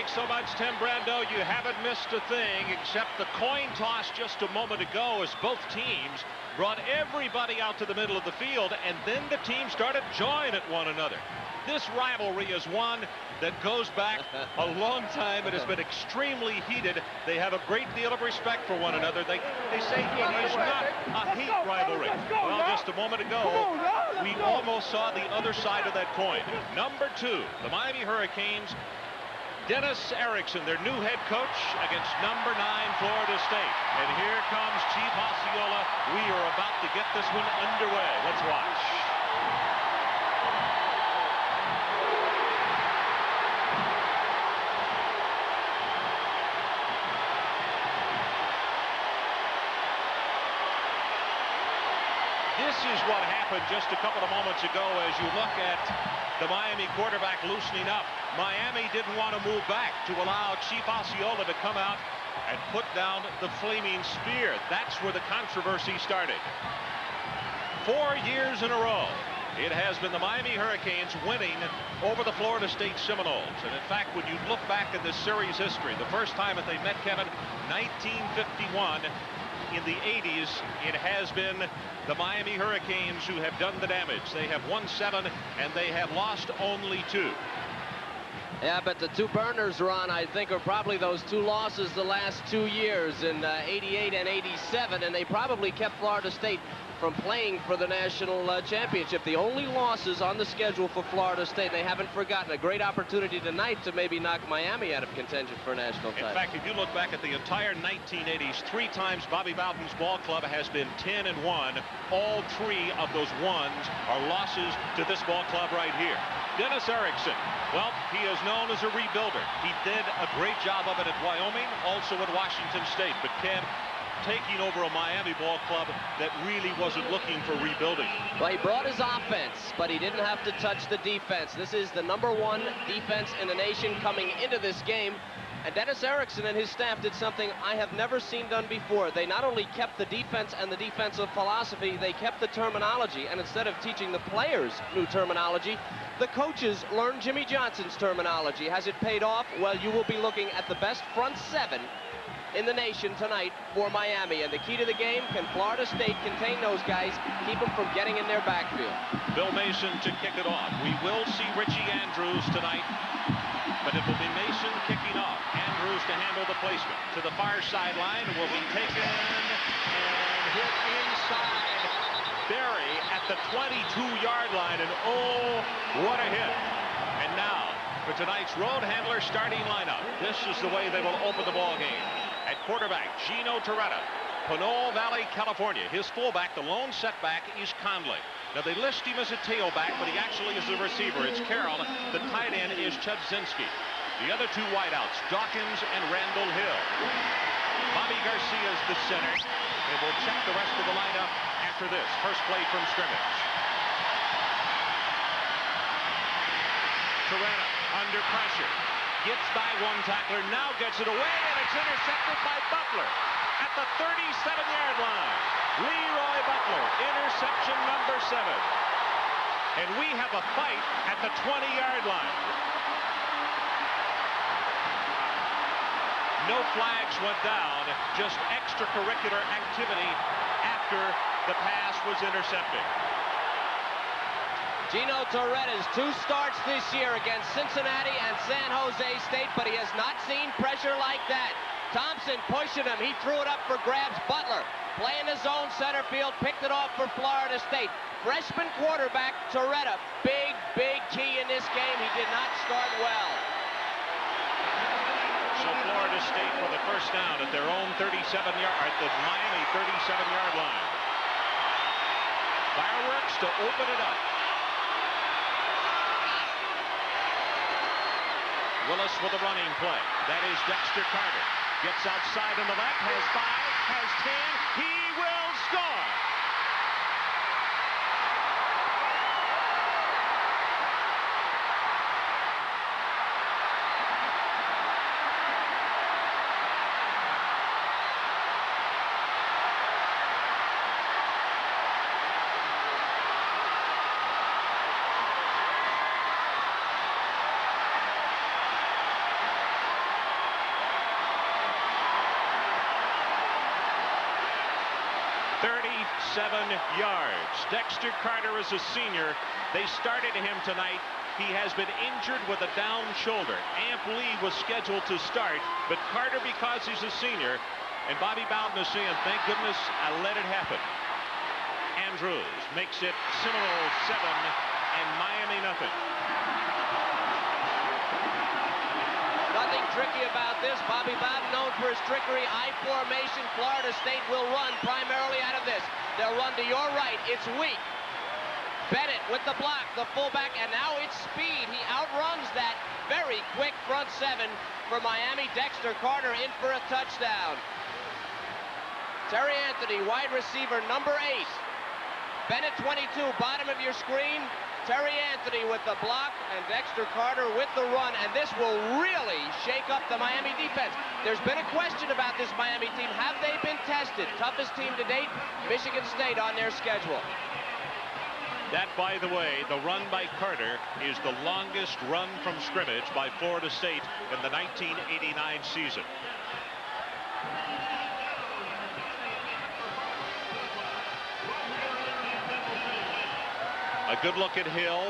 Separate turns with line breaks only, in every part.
Thanks so much, Tim Brando. You haven't missed a thing except the coin toss just a moment ago as both teams brought everybody out to the middle of the field, and then the teams started jawing at one another. This rivalry is one that goes back a long time. It has been extremely heated. They have a great deal of respect for one another. They say it is not a hate rivalry. Well, just a moment ago, we almost saw the other side of that coin. Number 2, the Miami Hurricanes, Dennis Erickson, their new head coach, against number 9, Florida State. And here comes Chief Osceola. We are about to get this one underway. Let's watch. This is what happened just a couple of moments ago as you look at the Miami quarterback loosening up. Miami didn't want to move back to allow Chief Osceola to come out and put down the flaming spear. That's where the controversy started. 4 years in a row, it has been the Miami Hurricanes winning over the Florida State Seminoles. And in fact, when you look back at this series history, the first time that they met, Kevin, 1951. In the 80s, it has been the Miami Hurricanes who have done the damage. They have won 7 and they have lost only 2.
Yeah, but the 2 burners, Ron, I think are probably those 2 losses the last 2 years in 88 and 87, and they probably kept Florida State from playing for the national championship. The only losses on the schedule for Florida State. They haven't forgotten a great opportunity tonight to maybe knock Miami out of contention for a national title.
In fact, if you look back at the entire 1980s, 3 times Bobby Bowden's ball club has been 10-1. All 3 of those ones are losses to this ball club right here. Dennis Erickson, well, he is known as a rebuilder. He did a great job of it at Wyoming, also at Washington State. But Ken, taking over a Miami ball club that really wasn't looking for rebuilding.
Well, he brought his offense, but he didn't have to touch the defense. This is the #1 defense in the nation coming into this game. And Dennis Erickson and his staff did something I have never seen done before. They not only kept the defense and the defensive philosophy, they kept the terminology. And instead of teaching the players new terminology, the coaches learned Jimmy Johnson's terminology. Has it paid off? Well, you will be looking at the best front 7 in the nation tonight for Miami. And the key to the game, can Florida State contain those guys, keep them from getting in their backfield?
Bill Mason to kick it off. We will see Richie Andrews tonight, but it will be Mason kicking off. Andrews to handle the placement. To the far sideline, will be taken and hit inside. Berry at the 22-yard line, and oh, what a hit. And now, for tonight's road handler starting lineup, this is the way they will open the ball game. At quarterback, Gino Torretta, Pinole Valley, California. His fullback, the lone setback, is Conley. Now, they list him as a tailback, but he actually is a receiver. It's Carroll. The tight end is Chudzinski. The other 2 wideouts, Dawkins and Randall Hill. Bobby Garcia is the center. And we'll check the rest of the lineup after this. First play from scrimmage. Torretta under pressure. Gets by 1 tackler, now gets it away, and it's intercepted by Butler at the 37-yard line. Leroy Butler, interception number 7. And we have a fight at the 20-yard line. No flags went down, just extracurricular activity after the pass was intercepted.
Gino Torretta's 2 starts this year against Cincinnati and San Jose State, but he has not seen pressure like that. Thompson pushing him. He threw it up for grabs. Butler playing his own center field, picked it off for Florida State. Freshman quarterback Torretta, big key in this game. He did not start well.
So Florida State for the first down at their own 37-yard, the Miami 37-yard line. Fireworks to open it up. Willis with a running play. That is Dexter Carter. Gets outside on the left, has 5, has 10. He will score. 37 yards. Dexter Carter is a senior. They started him tonight. He has been injured with a down shoulder. Amp Lee was scheduled to start, but Carter, because he's a senior, and Bobby Bowden is saying, thank goodness I let it happen. Andrews makes it Seminoles 7 and Miami nothing.
Nothing tricky about this. Bobby Bowden, known for his trickery. I formation. Florida State will run primarily out of this. They'll run to your right. It's weak. Bennett with the block, the fullback, and now it's speed. He outruns that very quick front seven for Miami. Dexter Carter in for a touchdown. Terry Anthony, wide receiver, number 8. Bennett, 22, bottom of your screen. Terry Anthony with the block, and Dexter Carter with the run, and this will really shake up the Miami defense. There's been a question about this Miami team. Have they been tested? Toughest team to date, Michigan State on their schedule.
That, by the way, the run by Carter is the longest run from scrimmage by Florida State in the 1989 season. A good look at Hill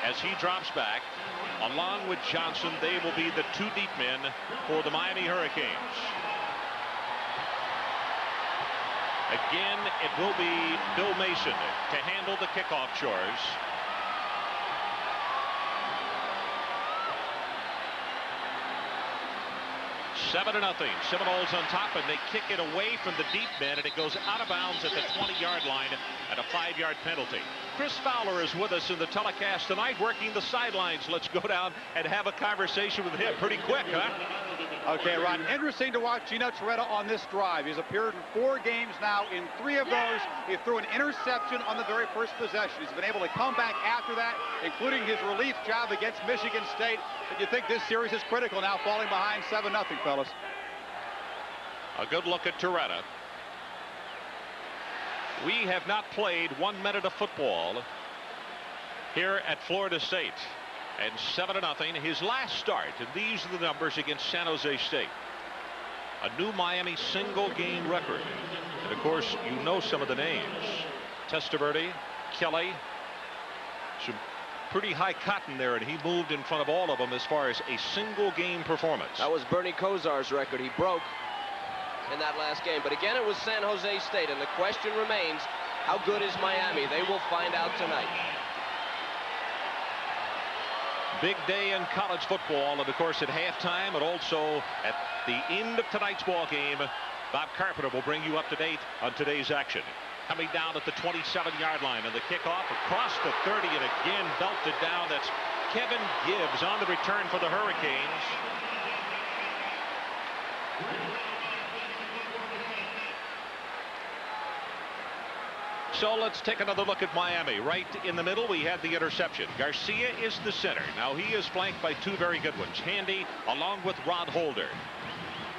as he drops back. Along with Johnson, they will be the 2 deep men for the Miami Hurricanes. Again, it will be Bill Mason to handle the kickoff chores. Seven to nothing. Seminoles on top, and they kick it away from the deep men, and it goes out of bounds at the 20-yard line and a 5-yard penalty. Chris Fowler is with us in the telecast tonight, working the sidelines. Let's go down and have a conversation with him. Pretty quick, huh?
Okay, Ron, interesting to watch Gino Torretta on this drive. He's appeared in 4 games now. In 3 of those, he threw an interception on the very first possession. He's been able to come back after that, including his relief job against Michigan State. And you think this series is critical now, falling behind 7-0, fellas.
A good look at Torretta. We have not played 1 minute of football here at Florida State. And 7-0, his last start, and these are the numbers against San Jose State. A new Miami single game record. And of course, you know some of the names. Testaverde, Kelly, some pretty high cotton there, and he moved in front of all of them as far as a single game performance.
That was Bernie Kosar's record. He broke in that last game. But again, it was San Jose State, and the question remains, how good is Miami? They will find out tonight.
Big day in college football, and of course at halftime and also at the end of tonight's ball game, Bob Carpenter will bring you up to date on today's action. Coming down at the 27-yard line on the kickoff across the 30, and again belted down. That's Kevin Gibbs on the return for the Hurricanes. So let's take another look at Miami. Right in the middle, we had the interception. Garcia is the center. Now he is flanked by 2 very good ones. Handy along with Rod Holder.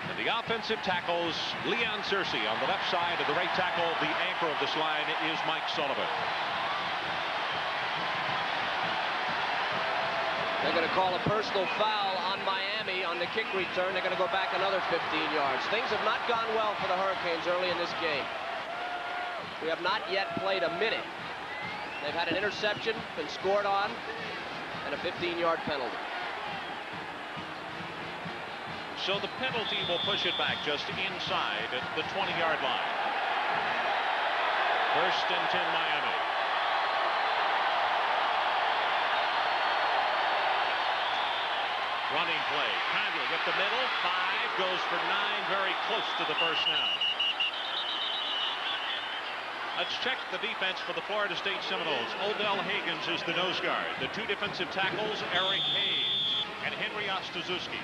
And the offensive tackles, Leon Searcy on the left side, and the right tackle, the anchor of this line, is Mike Sullivan.
They're going to call a personal foul on Miami on the kick return. They're going to go back another 15 yards. Things have not gone well for the Hurricanes early in this game. We have not yet played a minute. They've had an interception, been scored on, and a 15-yard penalty.
So the penalty will push it back just inside the 20-yard line. 1st and 10 Miami. Running play. Conley up the middle. 5 goes for 9. Very close to the first down. Let's check the defense for the Florida State Seminoles. Odell Higgins is the nose guard. The 2 defensive tackles, Eric Hayes and Henry Ostazuski.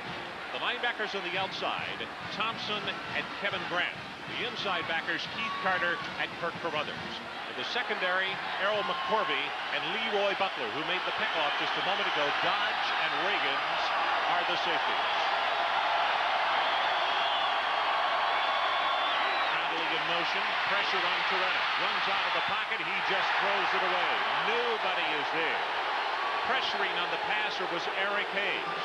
The linebackers on the outside, Thompson and Kevin Grant. The inside backers, Keith Carter and Kirk Carruthers. In the secondary, Errol McCorvey and Leroy Butler, who made the pickoff just a moment ago. Dodge and Reagans are the safeties. Motion, pressure on Torretta, runs out of the pocket, he just throws it away. Nobody is there. Pressuring on the passer was Eric Hayes,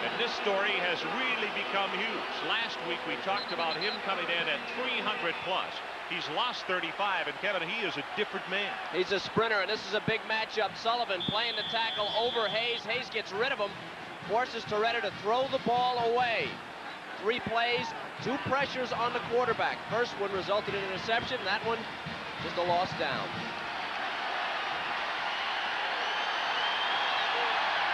and this story has really become huge. Last week we talked about him coming in at 300 plus. He's lost 35, and Kevin, he is a different man.
He's a sprinter, and this is a big matchup. Sullivan playing the tackle over Hayes. Hayes gets rid of him, forces Torretta to throw the ball away. 3 plays, 2 pressures on the quarterback. First one resulted in an interception, that one just a loss down.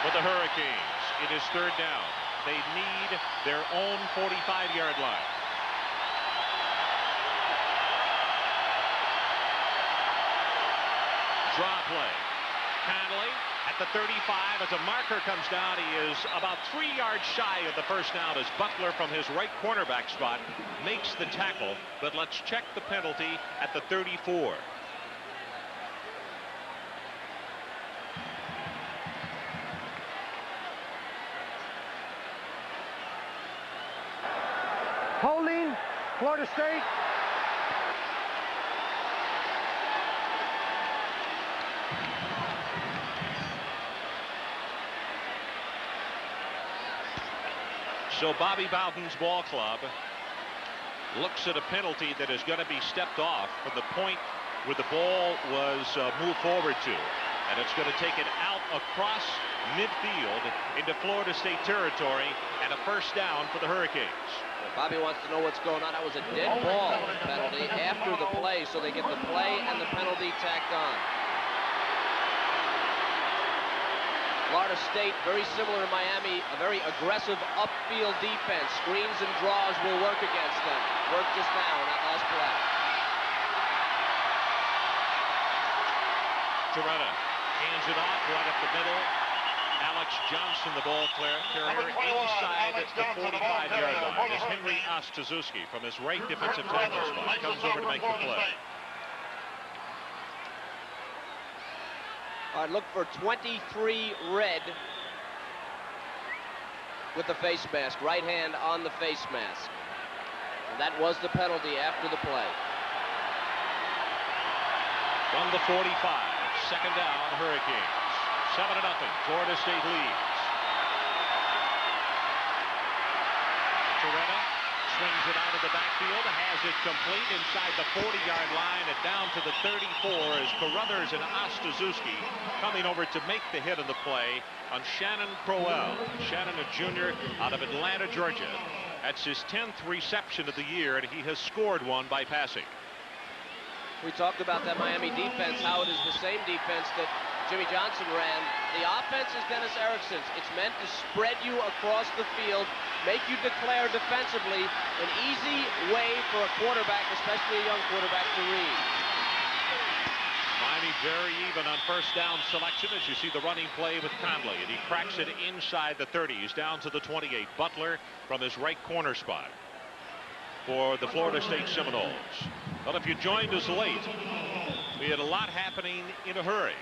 For the Hurricanes, it is 3rd down. They need their own 45-yard line. Draw play. Conley at the 35 as a marker comes down. He is about 3 yards shy of the first down as Butler from his right cornerback spot makes the tackle. But let's check the penalty at the 34.
Holding, Florida State.
So Bobby Bowden's ball club looks at a penalty that is going to be stepped off from the point where the ball was moved forward to. And it's going to take it out across midfield into Florida State territory and a first down for the Hurricanes.
Bobby wants to know what's going on. That was a dead ball penalty after the play, so they get the play and the penalty tacked on. Florida State, very similar to Miami, a very aggressive upfield defense. Screens and draws will work against them. Worked just now in that last play.
Torretta hands it off right up the middle. Alex Johnson, the ball carrier, inside the 45-yard line. As Henry Ostazuski from his right defensive tackle spot comes over to make the play.
All right, look for 23 red with the face mask. Right hand on the face mask. And that was the penalty after the play.
From the 45, 2nd down, Hurricanes. 7-0, Florida State leads. Torretta swings it out of the backfield, has it complete inside the 40-yard line and down to the 34 as Carruthers and Ostazuski coming over to make the hit of the play on Shannon Crowell. Shannon, a junior out of Atlanta, Georgia. That's his 10th reception of the year, and he has scored one by passing.
We talked about that Miami defense, how it is the same defense that Jimmy Johnson ran. The offense is Dennis Erickson's. It's meant to spread you across the field, make you declare defensively, an easy way for a quarterback, especially a young quarterback, to read.
Miami very even on first down selection as you see the running play with Conley, and he cracks it inside the 30s down to the 28. Butler from his right corner spot for the Florida State Seminoles. Well, if you joined us late, we had a lot happening in a hurry.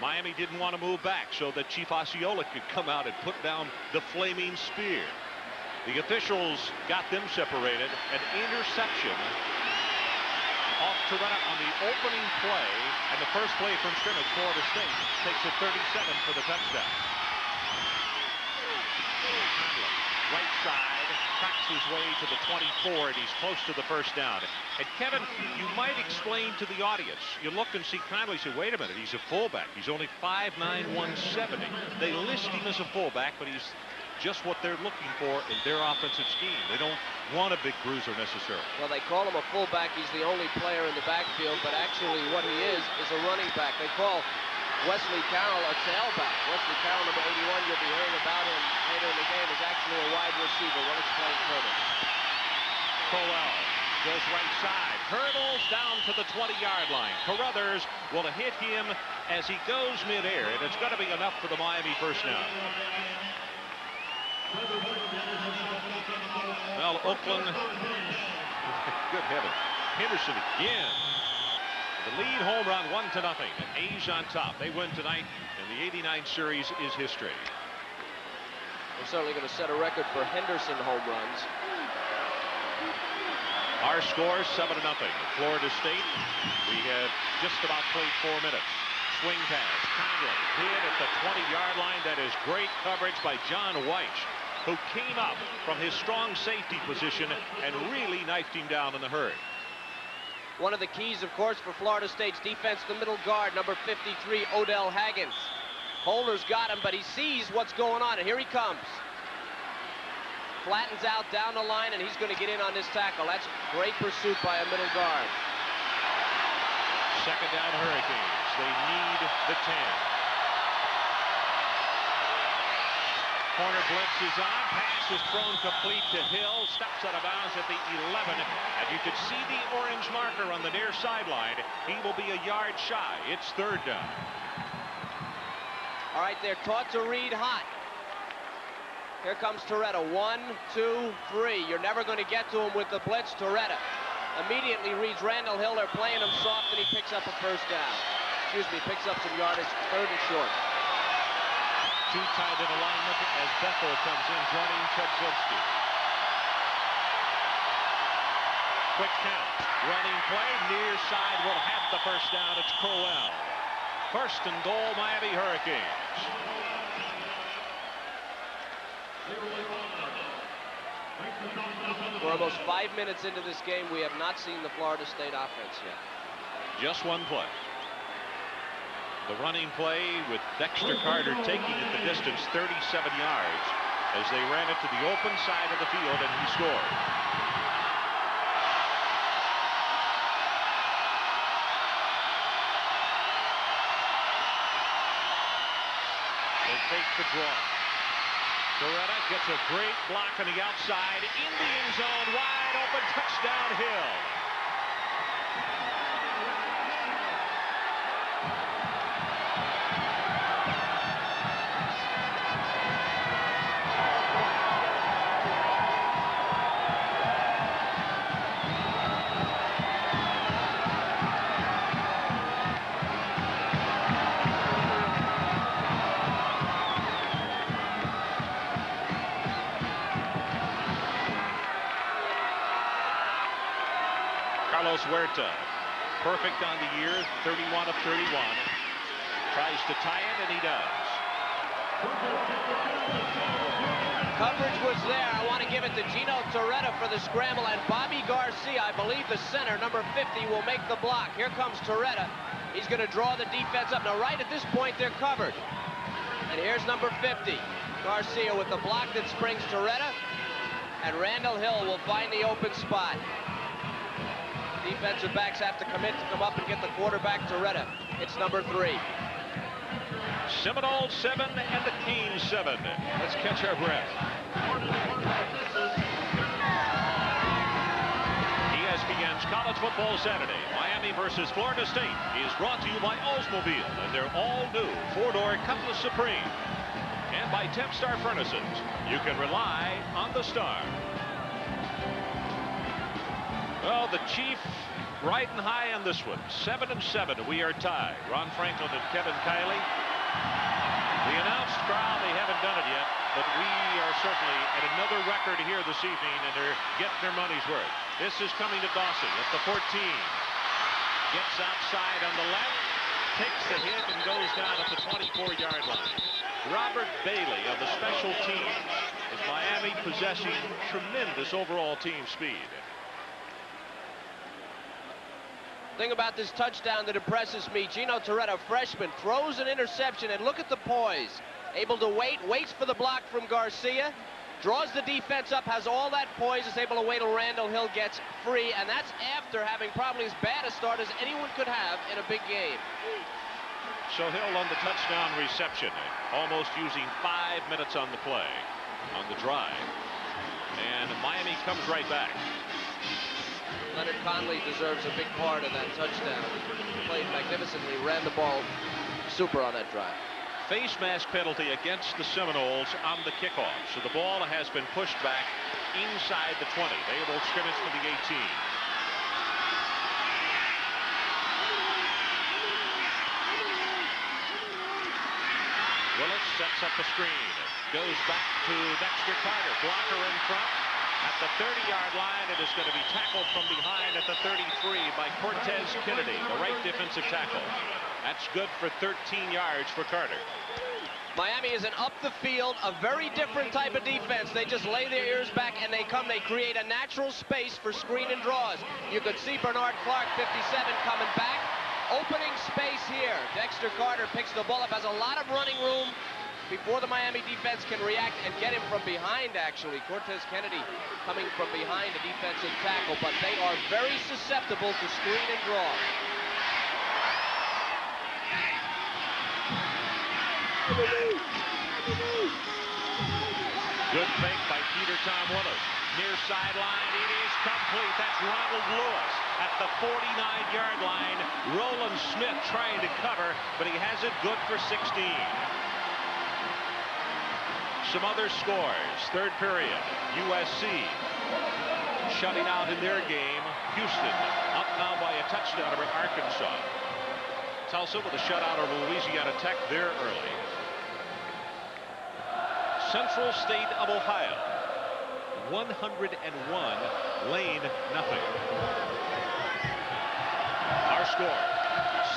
Miami didn't want to move back so that Chief Osceola could come out and put down the flaming spear. The officials got them separated. An interception off Torretta on the opening play, and the first play from scrimmage, Florida State takes it 37 for the touchdown. Conley, right side, cracks his way to the 24, and he's close to the first down. And Kevin, you might explain to the audience, you look and see Conley, say, wait a minute, he's a fullback. He's only 5'9", 170. They list him as a fullback, but he's just what they're looking for in their offensive scheme. They don't want a big bruiser necessarily.
Well, they call him a fullback. He's the only player in the backfield, but actually what he is a running back. They call Wesley Carroll a tailback. Wesley Carroll, number 81, you'll be hearing about him later in the game, is actually a wide receiver. We'll explain further.
Crowell goes right side, hurdles down to the 20-yard line. Carruthers will hit him as he goes midair, and it's going to be enough for the Miami first down. Well, Oakland, good heavens, Henderson again. The lead home run, 1-0. A's on top. They win tonight, and the '89 series is history.
We're certainly going to set a record for Henderson home runs.
Our score, 7-0. Florida State, we have just about played 4 minutes. Swing pass, Conley hit at the 20-yard line. That is great coverage by John White, who came up from his strong safety position and really knifed him down in the hurry.
One of the keys, of course, for Florida State's defense, the middle guard, number 53, Odell Haggins. Holder's got him, but he sees what's going on, and here he comes. Flattens out down the line, and he's going to get in on this tackle. That's great pursuit by a middle guard.
Second down, Hurricanes. They need the 10. Corner blitz is on. Pass is thrown complete to Hill. Steps out of bounds at the 11. And you can see the orange marker on the near sideline. He will be a yard shy. It's third down.
All right, they're taught to read hot. Here comes Torretta. 1, 2, 3. You're never going to get to him with the blitz. Torretta immediately reads Randall Hill. They're playing him soft, and he picks up a first down. Excuse me, picks up some yardage. Third and short.
Too tight in alignment as Bethel comes in, joining Chudzinski. Quick count. Running play. Near side will have the first down. It's Crowell. First and goal, Miami Hurricanes.
We're almost 5 minutes into this game. We have not seen the Florida State offense yet.
Just one play. The running play with Dexter Carter taking it the distance, 37 yards, as they ran it to the open side of the field, and he scored. They take the draw. Torretta gets a great block on the outside, in the end zone, wide open, touchdown Hill. Carlos Huerta, perfect on the year, 31 of 31. Tries to tie it, and he does.
Coverage was there. I want to give it to Gino Torretta for the scramble, and Bobby Garcia, I believe the center, number 50, will make the block. Here comes Torretta. He's going to draw the defense up. Now, right at this point, they're covered. And here's number 50, Garcia, with the block that springs Torretta, and Randall Hill will find the open spot. Defensive backs have to commit to come up and get the quarterback, Torretta. It's number 3.
Seminoles 7 and the Canes 7. Let's catch our breath. ESPN's College Football Saturday, Miami versus Florida State, is brought to you by Oldsmobile and their all-new 4-door Cutlass Supreme. And by Tempstar Furnaces. You can rely on the star. Well, the Chief riding high on this one. 7-7. We are tied. Ron Franklin and Kevin Kiley. The announced crowd, they haven't done it yet, but we are certainly at another record here this evening, and they're getting their money's worth. This is coming to Dawson at the 14. Gets outside on the left, takes the hit, and goes down at the 24-yard line. Robert Bailey of the special teams, as Miami possessing tremendous overall team speed.
Thing about this touchdown that impresses me, Gino Torretta, freshman, throws an interception, and look at the poise. Able to wait, waits for the block from Garcia, draws the defense up, has all that poise, is able to wait till Randall Hill gets free, and that's after having probably as bad a start as anyone could have in a big game.
So Hill on the touchdown reception, almost using 5 minutes on the play, on the drive. And Miami comes right back.
Leonard Conley deserves a big part of that touchdown. Played magnificently, ran the ball super on that drive.
Face mask penalty against the Seminoles on the kickoff. So the ball has been pushed back inside the 20. They will scrimmage to the 18. Willis sets up a screen. Goes back to Dexter Carter. Blocker in front. At the 30-yard line, it is going to be tackled from behind at the 33 by Cortez Kennedy, the right defensive tackle. That's good for 13 yards for Carter.
Miami is an up the field, a very different type of defense. They just lay their ears back and they come. They create a natural space for screen and draws. You could see Bernard Clark, 57, coming back. Opening space here. Dexter Carter picks the ball up, has a lot of running room before the Miami defense can react and get him from behind, actually. Cortez Kennedy coming from behind the defensive tackle, but they are very susceptible to screen and draw.
Good fake by Peter Tom Willis. Near sideline, it is complete. That's Ronald Lewis at the 49-yard line. Roland Smith trying to cover, but he has it good for 16. Some other scores. Third period, USC shutting out in their game. Houston up now by a touchdown over Arkansas. Tulsa with a shutout over Louisiana Tech there early. Central State of Ohio, 101, Lane, nothing. Our score,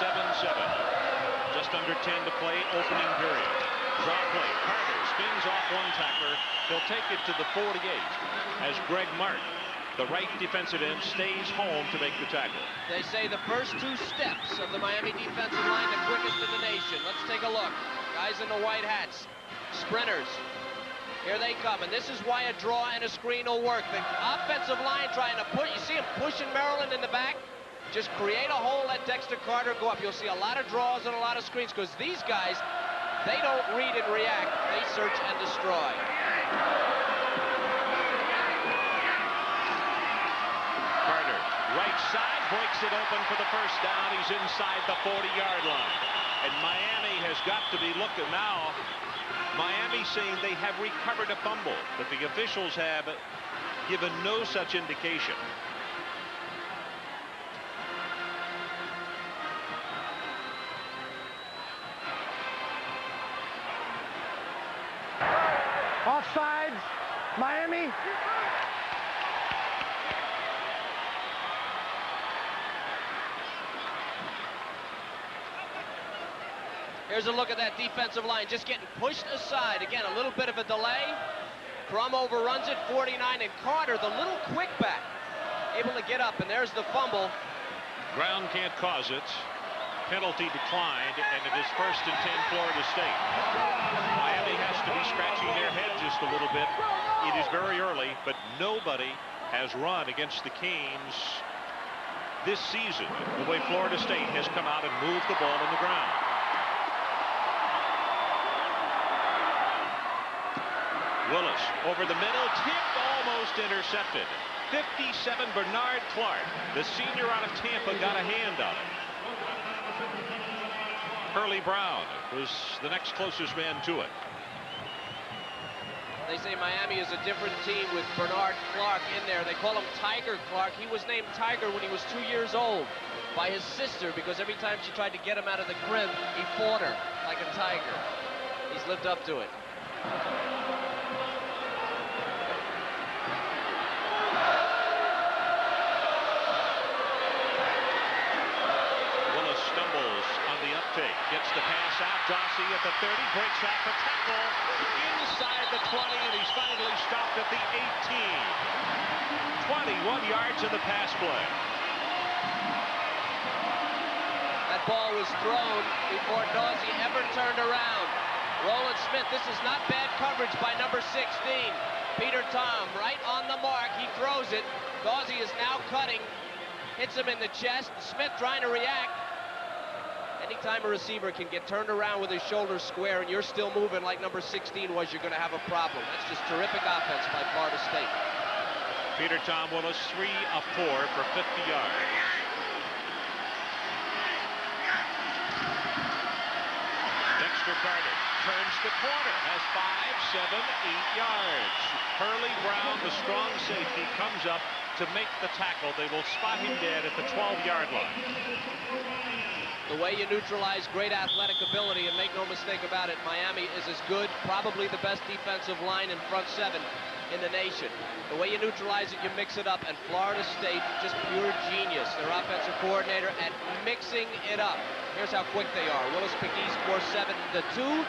7-7. Just under 10 to play, opening period. Draw play, Carter spins off one tackler. He'll take it to the 48 as Greg Martin, the right defensive end, stays home to make the tackle.
They say the first two steps of the Miami defensive line the quickest in the nation. Let's take a look. Guys in the white hats, sprinters. Here they come, and this is why a draw and a screen will work. The offensive line trying to push. You see him pushing Maryland in the back? Just create a hole, let Dexter Carter go up. You'll see a lot of draws and a lot of screens because these guys, they don't read and react. They search and destroy.
Carter, right side, breaks it open for the first down. He's inside the 40-yard line. And Miami has got to be looking now. Miami saying they have recovered a fumble, but the officials have given no such indication.
Offsides, Miami.
Here's a look at that defensive line, just getting pushed aside. Again, a little bit of a delay. Crum overruns it, 49, and Carter, the little quick back, able to get up, and there's the fumble.
Ground can't cause it. Penalty declined, and it is 1st and 10, Florida State. Miami has to be scratching their head just a little bit. It is very early, but nobody has run against the Canes this season the way Florida State has come out and moved the ball on the ground. Willis over the middle, tipped, almost intercepted. 57, Bernard Clark, the senior out of Tampa, got a hand on it. Hurley Brown was the next closest man to it.
They say Miami is a different team with Bernard Clark in there. They call him Tiger Clark. He was named Tiger when he was 2 years old by his sister because every time she tried to get him out of the crib, he fought her like a tiger. He's lived up to it.
Gets the pass out. Dossie at the 30, breaks out the tackle inside the 20, and he's finally stopped at the 18. 21 yards in the pass play.
That ball was thrown before Dossie ever turned around. Roland Smith, this is not bad coverage by number 16. Peter Tom right on the mark. He throws it. Dossie is now cutting. Hits him in the chest. Smith trying to react. Anytime a receiver can get turned around with his shoulders square and you're still moving like number 16 was, you're going to have a problem. That's just terrific offense by Florida State.
Peter Tom Willis, 3 of 4 for 50 yards. Dexter Carter turns the corner, has 5, 7, 8 yards. Hurley Brown, the strong safety, comes up to make the tackle. They will spot him dead at the 12-yard line.
The way you neutralize great athletic ability, and make no mistake about it, Miami is as good, probably the best defensive line in front seven in the nation. The way you neutralize it, you mix it up, and Florida State, just pure genius. Their offensive coordinator at mixing it up. Here's how quick they are. Willis McGee scores 7-2.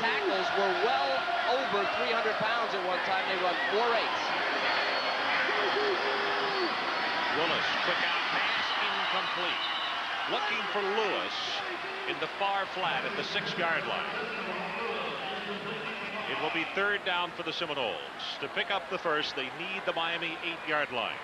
tackles were well over 300 pounds at one time. They run 4.8s.
Willis, quick out pass, incomplete. Looking for Lewis in the far flat at the 6-yard line. It will be 3rd down for the Seminoles. To pick up the first, they need the Miami 8-yard line.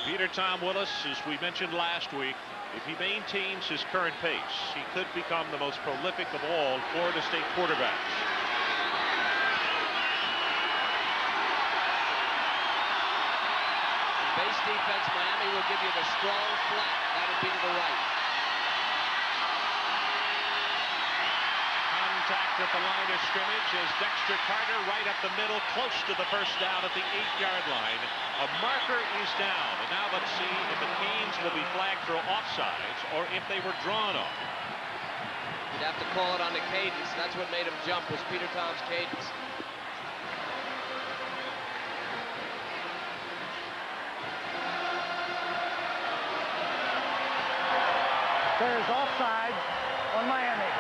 Peter Tom Willis, as we mentioned last week, if he maintains his current pace, he could become the most prolific of all Florida State quarterbacks.
Base defense, Miami will give you the strong flat. That'll be to the right.
Contact at the line of scrimmage as Dexter Carter right up the middle, close to the first down at the 8-yard line. A marker is down, and now let's see if the Canes will be flagged for offsides or if they were drawn off.
You'd have to call it on the cadence. That's what made him jump, was Peter Tom's cadence.
There's offside on Miami.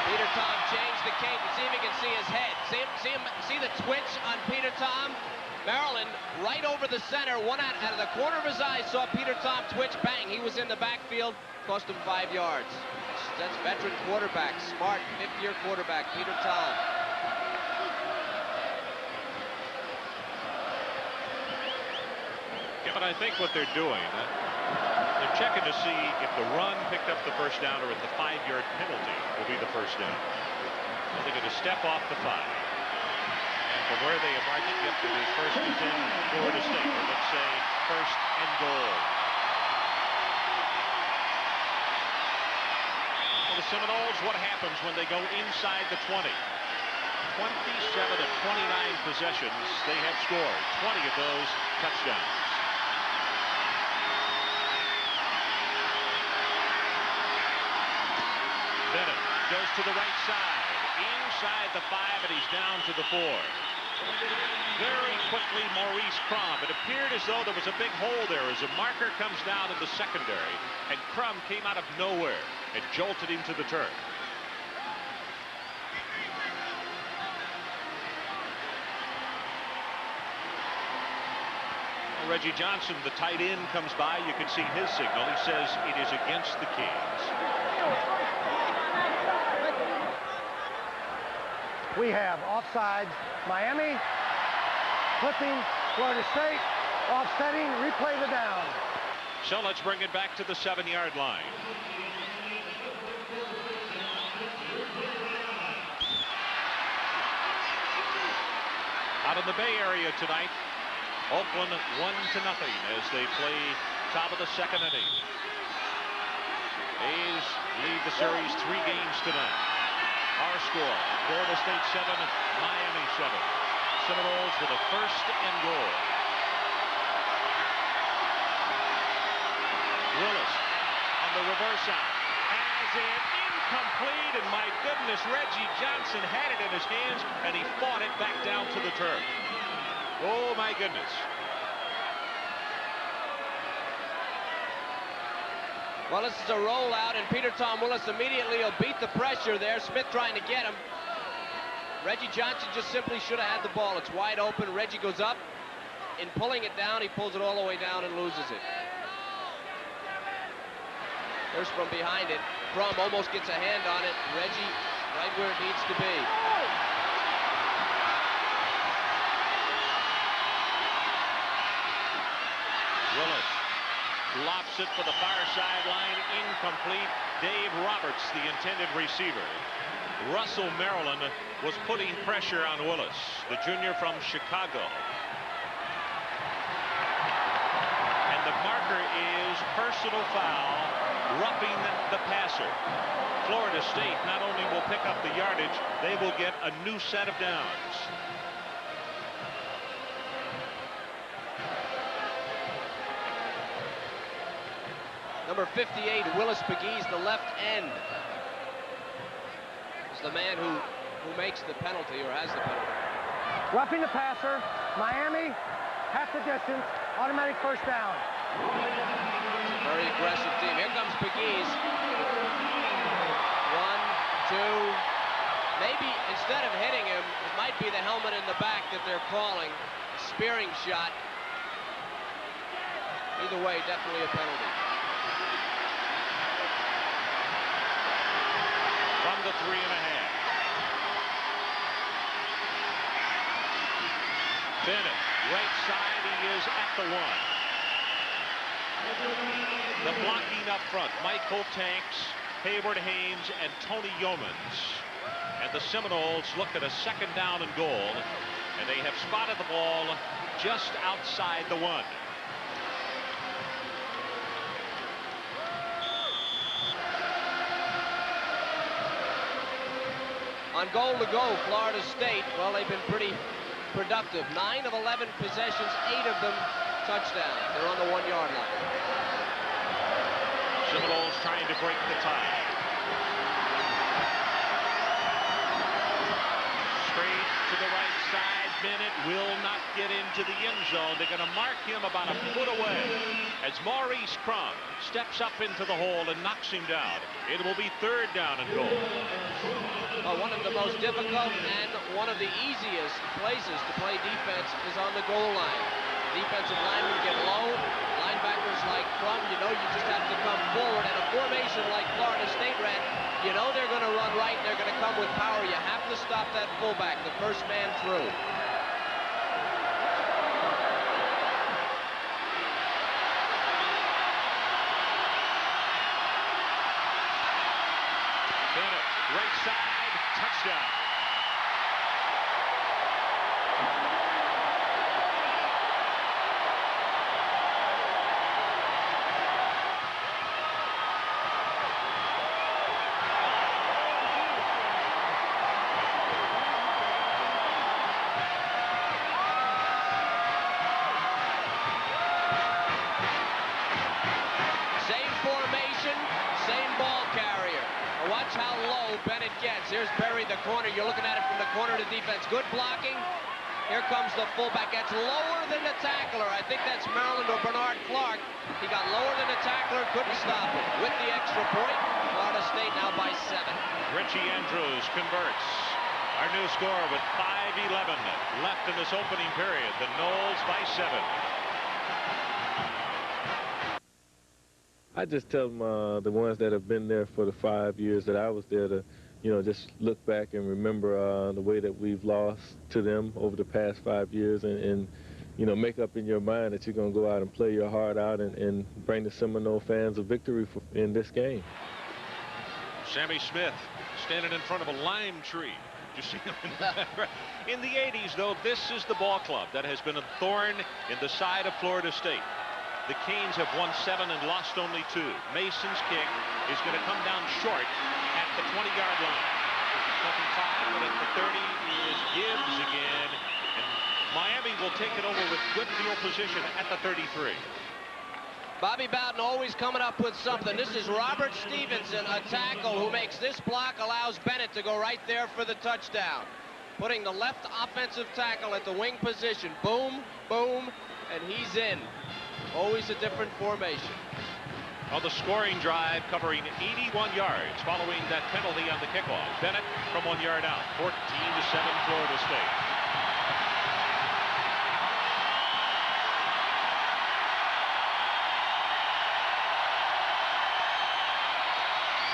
Peter Tom changed the cadence. See if he can see his head. See the twitch on Peter Tom? Maryland right over the center. One out of the corner of his eye saw Peter Tom twitch. Bang, he was in the backfield. Cost him 5 yards. That's veteran quarterback, smart, 5th-year quarterback, Peter Tom.
Yeah, but I think what they're doing, they're checking to see if the run picked up the first down or if the 5-yard penalty will be the first down. So they're going to step off the 5. And from where they have marked it, yep, it is 1st and 10 Florida State. Or let's say 1st and goal. Well, the Seminoles, what happens when they go inside the 20? 27 of 29 possessions they have scored. 20 of those touchdowns. Bennett goes to the right side, inside the 5, and he's down to the 4. Very quickly, Maurice Crum. It appeared as though there was a big hole there as a marker comes down in the secondary, and Crum came out of nowhere and jolted him to the turf. Reggie Johnson, the tight end, comes by. You can see his signal. He says it is against the Kings.
We have offsides, Miami, flipping, Florida State, offsetting, replay the down.
So let's bring it back to the 7-yard line. Out in the Bay Area tonight, Oakland 1-0 as they play top of the 2nd inning. A's lead the series 3 games tonight. Our score, Florida State 7, Miami 7. Seminoles with a 1st and goal. Willis on the reverse out. Has it incomplete, and my goodness, Reggie Johnson had it in his hands, and he fought it back down to the turf. Oh, my goodness.
Well, this is a rollout, and Peter Tom Willis immediately will beat the pressure there. Smith trying to get him. Reggie Johnson just simply should have had the ball. It's wide open. Reggie goes up. In pulling it down, he pulls it all the way down and loses it. There's from behind it. Crum almost gets a hand on it. Reggie right where it needs to be.
Willis lops it for the far sideline, incomplete. Dave Roberts, the intended receiver. Russell Maryland was putting pressure on Willis, the junior from Chicago. And the marker is personal foul, roughing the passer. Florida State not only will pick up the yardage, they will get a new set of downs.
Number 58, Willis McGee's the left end. Is the man who makes the penalty or has the penalty.
Roughing the passer, Miami, half the distance, automatic 1st down.
It's a very aggressive team. Here comes McGee's. One, two. Maybe instead of hitting him, it might be the helmet in the back that they're calling. A spearing shot. Either way, definitely a penalty.
From the 3.5. Bennett, right side, he is at the 1. The blocking up front, Michael Tanks, Hayward Haynes, and Tony Yeomans. And the Seminoles look at a 2nd down and goal, and they have spotted the ball just outside the 1.
On goal to go, Florida State, well, they've been pretty productive. 9 of 11 possessions, 8 of them touchdowns. They're on the 1-yard line.
Seminoles trying to break the tie. Straight to the right side. Bennett will not get into the end zone. They're going to mark him about a foot away as Maurice Crum steps up into the hole and knocks him down. It will be 3rd down and goal.
One of the most difficult and one of the easiest places to play defense is on the goal line. Defensive linemen get low. Linebackers like Crum, you know you just have to come forward. And a formation like Florida State ran, you know they're going to run right and they're going to come with power. You have to stop that fullback, the first man through.
Bennett, right side, touchdown.
Watch how low Bennett gets. Here's Berry, the corner. You're looking at it from the corner to defense. Good blocking. Here comes the fullback. That's lower than the tackler. I think that's Maryland or Bernard Clark. He got lower than the tackler, couldn't stop it. With the extra point, Florida State now by 7.
Richie Andrews converts. Our new score with 5:11 left in this opening period. The Noles by 7.
I just tell them, the ones that have been there for the 5 years that I was there, to, you know, just look back and remember the way that we've lost to them over the past 5 years, and you know, make up in your mind that you're going to go out and play your heart out and bring the Seminole fans a victory in this game.
Sammy Smith standing in front of a lime tree. You see him in the 80s, though. This is the ball club that has been a thorn in the side of Florida State. The Canes have won 7 and lost only 2. Mason's kick is going to come down short at the 20-yard line. 25, but at the 30 is Gibbs again. And Miami will take it over with good field position at the 33.
Bobby Bowden always coming up with something. This is Robert Stevenson, a tackle who makes this block, allows Bennett to go right there for the touchdown. Putting the left offensive tackle at the wing position. Boom, boom, and he's in. Always a different formation.
On the scoring drive, covering 81 yards following that penalty on the kickoff. Bennett from 1 yard out. 14-7 Florida State.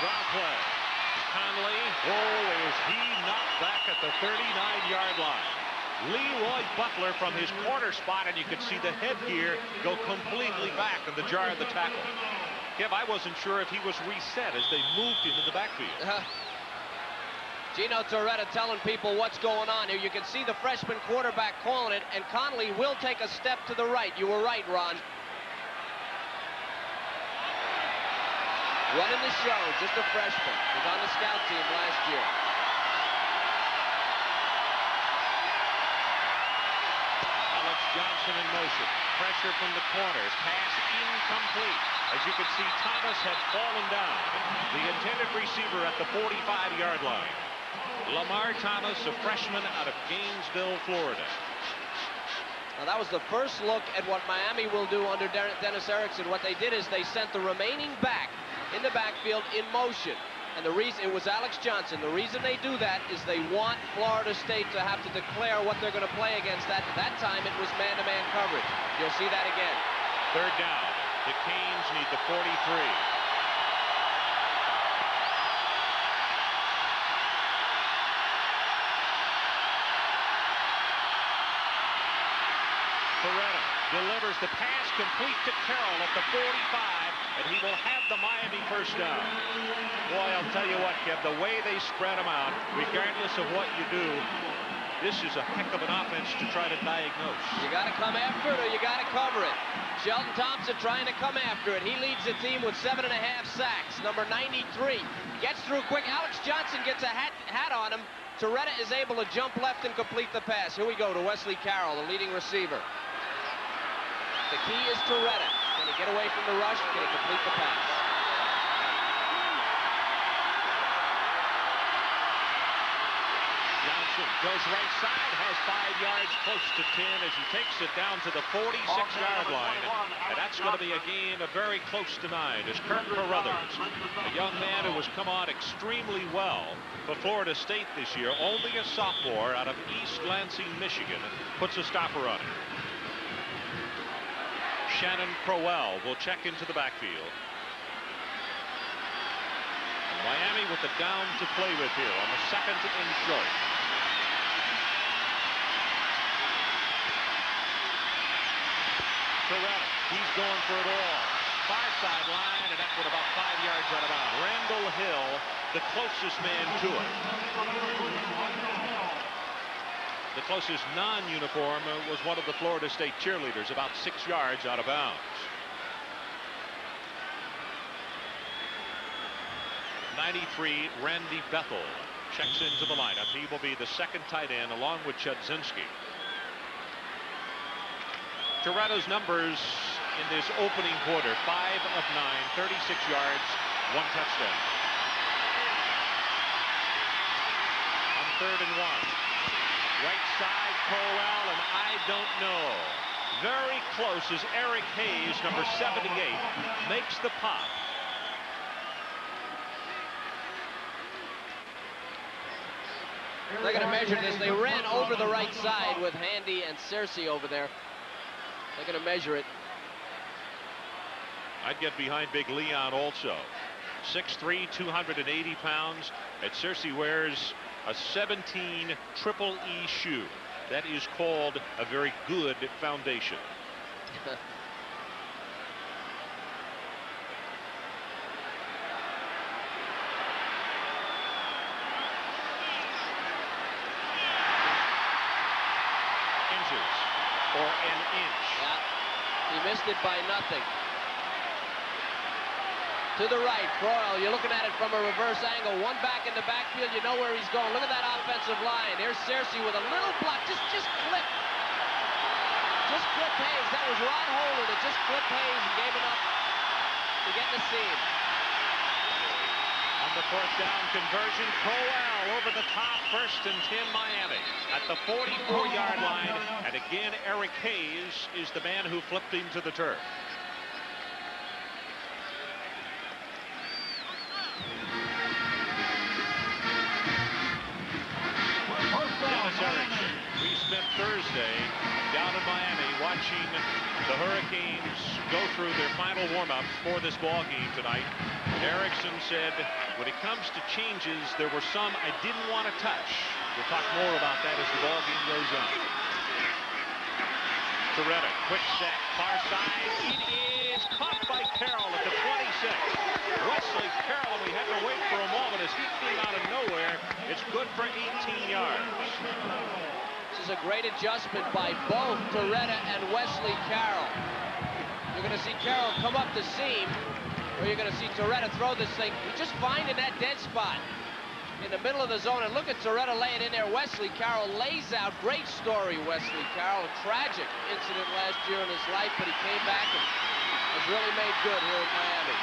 Draw play. Conley. Oh, is he knocked back at the 39-yard line. Leroy Butler from his corner spot, and you could see the headgear go completely back in the jar of the tackle. Kev, I wasn't sure if he was reset as they moved him in the backfield.
Gino Torretta telling people what's going on here. You can see the freshman quarterback calling it, and Conley will take a step to the right. You were right, Ron. Running the show, just a freshman. Was on the scout team last year.
Johnson in motion. Pressure from the corners. Pass incomplete. As you can see, Thomas had fallen down. The intended receiver at the 45-yard line. Lamar Thomas, a freshman out of Gainesville, Florida.
Now that was the first look at what Miami will do under Dennis Erickson. What they did is they sent the remaining back in the backfield in motion. And the reason, it was Alex Johnson. The reason they do that is they want Florida State to have to declare what they're going to play against that. That time it was man-to-man coverage. You'll see that again.
Third down. The Canes need the 43. Ferretta delivers the pass complete to Carroll at the 45, and he will have the Miami first down. Boy, I'll tell you what, Kev, the way they spread them out, regardless of what you do, this is a heck of an offense to try to diagnose.
You got to come after it or you got to cover it. Shelton Thompson trying to come after it. He leads the team with 7.5 sacks. Number 93 gets through quick. Alex Johnson gets a hat on him. Torretta is able to jump left and complete the pass. Here we go to Wesley Carroll, the leading receiver. The key is Torretta. Can he get away from the rush? Can he complete the pass?
Johnson goes right side, has 5 yards, close to 10 as he takes it down to the 46-yard line. And that's going to be a gain of very close to 9 as Kirk Carruthers, a young man who has come on extremely well for Florida State this year, only a sophomore out of East Lansing, Michigan, puts a stopper on it. Shannon Crowell will check into the backfield. Miami with the down to play with here on the 2nd and short. Torretta, he's going for it all. Far sideline, and that went about 5 yards out of bounds. Randall Hill, the closest man to it. The closest non-uniform was one of the Florida State cheerleaders, about 6 yards out of bounds. 93, Randy Bethel checks into the lineup. He will be the 2nd tight end along with Chudzinski. Torretta's numbers in this opening quarter: 5 of 9, 36 yards, 1 touchdown. On 3rd and 1. Right side, Crowell, and I don't know. Very close as Eric Hayes, number 78, makes the pop.
They're going to measure this. They ran over the right side with Handy and Searcy over there. They're going to measure it.
I'd get behind Big Leon also. 6'3", 280 pounds. And Searcy wears a 17 Triple E shoe. That is called a very good foundation. Inches or an inch.
Yeah, he missed it by nothing. To the right, Crowell, you're looking at it from a reverse angle. One back in the backfield, you know where he's going. Look at that offensive line. Here's Searcy with a little block. Just clipped. Just clipped Hayes. That was Ron Holder that just clipped Hayes and gave enough to get in the seam.
On the 4th down conversion, Crowell over the top, 1st and 10 Miami at the 44-yard line. And again, Eric Hayes is the man who flipped him to the turf. We spent Thursday down in Miami watching the Hurricanes go through their final warm-ups for this ball game tonight. Erickson said, when it comes to changes, there were some I didn't want to touch. We'll talk more about that as the ball game goes on. Torretta, quick set, far side. It is caught by Carroll at the 26. Wesley Carroll, and we had to wait for a moment as he came out of nowhere. It's good for 18 yards.
This is a great adjustment by both Torretta and Wesley Carroll. You're going to see Carroll come up the seam, or you're going to see Torretta throw this thing. Just finding that dead spot in the middle of the zone, and look at Torretta laying in there. Wesley Carroll lays out. Great story, Wesley Carroll. A tragic incident last year in his life, but he came back and has really made good here in Miami.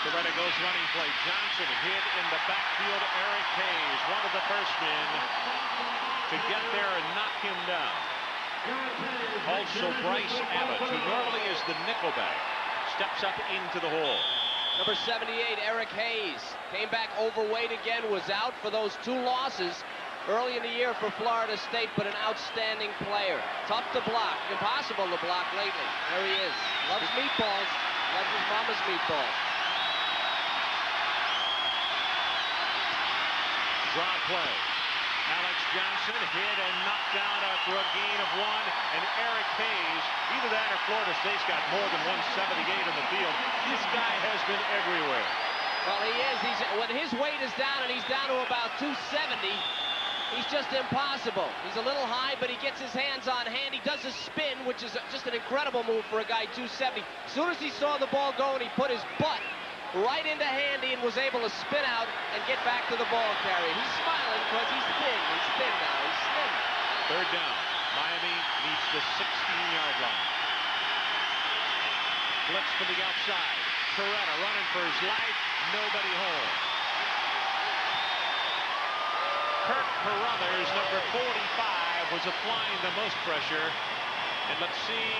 Torretta goes running play. Johnson hit in the backfield. Eric Hayes, one of the first men to get there and knock him down. Also, Bryce Abbott, who normally is the nickelback, steps up into the hole.
Number 78, Eric Hayes, came back overweight again, was out for those 2 losses early in the year for Florida State, but an outstanding player. Tough to block, impossible to block lately. There he is. Loves meatballs, loves his mama's meatballs.
Draw play. Alex Johnson hit and knocked down for a gain of 1, and Eric Hayes, either that or Florida State's got more than 178 in the field. This guy has been everywhere.
Well, he is. When his weight is down and he's down to about 270, he's just impossible. He's a little high, but he gets his hands on hand. He does a spin, which is just an incredible move for a guy 270. As soon as he saw the ball going, he put his butt right into Handy and was able to spin out and get back to the ball carrier. He's smiling because he's thin. He's thin now. He's slim.
Third down. Miami needs the 16-yard line. Blitz from the outside. Torretta running for his life. Nobody home. Kirk Carruthers, number 45, was applying the most pressure. And let's see,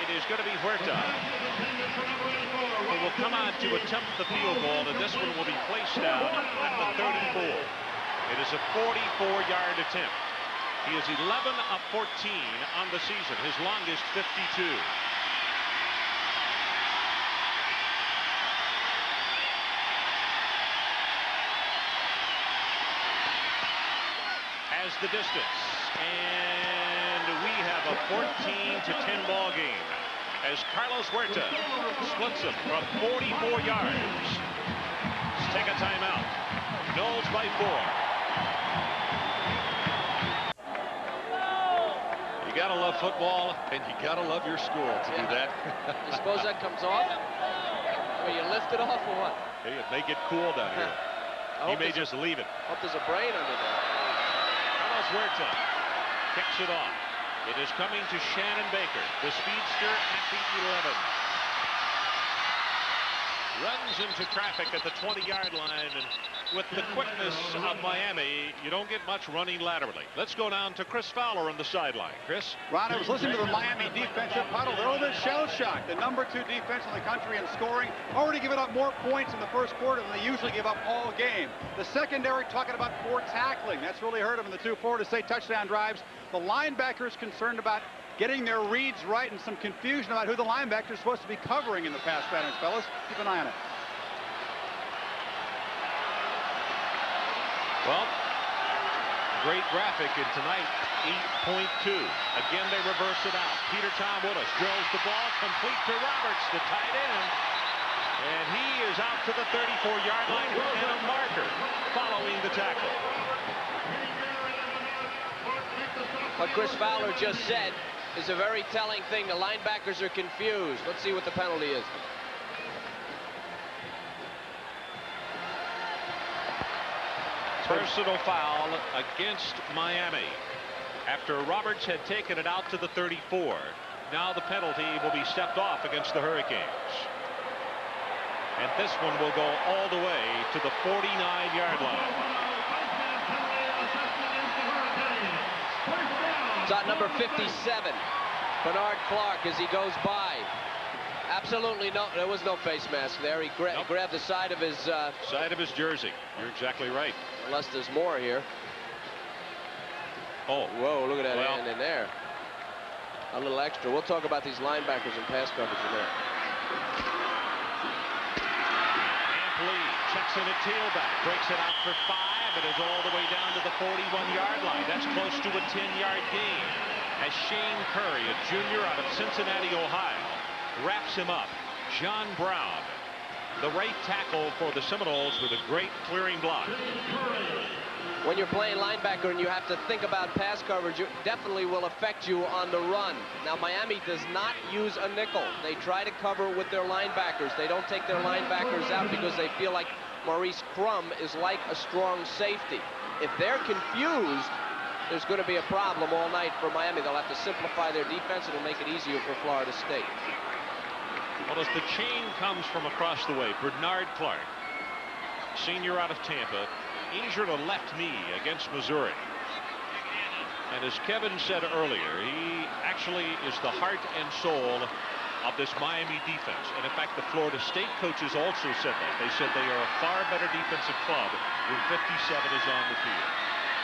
it is going to be Huerta. He will come on to attempt the field goal, and this one will be placed down at the 34. It is a 44-yard attempt. He is 11 of 14 on the season, his longest 52. Has the distance, and we have a 14-10 ball game as Carlos Huerta splits him from 44 yards. Let's take a timeout. Noles by 4. You gotta love football, and you gotta love your school to do that.
You suppose that comes off? Or you lift it off or what?
Hey, it may get cool down here. He may just leave it.
Hope there's a brain under there.
Carlos Huerta kicks it off. It is coming to Shannon Baker, the speedster at the 11. Runs into traffic at the 20-yard line, and with the quickness of Miami, you don't get much running laterally. Let's go down to Chris Fowler on the sideline. Chris?
Ron, I was listening to the Miami defensive huddle. They're a little bit shell-shocked. The number 2 defense in the country in scoring, already given up more points in the first quarter than they usually give up all game. The secondary talking about poor tackling. That's really hurt them in the 2 Florida State touchdown drives. The linebackers concerned about getting their reads right and some confusion about who the linebackers are supposed to be covering in the pass patterns, fellas. Keep an eye on it.
Well, great graphic in tonight, 8.2. Again, they reverse it out. Peter Tom Willis drills the ball complete to Roberts, the tight end. And he is out to the 34-yard line and a marker following the tackle.
What Chris Fowler just said is a very telling thing. The linebackers are confused. Let's see what the penalty is.
Personal foul against Miami. After Roberts had taken it out to the 34, now the penalty will be stepped off against the Hurricanes. And this one will go all the way to the 49-yard line.
Shot number 57, Bernard Clark, as he goes by. Absolutely no, there was no face mask there. He grabbed the side of his
jersey. You're exactly right.
Unless there's more here.
Oh,
whoa! Look at that hand in there. A little extra. We'll talk about these linebackers and pass coverage in there.
Lee checks in at tailback, breaks it out for 5. It is all the way down to the 41-yard line. That's close to a 10-yard gain. As Shane Curry, a junior out of Cincinnati, Ohio, wraps him up. John Brown, the right tackle for the Seminoles, with a great clearing block.
When you're playing linebacker and you have to think about pass coverage, it definitely will affect you on the run. Now, Miami does not use a nickel. They try to cover with their linebackers. They don't take their linebackers out because they feel like Maurice Crum is like a strong safety. If they're confused, there's going to be a problem all night for Miami. They'll have to simplify their defense, and it'll make it easier for Florida State.
Well, as the chain comes from across the way, Bernard Clark, senior out of Tampa, injured a left knee against Missouri. And as Kevin said earlier, he actually is the heart and soul of this Miami defense. And in fact, the Florida State coaches also said that. They said they are a far better defensive club when 57 is on the field.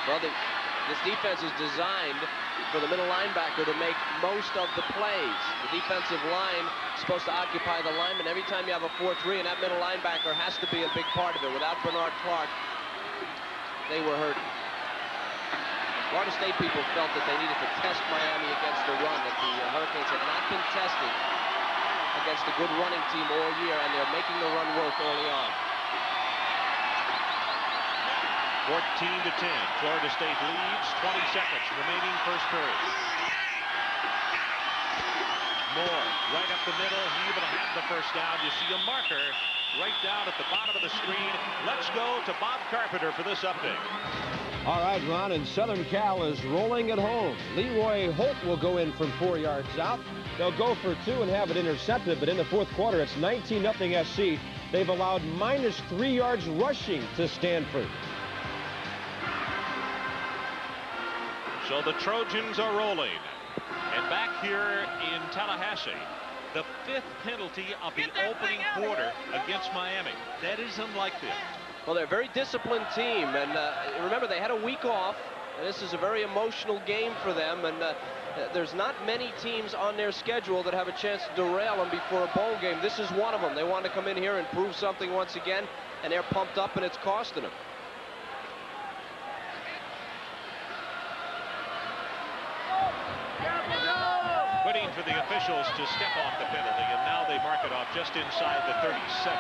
Well, this defense is designed for the middle linebacker to make most of the plays. The defensive line is supposed to occupy the lineman. Every time you have a 4-3, and that middle linebacker has to be a big part of it. Without Bernard Clark, they were hurt. Florida State people felt that they needed to test Miami against the run, that the Hurricanes had not been tested against a good running team all year, and they're making the run work early on.
14-10. Florida State leads. 20 seconds remaining first period. Moore right up the middle. He able to have the first down. You see a marker right down at the bottom of the screen. Let's go to Bob Carpenter for this update.
All right, Ron, and Southern Cal is rolling at home. Leroy Holt will go in from 4 yards out. They'll go for 2 and have it intercepted, but in the fourth quarter, it's 19-0 SC. They've allowed -3 yards rushing to Stanford.
So the Trojans are rolling. And back here in Tallahassee, the 5th penalty of the opening quarter against Miami. That is unlike them.
Well, they're a very disciplined team, and remember, they had a week off, and this is a very emotional game for them, and there's not many teams on their schedule that have a chance to derail them before a bowl game. This is one of them. They want to come in here and prove something once again, and they're pumped up, and it's costing them.
Waiting for the officials to step off the penalty, and now they mark it off just inside the 37.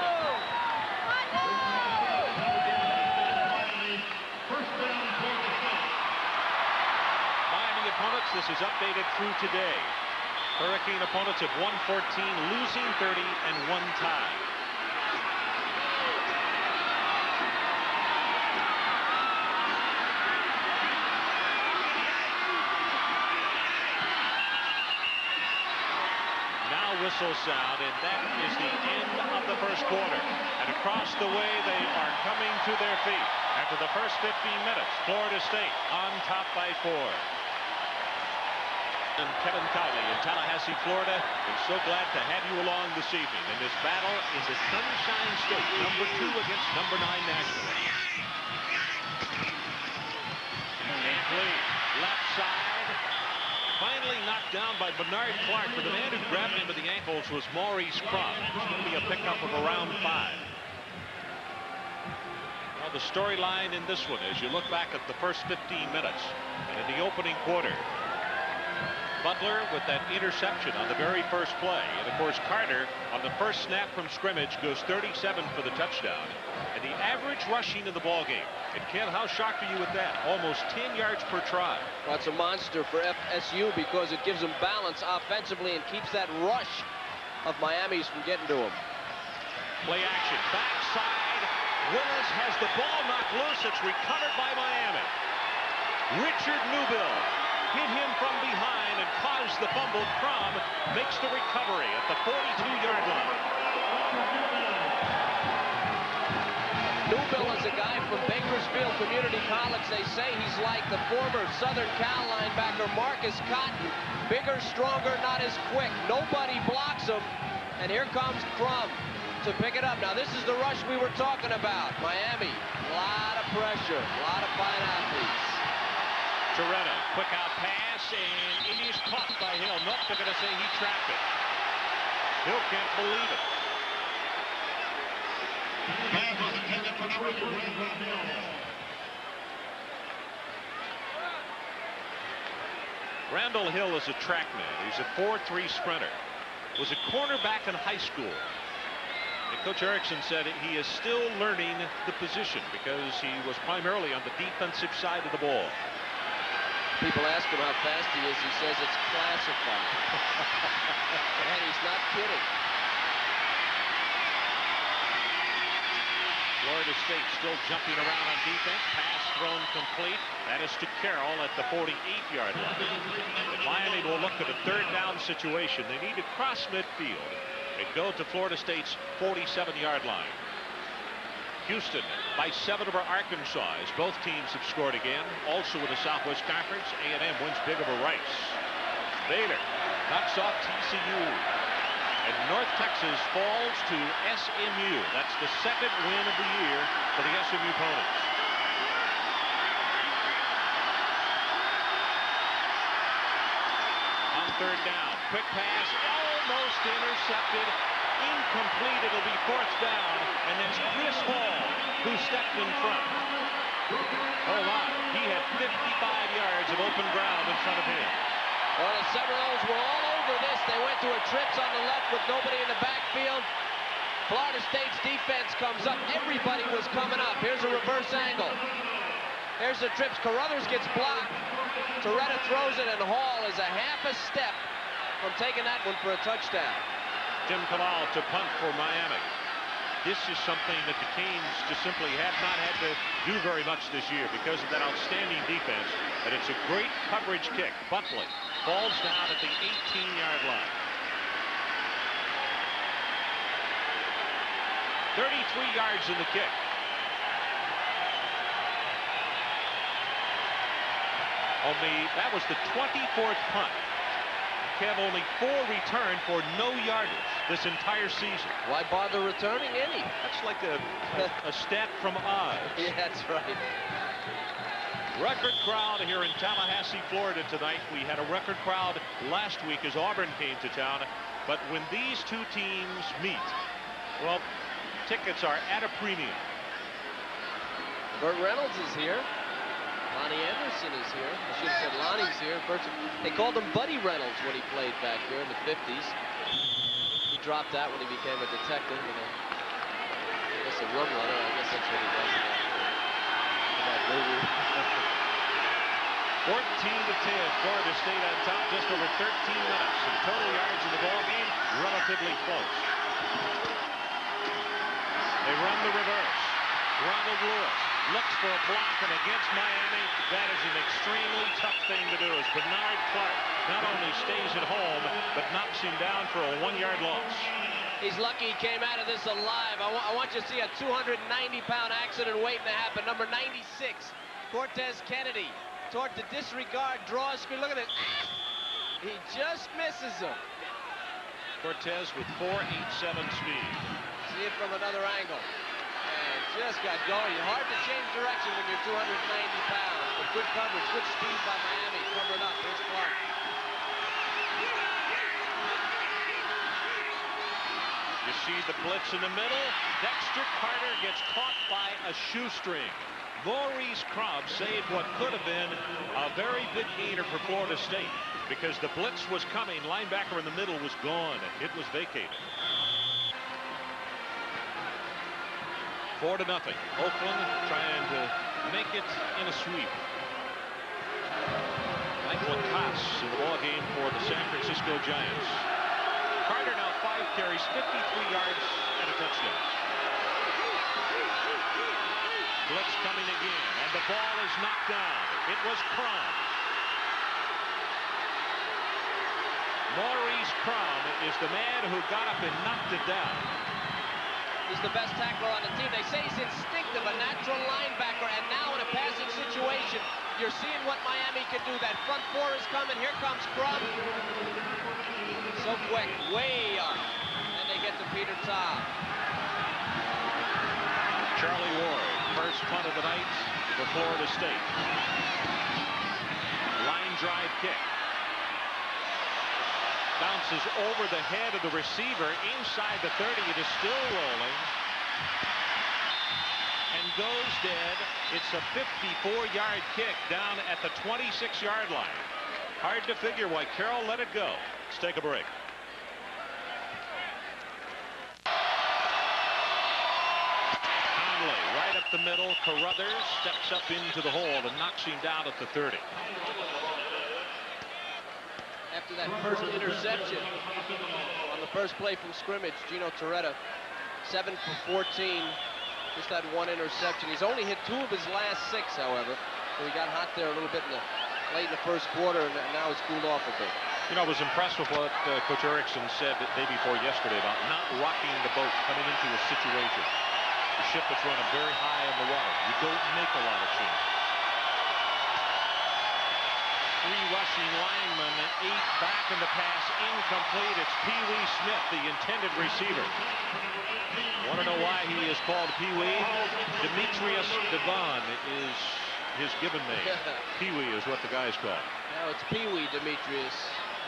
Miami opponents, this is updated through today. Hurricane opponents have won 14, losing 30, and 1 tie. Whistle sound, and that is the end of the first quarter. And across the way, they are coming to their feet. After the first 15 minutes, Florida State on top by 4. And Kevin Cowley in Tallahassee, Florida. I'm so glad to have you along this evening in this battle in the Sunshine State, number 2 against number 9 nationally. Incomplete, left side. Finally knocked down by Bernard Clark, but the man who grabbed him by the ankles was Maurice Crum. It's going to be a pickup of around 5. Well, the storyline in this one, as you look back at the first 15 minutes, and in the opening quarter, Butler with that interception on the very first play. And, of course, Carter on the first snap from scrimmage goes 37 for the touchdown. And the average rushing in the ballgame. And, Ken, how shocked are you with that? Almost 10 yards per try.
Well, it's a monster for FSU because it gives them balance offensively and keeps that rush of Miami's from getting to them.
Play action. Backside. Willis has the ball knocked loose. It's recovered by Miami. Richard Newbill hit him from behind and caused the fumble. Crum makes the recovery at the 42-yard line.
Newbill is a guy from Bakersfield Community College. They say he's like the former Southern Cal linebacker Marcus Cotton. Bigger, stronger, not as quick. Nobody blocks him. And here comes Crum to pick it up. Now, this is the rush we were talking about. Miami, a lot of pressure, a lot of fine athletes.
Toretta, quick out pass, and it is caught by Hill. Nope, they're going to say he trapped it. Hill can't believe it. Randall Hill is a track man. He's a 4.3 sprinter. Was a cornerback in high school. And Coach Erickson said he is still learning the position because he was primarily on the defensive side of the ball.
People ask him how fast he is. He says it's classified. And he's not kidding.
Florida State still jumping around on defense. Pass thrown complete. That is to Carroll at the 48-yard line. And Miami will look at a 3rd down situation. They need to cross midfield and go to Florida State's 47-yard line. Houston by 7 over Arkansas, as both teams have scored again. Also in the Southwest Conference, A&M wins big over Rice. Baylor knocks off TCU. And North Texas falls to SMU. That's the second win of the year for the SMU Ponies. On third down, quick pass, almost intercepted, incomplete. It'll be fourth down, and that's Chris Hall who stepped in front. Oh my, he had 55 yards of open ground in front of him.
Well, the Seminoles were all over this. They went to a trips on the left with nobody in the backfield. Florida State's defense comes up. Everybody was coming up. Here's a reverse angle. Here's the trips. Carruthers gets blocked. Torretta throws it, and Hall is a half a step from taking that one for a touchdown.
Tim Kalal to punt for Miami. This is something that the Canes just simply have not had to do very much this year because of that outstanding defense. And it's a great coverage kick. Buckley falls down at the 18-yard line. 33 yards in the kick. That was the 24th punt. Kev, only 4 returned for no yardage this entire season.
Why bother returning any?
That's like a stat from Oz.
Yeah, that's right.
Record crowd here in Tallahassee, Florida tonight. We had a record crowd last week as Auburn came to town. But when these two teams meet, well, tickets are at a premium.
Burt Reynolds is here. Lonnie Anderson is here. I should have said Lonnie's here. They called him Buddy Reynolds when he played back here in the 50s. He dropped out when he became a detective. And I guess a rum runner. I guess that's what he was.
14-10, Florida State on top, just over 13 minutes. And total yards in the ball game, relatively close. They run the reverse. Ronald Lewis looks for a block, and against Miami, that is an extremely tough thing to do, as Bernard Clark not only stays at home, but knocks him down for a 1-yard loss.
He's lucky he came out of this alive. I want you to see a 290-pound accident waiting to happen. Number 96, Cortez Kennedy, toward the disregard, draws speed. Look at it. He just misses him.
Cortez with 4.87 speed.
See it from another angle. And just got going. Hard to change direction when you're 290 pounds. But good coverage, good speed by Miami. Covered up. Here's Clark.
You see the blitz in the middle. Dexter Carter gets caught by a shoestring. Maurice Krubb saved what could have been a very big gainer for Florida State because the blitz was coming. Linebacker in the middle was gone. It was vacated. 4-0. Oakland trying to make it in a sweep. Michael Koss in the ball game for the San Francisco Giants. Carter now 5 carries, 53 yards, and a touchdown. Blitz coming again, and the ball is knocked down. It was Crum. Maurice Crum is the man who got up and knocked it down.
He's the best tackler on the team. They say he's instinctive, a natural linebacker, and now in a passing situation, you're seeing what Miami can do. That front 4 is coming. Here comes Crum. So quick, way up. And they get to Peter Todd.
Charlie Ward, first punt of the night for Florida State. Line drive kick. Bounces over the head of the receiver inside the 30. It is still rolling. And goes dead. It's a 54-yard kick down at the 26-yard line. Hard to figure why Carroll let it go. Let's take a break. Conley right up the middle. Carruthers steps up into the hole and knocks him down at the 30.
After that first interception on the first play from scrimmage, Gino Torretta, 7 for 14, just had 1 interception. He's only hit 2 of his last 6, however. So he got hot there a little bit late in the first quarter, and now he's cooled off a bit.
You know, I was impressed with what Coach Erickson said the day before yesterday about not rocking the boat coming into a situation. The ship is running very high in the water. You don't make a lot of changes. 3 rushing linemen, 8 back in the pass, incomplete. It's Pee Wee Smith, the intended receiver. Want to know why he is called Pee Wee? Demetrius Devon is his given name. Pee Wee is what the guy's called.
No, it's Pee Wee Demetrius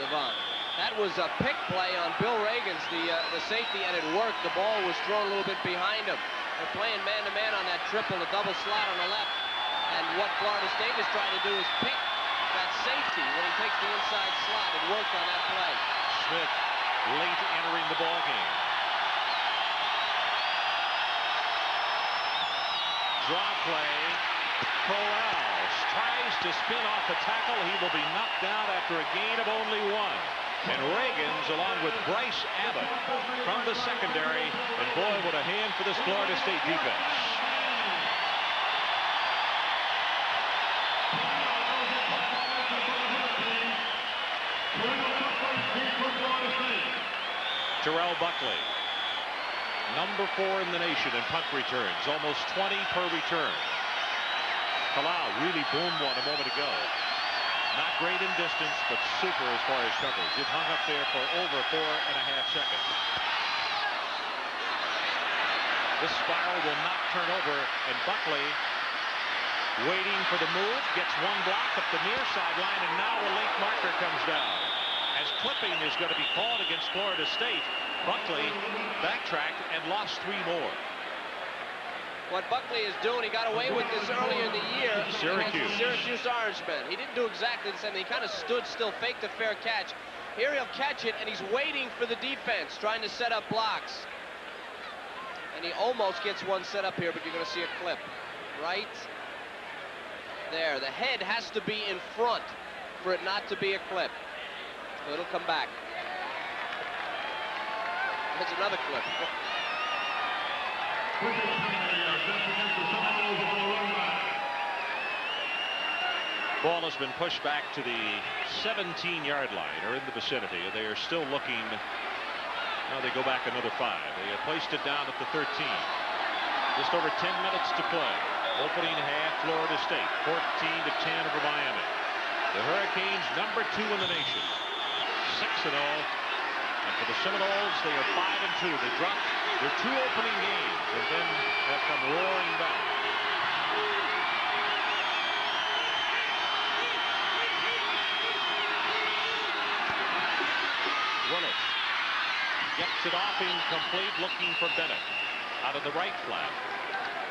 Devon. That was a pick play on Bill Reagan's, the safety, and it worked. The ball was thrown a little bit behind him. They're playing man-to-man on that triple, a double slot on the left. And what Florida State is trying to do is pick that safety when he takes the inside slot. It worked on that play.
Smith late entering the ball game. Draw play. Corrals tries to spin off the tackle. He will be knocked down after a gain of only 1. And Reagan's along with Bryce Abbott from the secondary. And boy, what a hand for this Florida State defense. Terrell Buckley, number 4 in the nation in punt returns, almost 20 per return. Palau really boomed one a moment ago. Not great in distance, but super as far as coverage. It hung up there for over 4.5 seconds. This spiral will not turn over, and Buckley waiting for the move, gets 1 block up the near sideline, and now a late marker comes down. As clipping is going to be called against Florida State, Buckley backtracked and lost 3 more.
What Buckley is doing, he got away with this earlier in the year against the Syracuse Orangemen. He didn't do exactly the same thing. He kind of stood still, faked a fair catch. Here he'll catch it, and he's waiting for the defense, trying to set up blocks. And he almost gets one set up here, but you're going to see a clip. Right there. The head has to be in front for it not to be a clip. So it'll come back. There's another clip.
Ball has been pushed back to the 17-yard line, or in the vicinity. They are still looking. Now they go back another 5. They have placed it down at the 13. Just over 10 minutes to play. Opening half, Florida State 14-10 over Miami. The Hurricanes, number 2 in the nation, 6-0. And for the Seminoles, they are 5-2. They dropped their 2 opening games and then have come roaring back. Willis gets it off incomplete, looking for Bennett. Out of the right flat.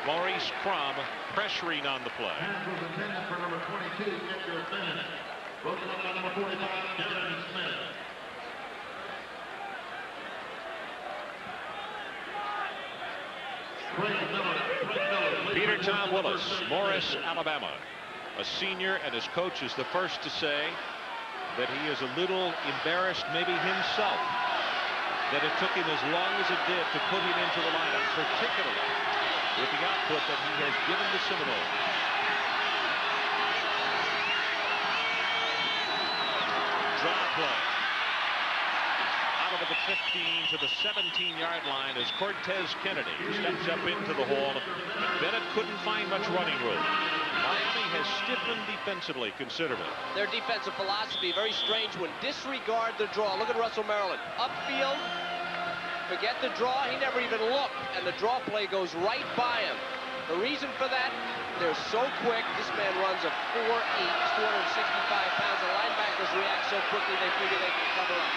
Maurice Crum pressuring on the play.
For number 22, Edgar Bennett. Broken up by number 45, Darren Smith.
Peter Tom Willis, Morris, Alabama. A senior, and his coach is the first to say that he is a little embarrassed, maybe himself, that it took him as long as it did to put him into the lineup, particularly with the output that he has given the Seminoles. Draw play. Out of the 15 to the 17-yard line as Cortez Kennedy steps up into the hole. And Bennett couldn't find much running room. Miami has stiffened defensively considerably.
Their defensive philosophy, very strange one. Disregard the draw. Look at Russell Maryland. Upfield, forget the draw. He never even looked, and the draw play goes right by him. The reason for that, they're so quick. This man runs a 4'8", 265 pounds. The linebackers react so quickly they figure they can cover up.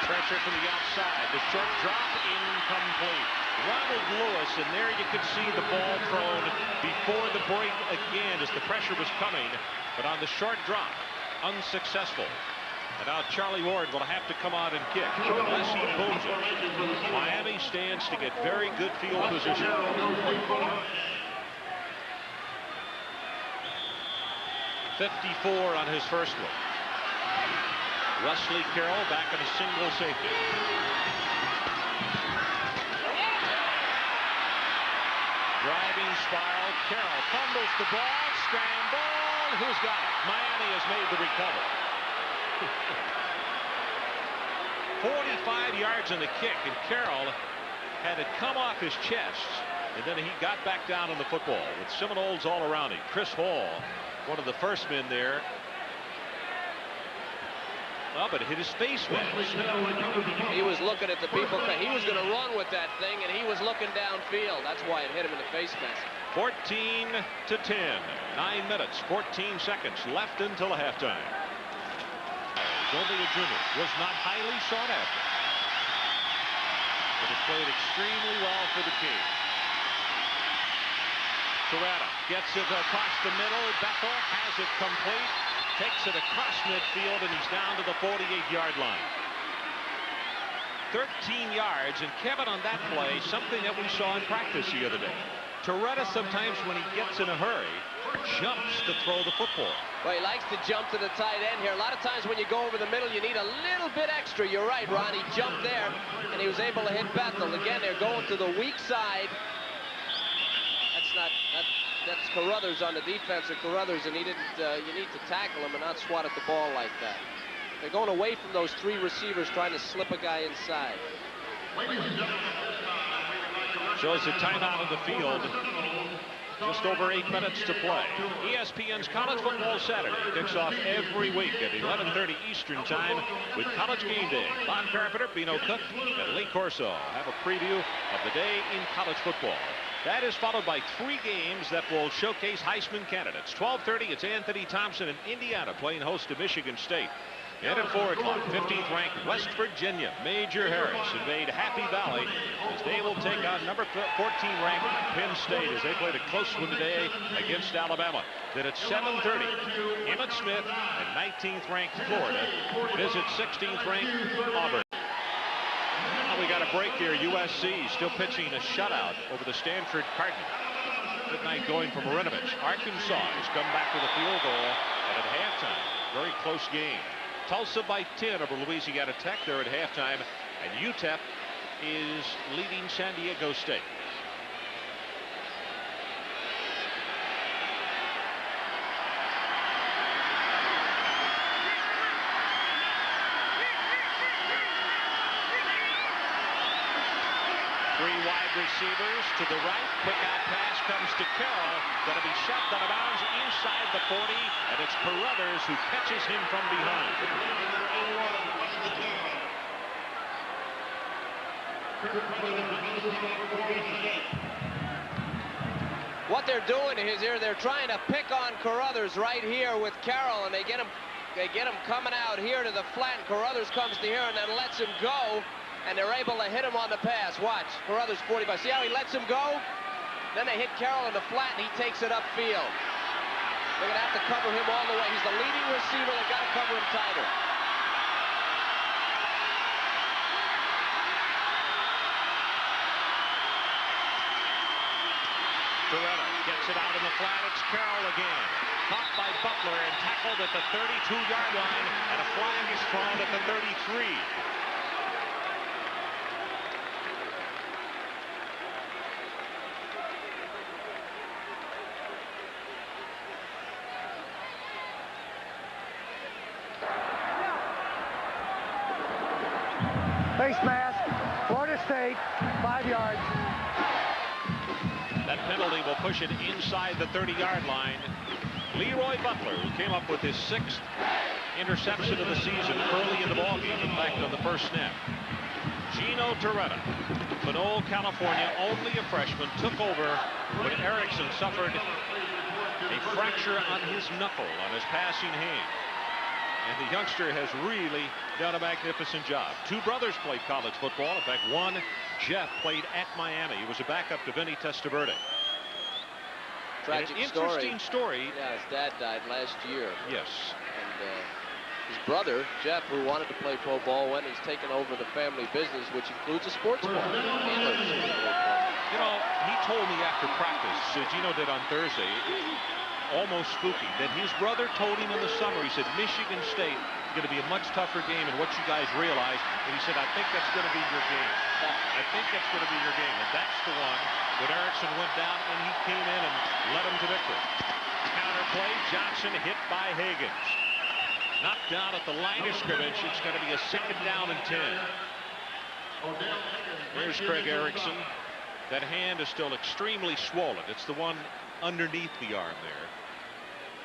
Pressure from the outside. The short drop incomplete. Ronald Lewis, and there you could see the ball thrown before the break again as the pressure was coming, but on the short drop, unsuccessful. And now Charlie Ward will have to come out and kick unless he booms it. Miami stands to get very good field position. 54 on his first one. Wesley Carroll back in a single safety. Driving spiral. Carroll fumbles the ball. Scramble. Who's got it? Miami has made the recovery. 45 yards on the kick, and Carroll had it come off his chest, and then he got back down on the football with Seminoles all around him. Chris Hall, one of the first men there. Oh, but it hit his face mask.
He was looking at the people. He was going to run with that thing, and he was looking downfield. That's why it hit him in the face mask.
14-10. 9 minutes, 14 seconds left until halftime. Only a junior, was not highly sought after, but has played extremely well for the Kings. Torretta gets it across the middle. Bethel has it complete. Takes it across midfield, and he's down to the 48-yard line. 13 yards, and Kevin, on that play, something that we saw in practice the other day. Torretta sometimes, when he gets in a hurry, jumps to throw the football.
Well, he likes to jump to the tight end here. A lot of times when you go over the middle, you need a little bit extra. You're right, Ron. He jumped there, and he was able to hit Bethel. Again, they're going to the weak side. That's Carruthers on the defense, or Carruthers, and he didn't. You need to tackle him and not swat at the ball like that. They're going away from those 3 receivers, trying to slip a guy inside.
Shows a timeout on the field. Just over 8 minutes to play. ESPN's College Football Saturday kicks off every week at 11:30 Eastern Time with College Game Day. Bob Carpenter, Bino Cook, and Lee Corso have a preview of the day in college football. That is followed by 3 games that will showcase Heisman candidates. 12:30, it's Anthony Thompson in Indiana playing host to Michigan State. And at 4 o'clock, 15th ranked West Virginia, Major Harris invade Happy Valley as they will take on number 14 ranked Penn State as they played a close one today against Alabama. Then at 7:30, Emmitt Smith and 19th ranked Florida visit 16th ranked Auburn. Now we got a break here. USC still pitching a shutout over the Stanford Cardinals. Good night going from Marinovich. Arkansas has come back with a field goal, and at halftime, very close game. Tulsa by 10 over Louisiana Tech. They're at halftime, and UTEP is leading San Diego State. Receivers to the right. Quick out pass comes to Carroll. Going to be shot out of bounds inside the 40, and it's Carruthers who catches him from behind.
What they're doing is here, they're trying to pick on Carruthers right here with Carroll, and they get him coming out here to the flat, and Carruthers comes to here and then lets him go. And they're able to hit him on the pass. Watch, Carruthers 45. See how he lets him go? Then they hit Carroll in the flat, and he takes it upfield. They're going to have to cover him all the way. He's the leading receiver. They've got to cover him tighter.
Torretta gets it out in the flat. It's Carroll again. Caught by Butler and tackled at the 32-yard line, and a flag is thrown at the 33.
Face mask, Florida State, 5 yards.
That penalty will push it inside the 30-yard line. Leroy Butler, who came up with his 6th interception of the season early in the ballgame, in fact, on the first snap. Gino Torretta, Manoa, California, only a freshman, took over when Erickson suffered a fracture on his knuckle on his passing hand. And the youngster has really done a magnificent job. 2 brothers played college football. In fact, one, Jeff, played at Miami. He was a backup to Vinny Testaverde.
Tragic
interesting story.
Yeah, his dad died last year.
Yes.
And his brother, Jeff, who wanted to play pro ball, went and has taken over the family business, which includes a sports bar.
You know, he told me after practice, Gino did on Thursday, almost spooky, that his brother told him in the summer, he said, Michigan State is going to be a much tougher game than what you guys realize. And he said, I think that's going to be your game. I think that's going to be your game. And that's the one when Erickson went down and he came in and led him to victory. Counter play, Johnson hit by Higgins. Knocked down at the line of scrimmage. It's going to be a 2nd down and 10. There's Craig Erickson. That hand is still extremely swollen. It's the one underneath the arm there.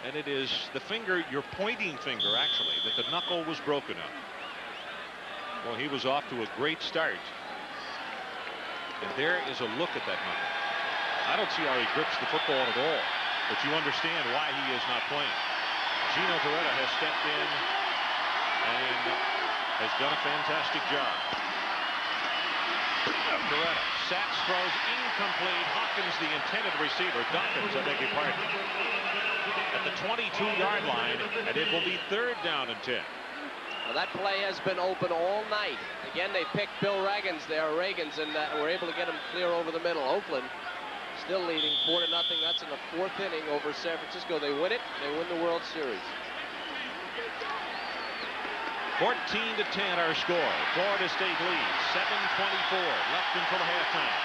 And it is the finger, your pointing finger actually, that the knuckle was broken up. Well, he was off to a great start. And there is a look at that knuckle. I don't see how he grips the football at all, but you understand why he is not playing. Gino Torretta has stepped in and has done a fantastic job. Torretta sacks, throws, incomplete. Hawkins, the intended receiver. Dawkins, I beg your pardon. At the 22-yard line, and it will be 3rd down and 10.
Well, that play has been open all night. Again, they picked Bill Reagans there, and were able to get him clear over the middle. Oakland still leading 4-0. That's in the 4th inning over San Francisco. They win it. They win the World Series.
14-10 our score. Florida State leads. 7:24 left until halftime.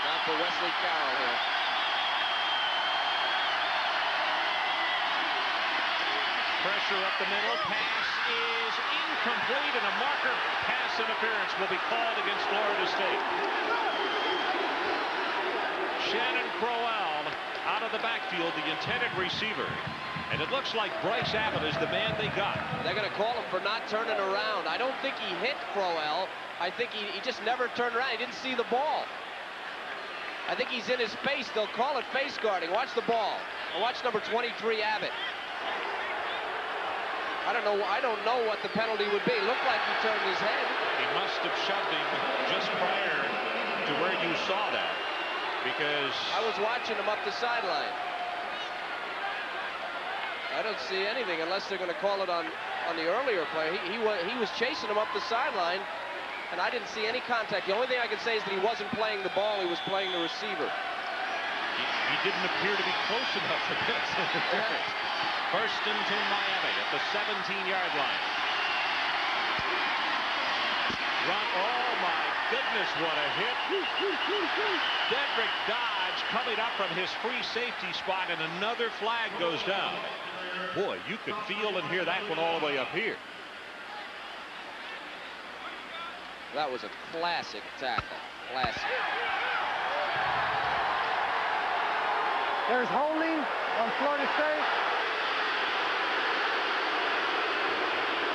Now for Wesley Carroll here.
Pressure up the middle. Pass is incomplete, and a marker pass interference will be called against Florida State. Shannon Crowell out of the backfield, the intended receiver. And it looks like Bryce Abbott is the man they got.
They're going to call him for not turning around. I don't think he hit Crowell. I think he just never turned around. He didn't see the ball. I think he's in his face. They'll call it face guarding. Watch the ball. Watch number 23, Abbott. I don't know what the penalty would be. It looked like he turned his head.
He must have shoved him just prior to where you saw that, because
I was watching him up the sideline. I don't see anything unless they're going to call it on the earlier play. He was chasing him up the sideline, and I didn't see any contact. The only thing I can say is that he wasn't playing the ball. He was playing the receiver.
He didn't appear to be close enough for this. First and 10 Miami at the 17-yard line. Run. Oh, my goodness, what a hit. Dedrick Dodge coming up from his free safety spot, and another flag goes down. Boy, you could feel and hear that one all the way up here.
That was a classic tackle. Classic.
There's holding on Florida State.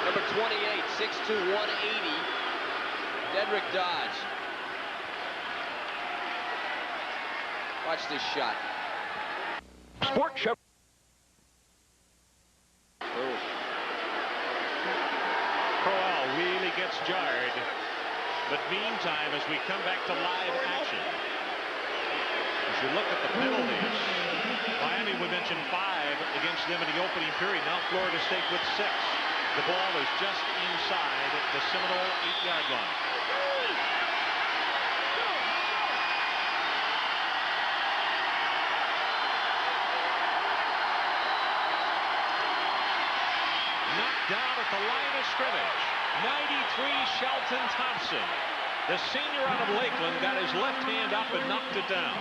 Number 28, 6'2", 180, Dedrick Dodge. Watch this shot.
Sports Show.
Crowell really gets jarred. But meantime, as we come back to live action, as you look at the penalties, Miami, we mentioned 5 against them in the opening period. Now Florida State with 6. The ball is just inside the Seminole 8-yard line. Knocked down at the line of scrimmage. 93, Shelton Thompson. The senior out of Lakeland got his left hand up and knocked it down.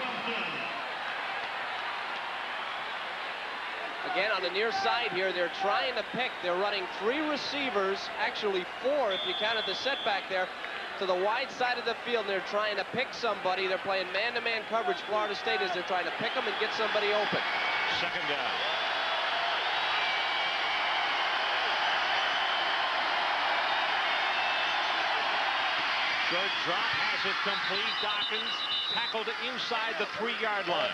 Again, on the near side here, they're trying to pick. They're running 3 receivers, actually 4 if you counted the setback there, to the wide side of the field. They're trying to pick somebody. They're playing man-to-man coverage. Florida State is they're trying to pick them and get somebody open.
2nd down. Short drop, has it complete. Dawkins tackled inside the 3-yard line.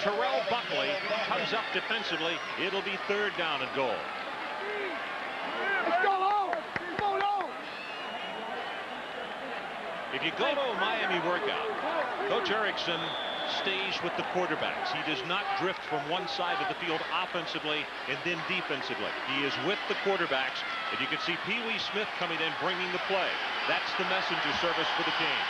Terrell Buckley comes up defensively. It'll be 3rd down and goal.
Let's go home. Come on.
If you go to a Miami workout, Coach Erickson stays with the quarterbacks. He does not drift from one side of the field offensively and then defensively. He is with the quarterbacks, and you can see Pee Wee Smith coming in, bringing the play. That's the messenger service for the team.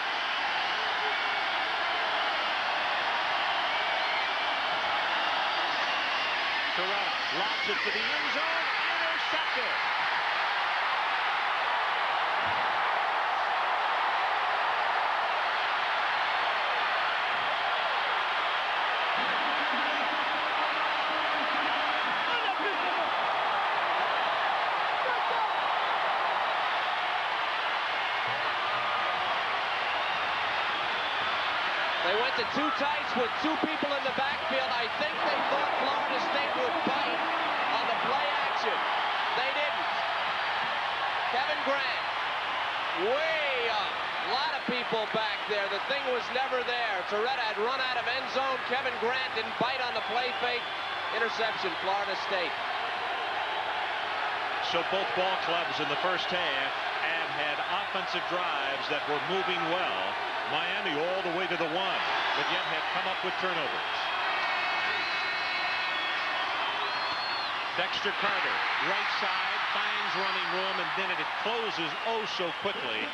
Torretta lobs it to the end zone, intercepted.
They went to two tights with two people in the backfield. I think they thought Florida State would bite on the play action. They didn't. Kevin Grant, way up. A lot of people back there. The thing was never there. Torretta had run out of end zone. Kevin Grant didn't bite on the play fake. Interception, Florida State.
So both ball clubs in the first half have had offensive drives that were moving well. Miami all the way to the 1, but yet have come up with turnovers. Dexter Carter, right side, finds running room, and then it closes oh so quickly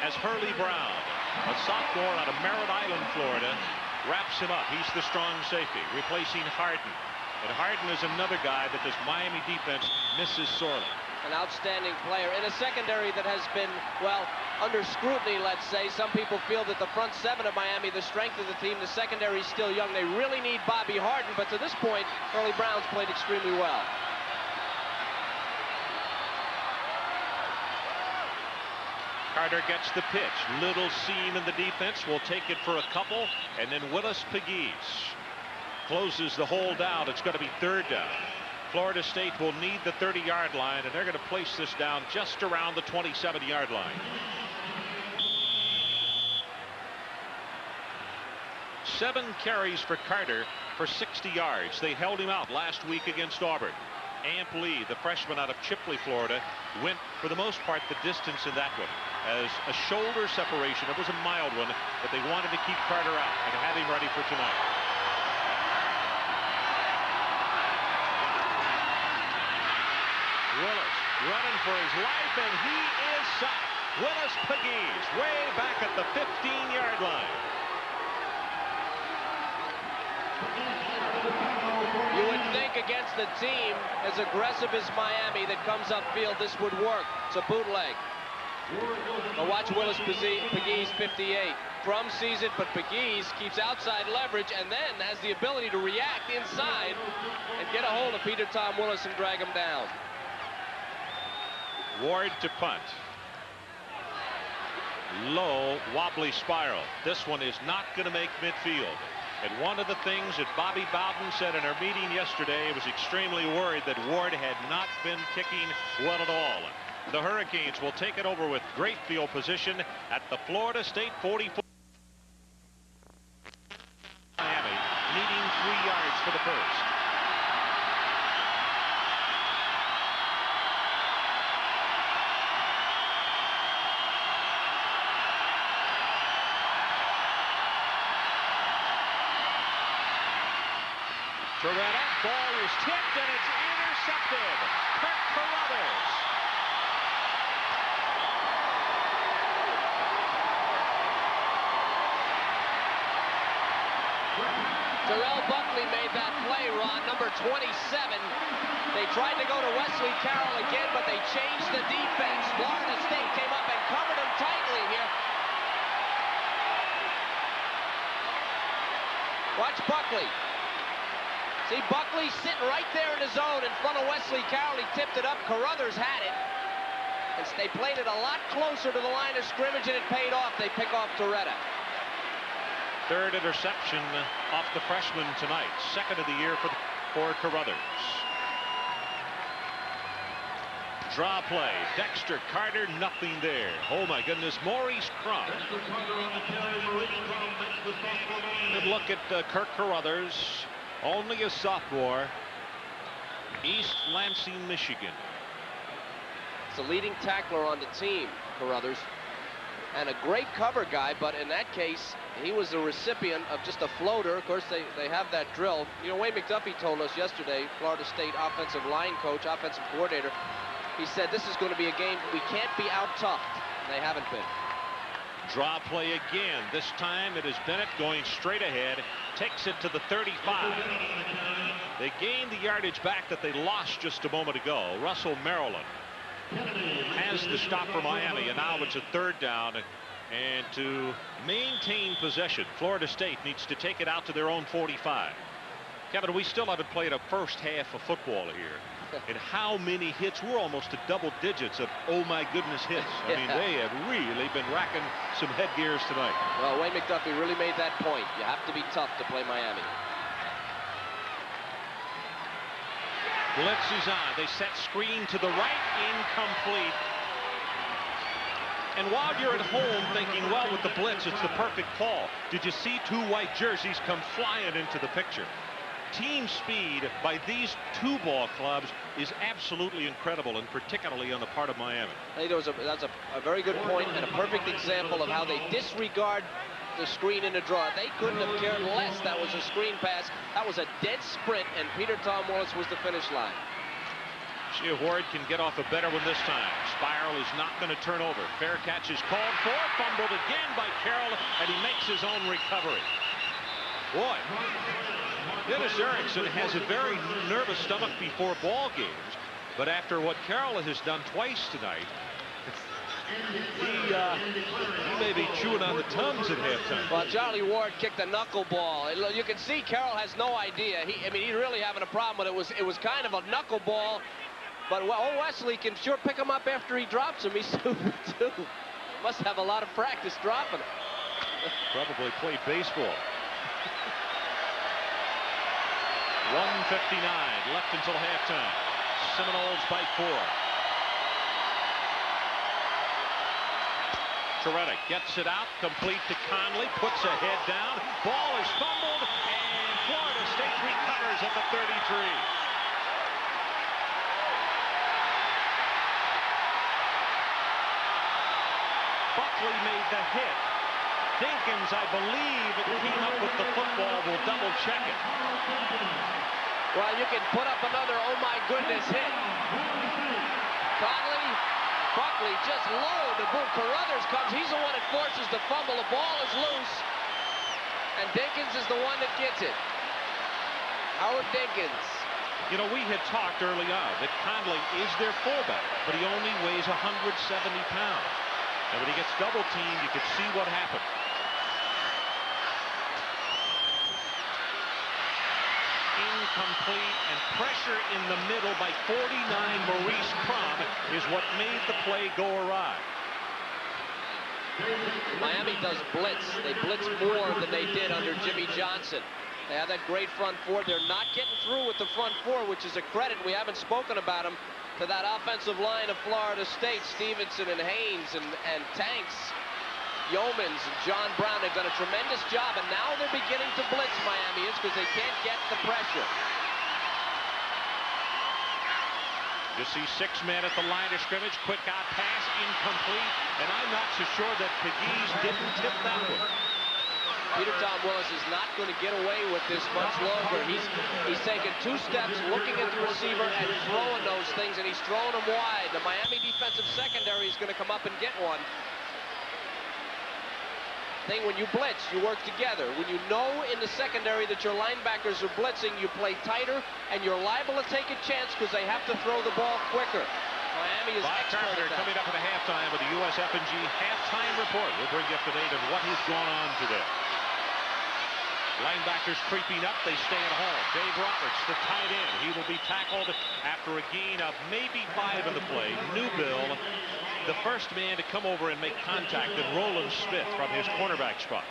as Hurley Brown, a sophomore out of Merritt Island, Florida, wraps him up. He's the strong safety, replacing Harden. And Harden is another guy that this Miami defense misses sorely.
An outstanding player in a secondary that has been, well, under scrutiny, let's say. Some people feel that the front seven of Miami, the strength of the team, the secondary is still young. They really need Bobby Harden, but to this point, Hurley Brown's played extremely well.
Carter gets the pitch. Little seam in the defense. Will take it for a couple, and then Willis Pegues closes the hole down. It's going to be third down. Florida State will need the 30-yard line, and they're going to place this down just around the 27-yard line. 7 carries for Carter for 60 yards. They held him out last week against Auburn. Amp Lee, the freshman out of Chipley, Florida, went for the most part the distance in that one as a shoulder separation. It was a mild one, but they wanted to keep Carter out and have him ready for tonight. Willis running for his life, and he is sacked. Willis Pegues way back at the 15-yard line.
You would think against the team as aggressive as Miami that comes upfield, this would work. It's a bootleg. But watch Willis Pegues, 58. From sees it, but Pegues keeps outside leverage and then has the ability to react inside and get a hold of Peter Tom Willis and drag him down.
Ward to punt. Low, wobbly spiral. This one is not going to make midfield. And one of the things that Bobby Bowden said in our meeting yesterday, was extremely worried that Ward had not been kicking well at all. The Hurricanes will take it over with great field position at the Florida State 44. Miami needing 3 yards for the first. Torretta, ball is tipped and it's intercepted. Kirk Carruthers.
Terrell Buckley made that play, Ron, number 27. They tried to go to Wesley Carroll again, but they changed the defense. Florida State came up and covered him tightly here. Watch Buckley. See Buckley sitting right there in his zone in front of Wesley Carroll. He tipped it up. Carruthers had it. And they played it a lot closer to the line of scrimmage, and it paid off. They pick off Torretta.
Third interception off the freshman tonight. Second of the year for Carruthers. Draw play. Dexter Carter, nothing there. Oh my goodness, Maurice Crum. Good look at Kirk Carruthers. Only a sophomore. East Lansing, Michigan.
It's the leading tackler on the team, Carruthers. And a great cover guy, but in that case, he was the recipient of just a floater. Of course, they have that drill. You know, Wayne McDuffie told us yesterday, Florida State offensive line coach, offensive coordinator, he said this is going to be a game we can't be out-toughed. And they haven't been.
Draw play again. This time it is Bennett going straight ahead. Takes it to the 35. They gained the yardage back that they lost just a moment ago. Russell Maryland has the stop for Miami, and now it's a third down. And to maintain possession, Florida State needs to take it out to their own 45. Kevin, we still haven't played a first half of football here. And how many hits? We're almost to double digits of oh my goodness hits. I mean, they have really been racking some headgears tonight.
Well, Wayne McDuffie really made that point. You have to be tough to play Miami.
Blitz is on. They set screen to the right, incomplete. And while you're at home thinking, well, with the blitz, it's the perfect call, did you see two white jerseys come flying into the picture? Team speed by these two ball clubs is absolutely incredible, and particularly on the part of Miami.
I think that's a very good point and a perfect example of how they disregard the screen in the draw. They couldn't have cared less. That was a screen pass. That was a dead sprint, and Peter Tom Willis was the finish line.
Shea Ward can get off a better one this time. Spiral is not going to turn over. Fair catch is called for. Fumbled again by Carroll, and he makes his own recovery. Boy, Dennis Erickson has a very nervous stomach before ball games, but after what Carroll has done twice tonight, he may be chewing on the tums at halftime.
Well, Charlie Ward kicked a knuckleball. You can see Carroll has no idea. I mean, he's really having a problem with it. It was kind of a knuckleball, but Wesley can sure pick him up after he drops him. He's super too. Must have a lot of practice dropping him.
Probably played baseball. 1:59 left until halftime. Seminoles by 4. Toretta gets it out, complete to Conley, puts a head down. Ball is fumbled, and Florida State recovers at the 33. Buckley made the hit. Dinkins, I believe, came up with the football. Will double check it.
Well, you can put up another oh my goodness hit. Conley, Buckley just low to boot. Carruthers comes. He's the one that forces the fumble. The ball is loose, and Dinkins is the one that gets it. Howard Dinkins.
You know, we had talked early on that Conley is their fullback, but he only weighs 170 pounds. And when he gets double teamed, you can see what happened. Incomplete, and pressure in the middle by 49 Maurice Crum is what made the play go awry.
Miami does blitz. They blitz more than they did under Jimmy Johnson. They have that great front four. They're not getting through with the front four, which is a credit. We haven't spoken about them, to that offensive line of Florida State. Stevenson and Haynes and Tanks, Yeomans and John Brown. They've done a tremendous job, and now they're beginning to blitz Miami because they can't get the pressure.
You see 6 men at the line of scrimmage. Quick out pass, incomplete, and I'm not so sure that Pegues didn't tip that one.
Peter Tom Willis is not going to get away with this much longer. He's taken 2 steps, looking at the receiver and throwing those things, and he's throwing them wide. The Miami defensive secondary is going to come up and get one. When you blitz, you work together. When you know in the secondary that your linebackers are blitzing, you play tighter, and you're liable to take a chance because they have to throw the ball quicker. Miami is
Bob
expert at
Carpenter
that.
coming up at the halftime with the USF&G halftime report. We'll bring you up to date on what has gone on today. Linebackers creeping up, they stay at home. Dave Roberts, the tight end. He will be tackled after a gain of maybe 5 in the play. Newbill, the first man to come over and make contact, and Roland Smith from his cornerback spot.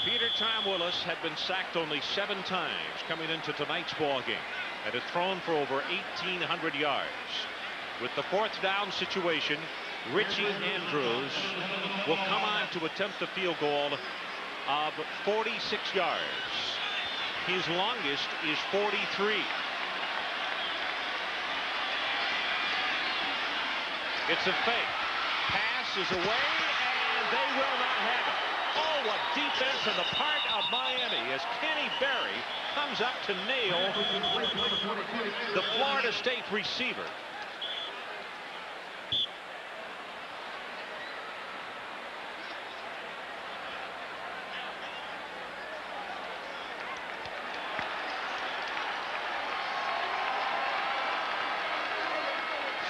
Peter Tom Willis had been sacked only 7 times coming into tonight's ball game and had thrown for over 1,800 yards. With the 4th down situation, Richie Andrews will come on to attempt a field goal of 46 yards. His longest is 43. It's a fake. Pass is away, and they will not have it. Oh, what defense on the part of Miami as Kenny Berry comes up to nail the Florida State receiver.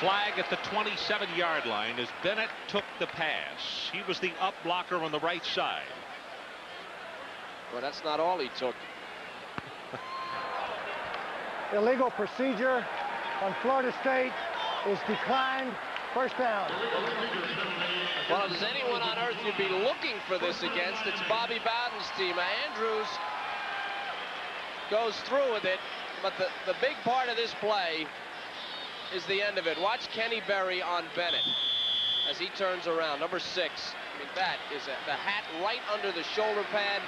Flag at the 27-yard line as Bennett took the pass. He was the up blocker on the right side.
Well, that's not all he took.
Illegal procedure on Florida State is declined. First down.
Well, if there's anyone on earth you'd be looking for this against, it's Bobby Bowden's team. Andrews goes through with it, but the big part of this play is the end of it. Watch Kenny Berry on Bennett as he turns around, number 6. I mean, that is the hat right under the shoulder pad,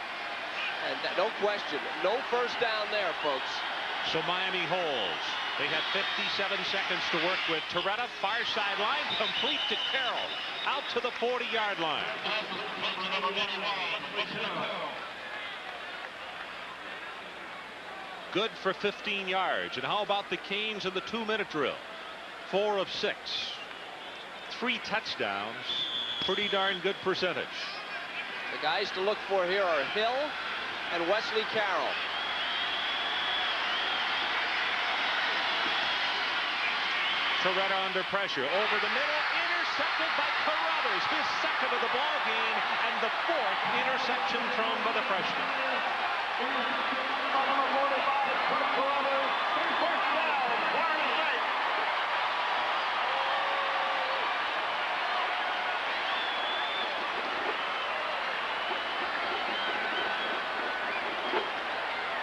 and no question, no first down there, folks.
So Miami holds. They have 57 seconds to work with. Torretta, far sideline, complete to Carroll, out to the 40-yard line. Good for 15 yards. And how about the Canes in the 2-minute drill? 4 of 6. 3 touchdowns. Pretty darn good percentage.
The guys to look for here are Hill and Wesley Carroll.
Torretta under pressure, over the middle, intercepted by Carruthers, his second of the ball game, and the 4th interception thrown by the freshman.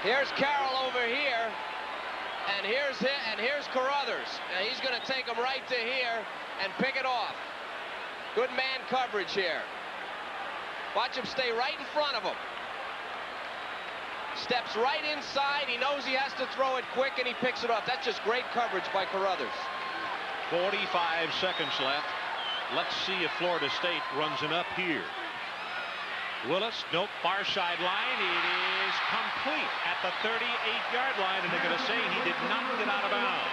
Here's Carroll over here. And here's Carruthers. And he's going to take him right to here and pick it off. Good man coverage here. Watch him stay right in front of him. Steps right inside. He knows he has to throw it quick, and he picks it off. That's just great coverage by Carruthers.
45 seconds left. Let's see if Florida State runs it up here. Willis, nope, far sideline. It is complete at the 38-yard line, and they're going to say he did not get out of bounds.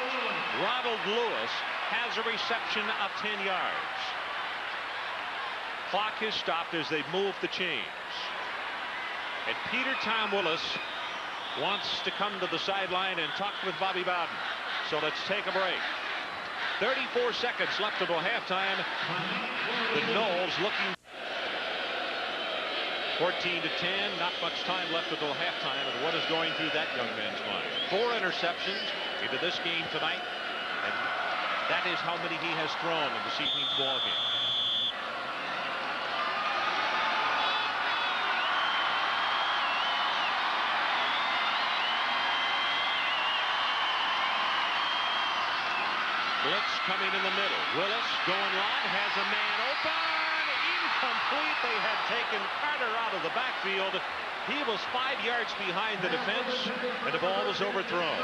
Ronald Lewis has a reception of 10 yards. Clock is stopped as they move the chains. And Peter Tom Willis wants to come to the sideline and talk with Bobby Bowden. So let's take a break. 34 seconds left until halftime. The Noles looking 14-10, not much time left until halftime, and what is going through that young man's mind? 4 interceptions into this game tonight, and that is how many he has thrown in this evening's ball game. Blitz coming in the middle. Willis going long, has a man open. Incomplete. They had taken Carter out of the backfield. He was 5 yards behind the defense, and the ball was overthrown.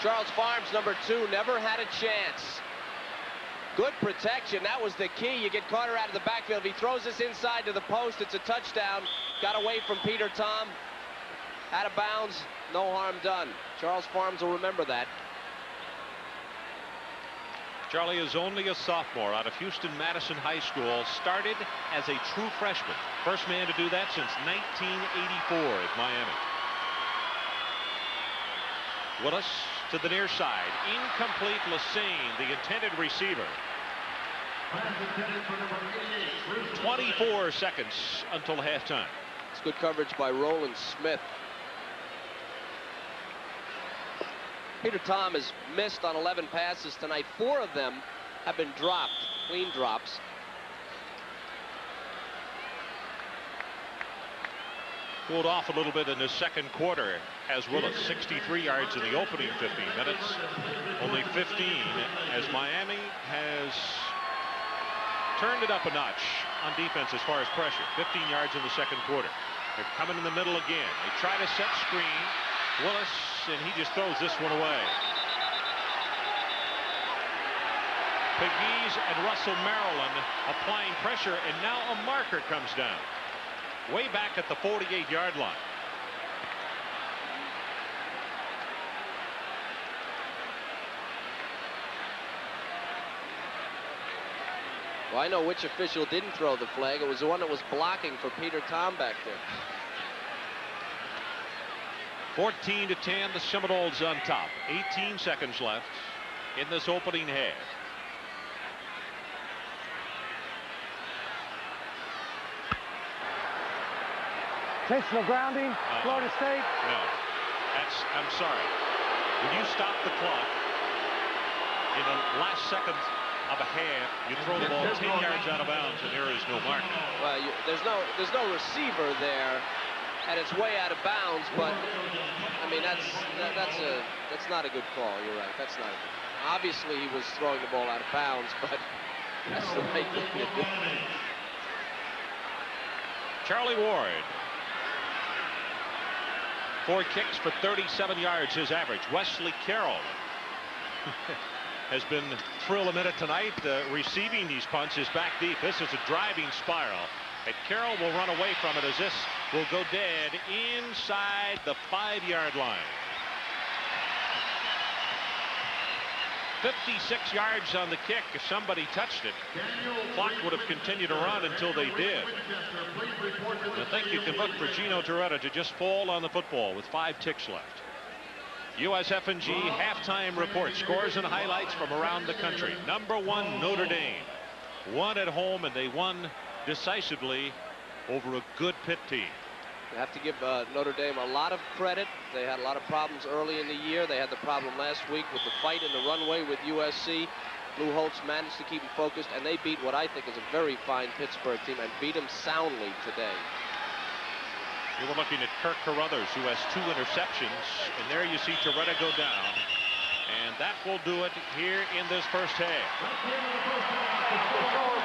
Charles Farms, number 2, never had a chance. Good protection. That was the key. You get Carter out of the backfield. If he throws this inside to the post, it's a touchdown. Got away from Peter Tom. Out of bounds. No harm done. Charles Farms will remember that.
Charlie is only a sophomore out of Houston-Madison High School. Started as a true freshman. First man to do that since 1984 at Miami. Willis to the near side. Incomplete. Lassane, the intended receiver. 24 seconds until halftime.
It's good coverage by Roland Smith. Peter Tom has missed on 11 passes tonight. 4 of them have been dropped, clean drops.
Cooled off a little bit in the second quarter as Willis. 63 yards in the opening 15 minutes. Only 15 as Miami has turned it up a notch on defense as far as pressure. 15 yards in the second quarter. They're coming in the middle again. They try to set screen. Willis, and he just throws this one away. Pegues and Russell Maryland applying pressure, and now a marker comes down. Way back at the 48-yard line.
Well, I know which official didn't throw the flag. It was the one that was blocking for Peter Tom back there.
14-10, the Seminoles on top. 18 seconds left in this opening half.
Intentional grounding, Florida State.
No. I'm sorry. When you stop the clock in the last seconds of a half, you throw the ball 10 yards out of bounds, and there is no mark.
Well, there's no receiver there, and it's way out of bounds. But I mean, that's not a good call. You're right. That's not. Obviously, he was throwing the ball out of bounds, but that's the right thing to do.
Charlie Ward. 4 kicks for 37 yards, his average. Wesley Carroll has been thrill a minute tonight, receiving these punts. His back deep. This is a driving spiral, and Carroll will run away from it as this will go dead inside the 5-yard line. 56 yards on the kick. If somebody touched it, the clock would have continued to run until they did. I think you can look for Gino Torretta to just fall on the football with 5 ticks left. USF&G halftime report, scores and highlights from around the country. Number 1, Notre Dame won at home, and they won decisively over a good Pitt team.
You have to give Notre Dame a lot of credit. They had a lot of problems early in the year. They had the problem last week with the fight in the runway with USC. Lou Holtz managed to keep them focused, and they beat what I think is a very fine Pittsburgh team and beat them soundly today.
You were looking at Kirk Carruthers, who has 2 interceptions, and there you see Torretta go down, and that will do it here in this first half.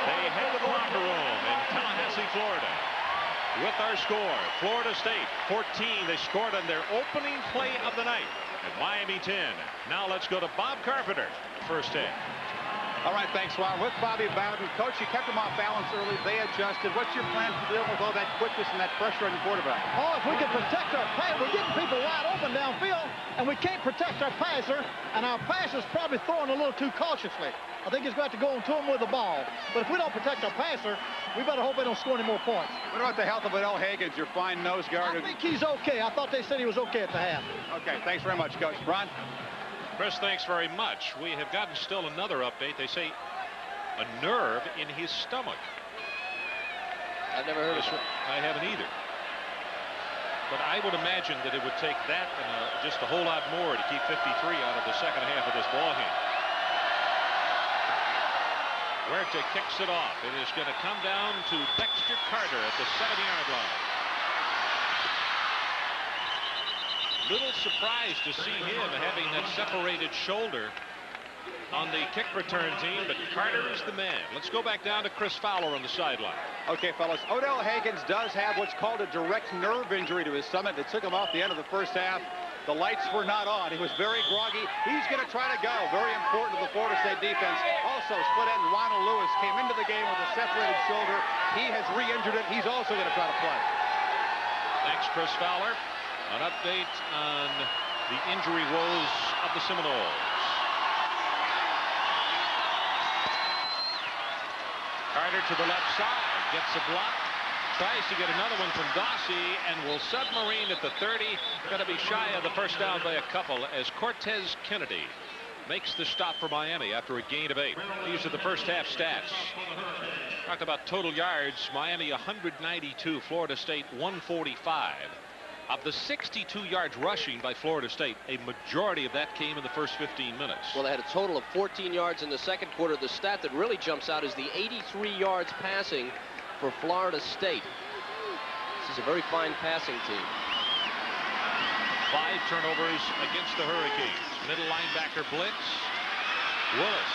They head to the locker room in Tallahassee, Florida, with our score. Florida State 14. They scored on their opening play of the night, and Miami 10. Now let's go to Bob Carpenter, first half.
All right, thanks, Ron. With Bobby Bowden, Coach, you kept them off balance early. They adjusted. What's your plan to deal with all that quickness and that pressure on your quarterback?
Oh, if we can protect our pass, we're getting people wide open downfield, and we can't protect our passer, and our passer's probably throwing a little too cautiously. I think he's got to go to him with the ball. But if we don't protect our passer, we better hope they don't score any more points.
What about the health of Adele Higgins, your fine nose guard?
I think he's okay. I thought they said he was okay at the half.
Okay, thanks very much, Coach. Ron?
Chris, thanks very much. We have gotten still another update. They say a nerve in his stomach.
I've never heard of it.
I haven't either. But I would imagine that it would take that and just a whole lot more to keep 53 out of the second half of this ball game. Huerta kicks it off. It is going to come down to Dexter Carter at the 7-yard line. Little surprised to see him having that separated shoulder on the kick return team, but Carter is the man. Let's go back down to Chris Fowler on the sideline.
Okay, fellas. Odell Higgins does have what's called a direct nerve injury to his stomach that took him off the end of the first half. The lights were not on. He was very groggy. He's going to try to go. Very important to the Florida State defense. Also, split end Ronald Lewis came into the game with a separated shoulder. He has re-injured it. He's also going to try to play.
Thanks, Chris Fowler. An update on the injury woes of the Seminoles. Carter to the left side, gets a block, tries to get another one from Dossie, and will submarine at the 30. Going to be shy of the first down by a couple as Cortez Kennedy makes the stop for Miami after a gain of 8. These are the first half stats. Talked about total yards. Miami 192, Florida State 145. Of the 62 yards rushing by Florida State, a majority of that came in the first 15 minutes.
Well, they had a total of 14 yards in the second quarter. The stat that really jumps out is the 83 yards passing for Florida State. This is a very fine passing team.
5 turnovers against the Hurricanes. Middle linebacker blitz. Willis.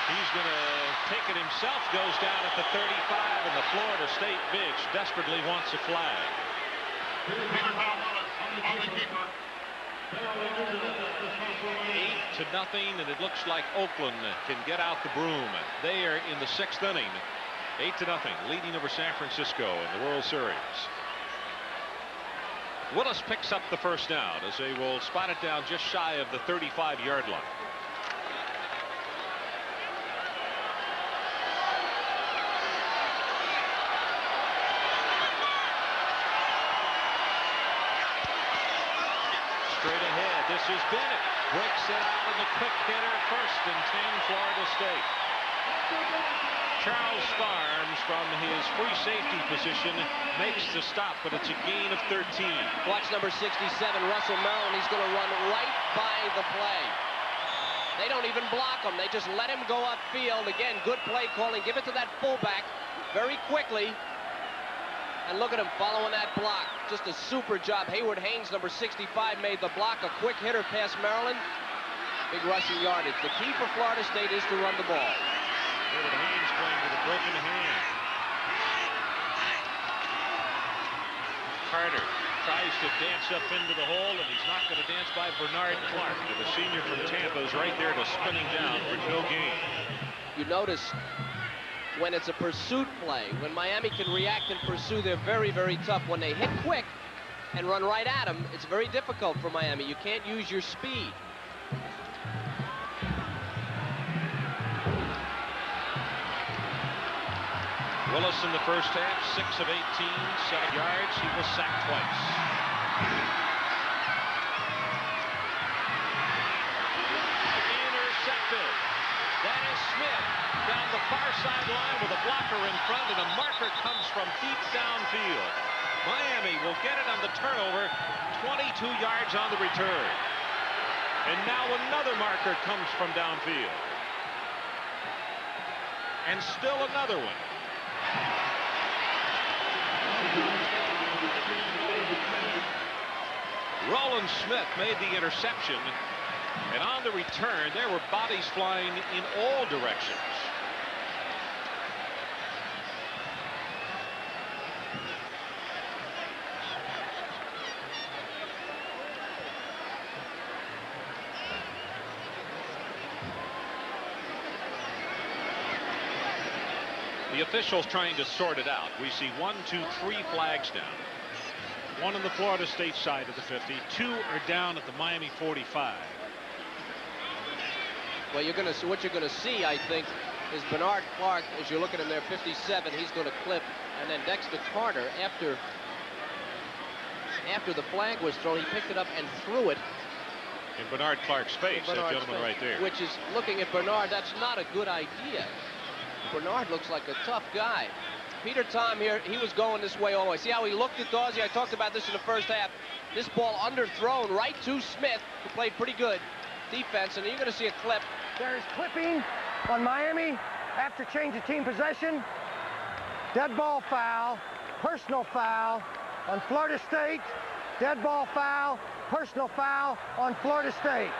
He's going to take it himself. Goes down at the 35, and the Florida State bench desperately wants a flag. 8-0, and it looks like Oakland can get out the broom. They are in the 6th inning. 8-0, leading over San Francisco in the World Series. Willis picks up the first down as they will spot it down just shy of the 35-yard line. Straight ahead, this is Bennett. Breaks it out in the quick hitter, 1st and 10, Florida State. Charles Farms from his free safety position makes the stop, but it's a gain of 13.
Watch number 67, Russell Maryland. He's going to run right by the play. They don't even block him. They just let him go upfield. Again, good play calling. Give it to that fullback very quickly. And look at him following that block. Just a super job. Hayward Haynes, number 65, made the block. A quick hitter past Maryland. Big rushing yardage. The key for Florida State is to run the ball.
Hayward Haynes playing with a broken hand. Carter tries to dance up into the hole, and he's not going to dance by Bernard Clark. The senior from Tampa is right there to spinning down for no gain.
You notice when it's a pursuit play, when Miami can react and pursue, they're very, very tough. When they hit quick and run right at them, it's very difficult for Miami. You can't use your speed.
Willis in the first half, 6 of 18, 7 yards. He was sacked twice. Intercepted. Dennis Smith down the far sideline with a blocker in front, and a marker comes from deep downfield. Miami will get it on the turnover, 22 yards on the return. And now another marker comes from downfield. And still another one. Roland Smith made the interception, and on the return there were bodies flying in all directions. The officials trying to sort it out. We see 1, 2, 3 flags down. One on the Florida State side of the 50. 2 are down at the Miami 45.
Well, you're going to see what you're going to see, I think, is Bernard Clark, as you're looking in there, 57. He's going to clip, and then Dexter Carter, after the flag was thrown, he picked it up and threw it
In Bernard Clark's face, that gentleman right there.
Which is, looking at Bernard, that's not a good idea. Bernard looks like a tough guy. Peter Tom here, he was going this way always. See how he looked at Dawsey? I talked about this in the first half. This ball underthrown right to Smith, who played pretty good defense, and you're going to see a clip.
There's clipping on Miami after change of team possession. Dead ball foul, personal foul on Florida State. Dead ball foul, personal foul on Florida State.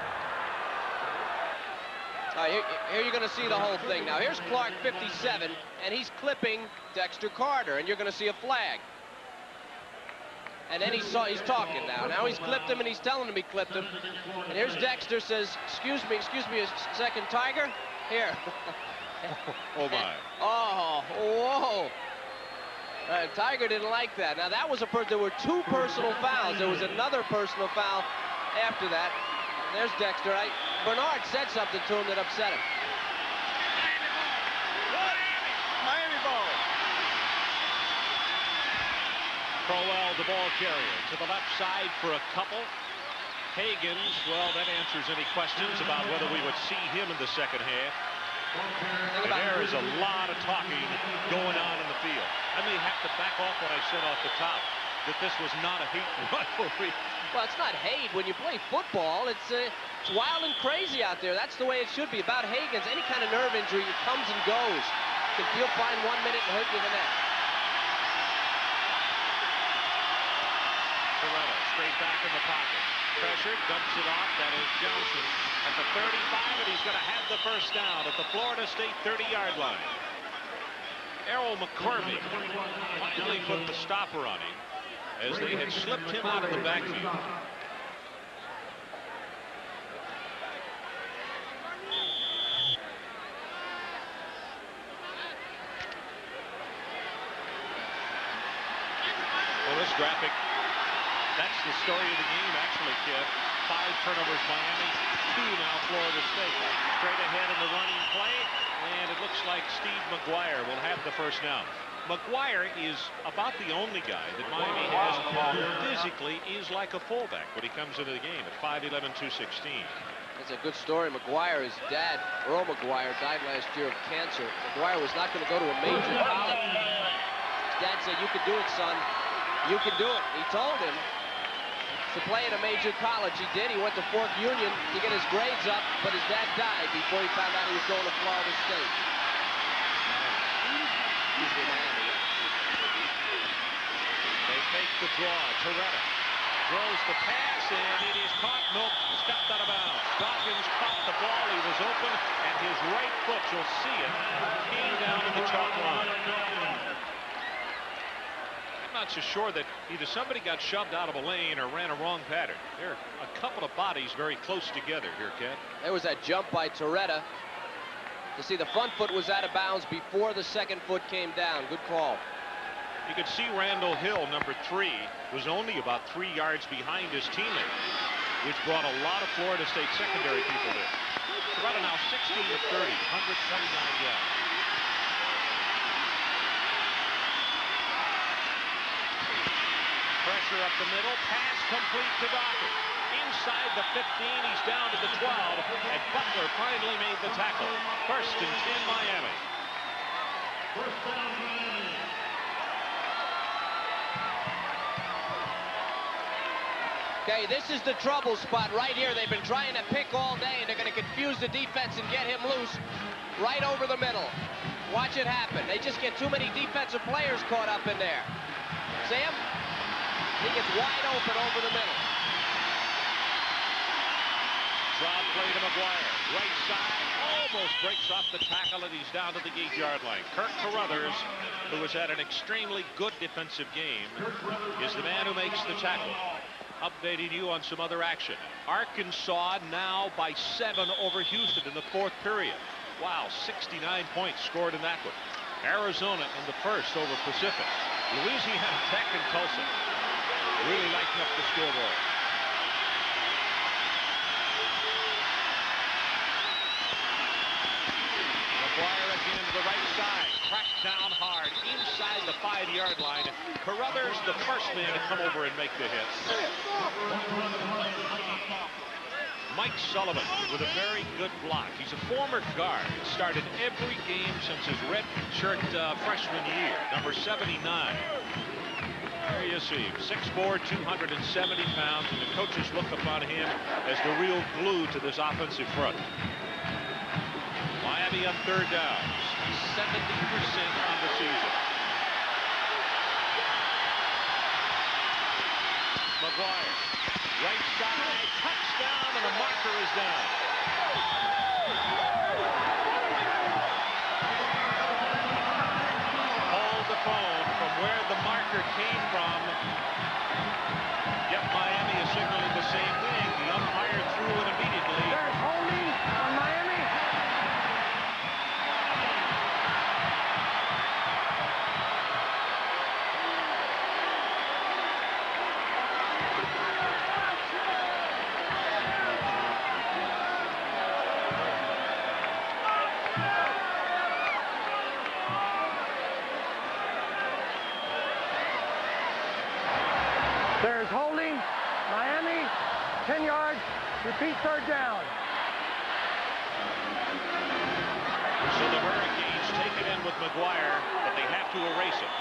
Here you're going to see the whole thing. Now here's Clark, 57, and he's clipping Dexter Carter, and you're going to see a flag. And then he's talking now. Now he's clipped him, and he's telling him he clipped him. And here's Dexter says, excuse me a second, Tiger. Here.
Oh, my.
Oh, whoa. Tiger didn't like that. Now that was there were 2 personal fouls. There was another personal foul after that. There's Dexter. Bernard said something to him that upset him.
Miami ball.
Crowell, the ball carrier, to the left side for a couple. Hagans, well, that answers any questions about whether we would see him in the second half. And there is a lot of talking going on in the field. I may have to back off what I said off the top, that this was not a hate rivalry.
Well, it's not hate. When you play football, it's wild and crazy out there. That's the way it should be. About Hagans, any kind of nerve injury, it comes and goes. Can feel fine 1 minute and hurt you the next.
Toretta straight back in the pocket. Pressure, dumps it off. That is Johnson at the 35, and he's going to have the first down at the Florida State 30-yard line. Errol McCormick finally put the stopper on him as they had slipped him out of the backfield. Well, this graphic, that's the story of the game, actually, Kip. 5 turnovers, Miami, 2 now, Florida State. Straight ahead in the running play, and it looks like Steve McGuire will have the first down. McGuire is about the only guy that Miami has who physically is like a fullback when he comes into the game at 5'11", 216.
That's a good story. McGuire, his dad, Earl McGuire, died last year of cancer. McGuire was not going to go to a major college. His dad said, "You can do it, son. You can do it." He told him to play at a major college. He did. He went to Fork Union to get his grades up, but his dad died before he found out he was going to Florida State.
They fake the draw. Torretta throws the pass, and it is caught. Nope, stepped out of bounds. Dawkins caught the ball. He was open, and his right foot, you'll see it, came down to the chalk line. I'm not so sure that either somebody got shoved out of a lane or ran a wrong pattern. There are a couple of bodies very close together here, Ken.
There was that jump by Torretta. You see, the front foot was out of bounds before the second foot came down. Good call.
You could see Randall Hill, number 3, was only about 3 yards behind his teammate, which brought a lot of Florida State secondary people there. Torretta now 16 of 30, 129 yards. Pressure up the middle, pass complete to Dawkins. Inside the 15, he's down to the 12, and Butler finally made the tackle. First and 10, Miami.
First down, Miami.
Okay, this is the trouble spot right here. They've been trying to pick all day, and they're going to confuse the defense and get him loose right over the middle. Watch it happen. They just get too many defensive players caught up in there. See him? He gets wide open over the middle.
Drop play to McGuire. Right side, almost breaks off the tackle, and he's down to the 8-yard line. Kirk Carruthers, who has had an extremely good defensive game, is the man who makes the tackle. Updating you on some other action. Arkansas now by 7 over Houston in the 4th period. Wow, 69 points scored in that one. Arizona in the 1st over Pacific. Louisiana Tech and Tulsa really lighting up the scoreboard. McGuire again to the right side. Cracked down hard inside the 5-yard line. Carruthers, the first man to come over and make the hit. Mike Sullivan with a very good block. He's a former guard. Started every game since his red shirt freshman year. Number 79. There you see him. 6'4", 270 pounds, and the coaches look upon him as the real glue to this offensive front. Miami on 3rd down. 70% on the season. McGuire, right side, touchdown, and the marker is down. Hold the phone from where the marker came from. Yep, Miami is signaling the same thing. The umpire threw it immediately.
There's holding on Miami. There's holding. Miami, 10 yards. Repeat 3rd down.
So the Hurricanes take it in with McGuire, but they have to erase it.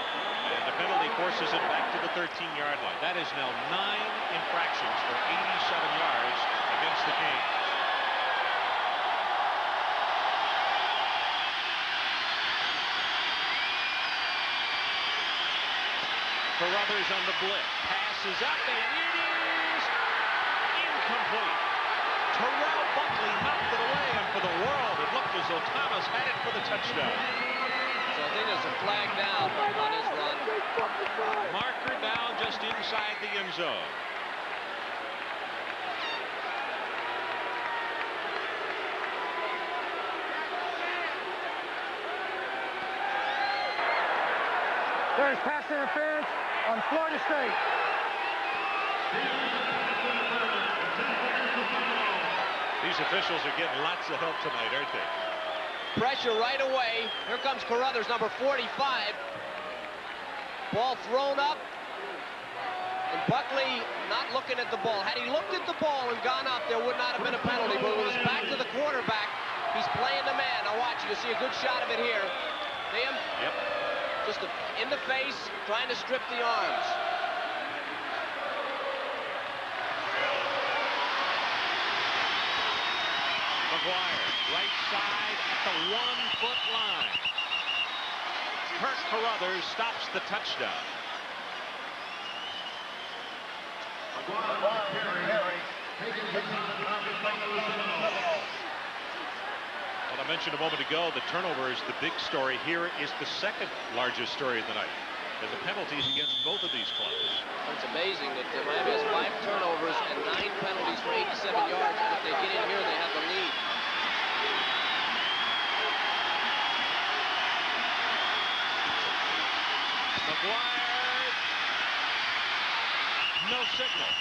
And the penalty forces it back to the 13-yard line. That is now 9 infractions for 87 yards against the Canes. Carruthers on the blitz. Passes up, and it is incomplete. Terrell Buckley knocked it away, and for the world, it looked as though Thomas had it for the touchdown.
So I think there's a flag down on his run.
Marker down just inside the end zone.
There's pass interference on Florida State.
These officials are getting lots of help tonight, aren't they?
Pressure right away. Here comes Carruthers, number 45. Ball thrown up. And Buckley not looking at the ball. Had he looked at the ball and gone up, there would not have been a penalty. But it was back to the quarterback. He's playing the man. Now watch, you see a good shot of it here. See him?
Yep.
Just in the face, trying to strip the arms.
McGuire, right side at the 1-foot line. Kirk Carruthers stops the touchdown. Well, I mentioned a moment ago, the turnover is the big story. Here is the second largest story of the night. There's a penalties against both of these clubs.
It's amazing that Miami has 5 turnovers and 9 penalties for 87 yards. And if they get in here, they have the lead.
McGuire, no signal.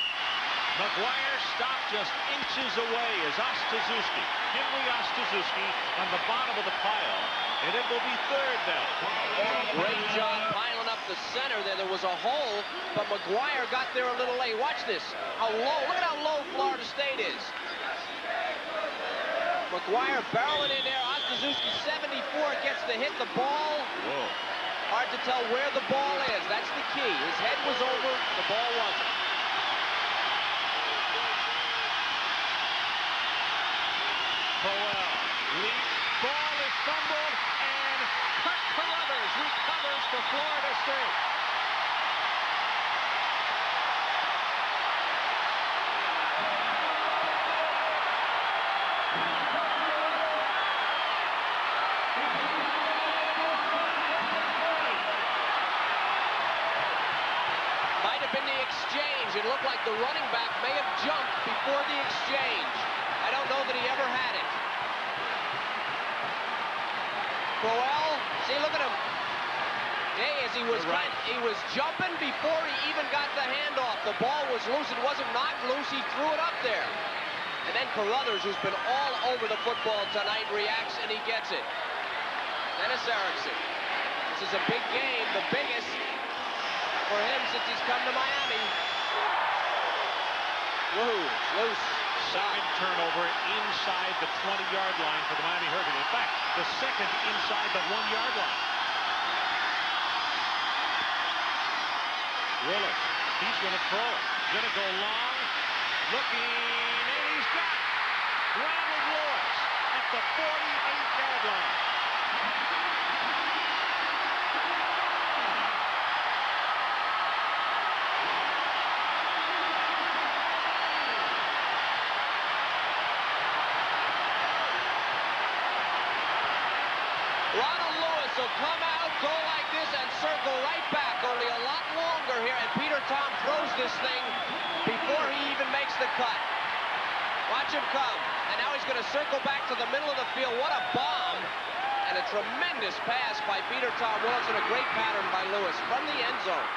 McGuire stopped just inches away as Ostaszewski, Henry Ostaszewski, on the bottom of the pile, and it will be third down.
Great job piling up the center there. There was a hole, but McGuire got there a little late. Watch this. How low. Look at how low Florida State is. McGuire barreling in there. Ostaszewski, 74, gets to hit the ball.
Whoa.
Hard to tell where the ball is. That's the key. His head was over. The ball wasn't.
Crowell leaps. Ball is fumbled, and Kirk Carruthers recovers for Florida State.
Might have been the exchange. It looked like the running back may have jumped before the exchange. I don't know that he ever had it. Crowell, see, look at him. Hey, as he was he was jumping before he even got the handoff. The ball was loose. It wasn't knocked loose. He threw it up there. And then Carruthers, who's been all over the football tonight, reacts and he gets it. Dennis Erickson. This is a big game, the biggest for him since he's come to Miami. Whoa, it's loose.
Second turnover inside the 20-yard line for the Miami Hurricanes. In fact, the second inside the 1-yard line. Willis, he's going to throw it. Going to go long. Looking, and he's got it. Ronald Lewis at the 48-yard line.
Ronald Lewis will come out, go like this, and circle right back. Only a lot longer here, and Peter Tom throws this thing before he even makes the cut. Watch him come, and now he's going to circle back to the middle of the field. What a bomb, and a tremendous pass by Peter Tom Wilson. A great pattern by Lewis from the end zone.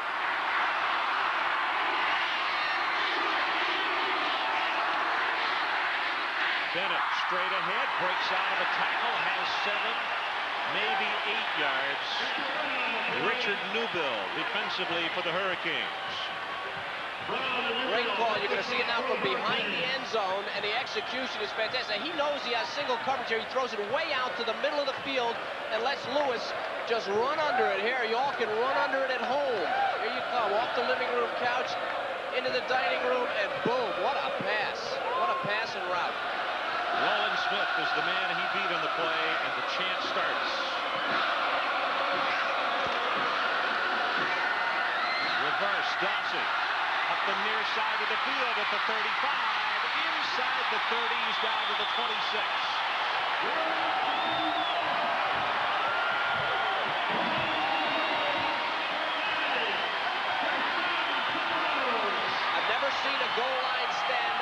Bennett straight ahead, breaks out of a tackle, has 7, maybe 8 yards. Richard Newbill defensively for the Hurricanes.
Great call. You're going to see it now from behind the end zone, and the execution is fantastic. He knows he has single coverage here. He throws it way out to the middle of the field and lets Lewis just run under it here. Y'all can run under it at home. Here you come, off the living room couch, into the dining room, and boom, what a pass. What a passing route.
Roland Smith is the man he beat on the play, and the chant starts. Reverse, Dawson. Up the near side of the field at the 35. Inside the 30s, down to the 26.
I've never seen a goal line stand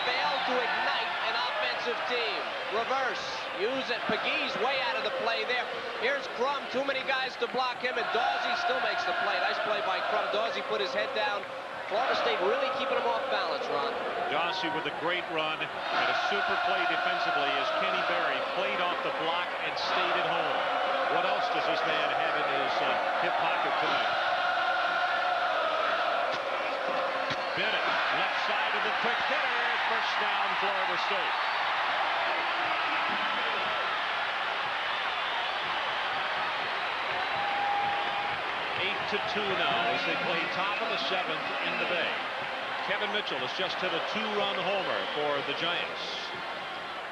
fail to ignite an offensive team. Reverse, use it. Pegues way out of the play there. Here's Crum, too many guys to block him, and Dawsey still makes the play. Nice play by Crum. Dawsey put his head down. Florida State really keeping him off balance, Ron.
Dawsey with a great run and a super play defensively as Kenny Berry played off the block and stayed at home. What else does this man have in his hip pocket tonight? 8-2 now as they play top of the 7th in the Bay. Kevin Mitchell has just hit a 2-run homer for the Giants.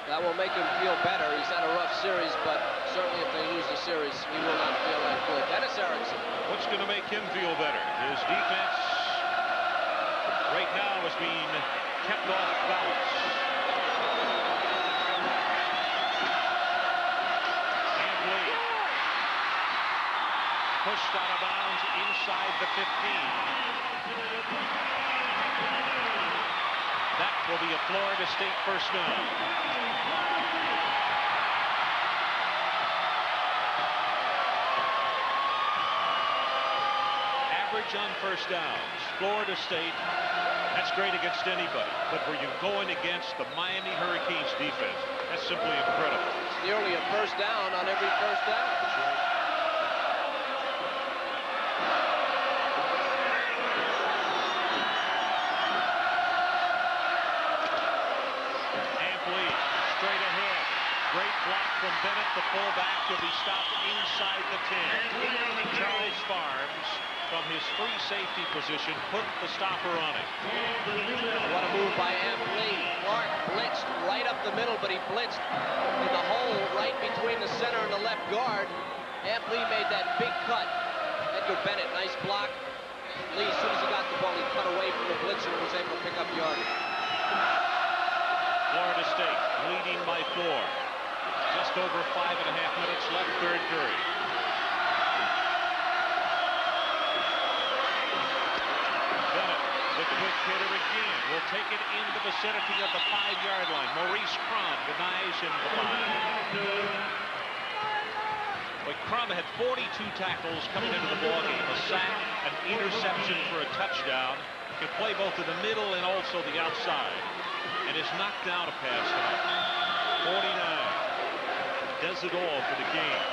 That will make him feel better. He's had a rough series, but certainly if they lose the series, he will not feel that good. Dennis Erickson.
What's going to make him feel better? His defense right now is being kept off balance. And Lee pushed out of bounds inside the 15. That will be a Florida State first down. Average on first downs. Florida State, that's great against anybody. But where you're going against the Miami Hurricanes defense, that's simply incredible.
It's nearly a first down on every first down. That's right.
Great block from Bennett, the fullback, to be stopped inside the 10. Charles Farms, from his free safety position, put the stopper on it.
What a move by Lee. Clark blitzed right up the middle, but he blitzed in the hole right between the center and the left guard. Lee made that big cut. Edgar Bennett, nice block. Lee, as soon as he got the ball, he cut away from the blitzer and was able to pick up yardage.
Florida State leading by 4. Just over 5.5 minutes left, third period. Bennett, the quick hitter again, will take it in the vicinity of the 5-yard line. Maurice Crum denies him the 5. But Crum had 42 tackles coming into the ballgame. A sack, an interception for a touchdown. Can play both in the middle and also the outside. And has knocked down a pass tonight. 49. Does it all for the game.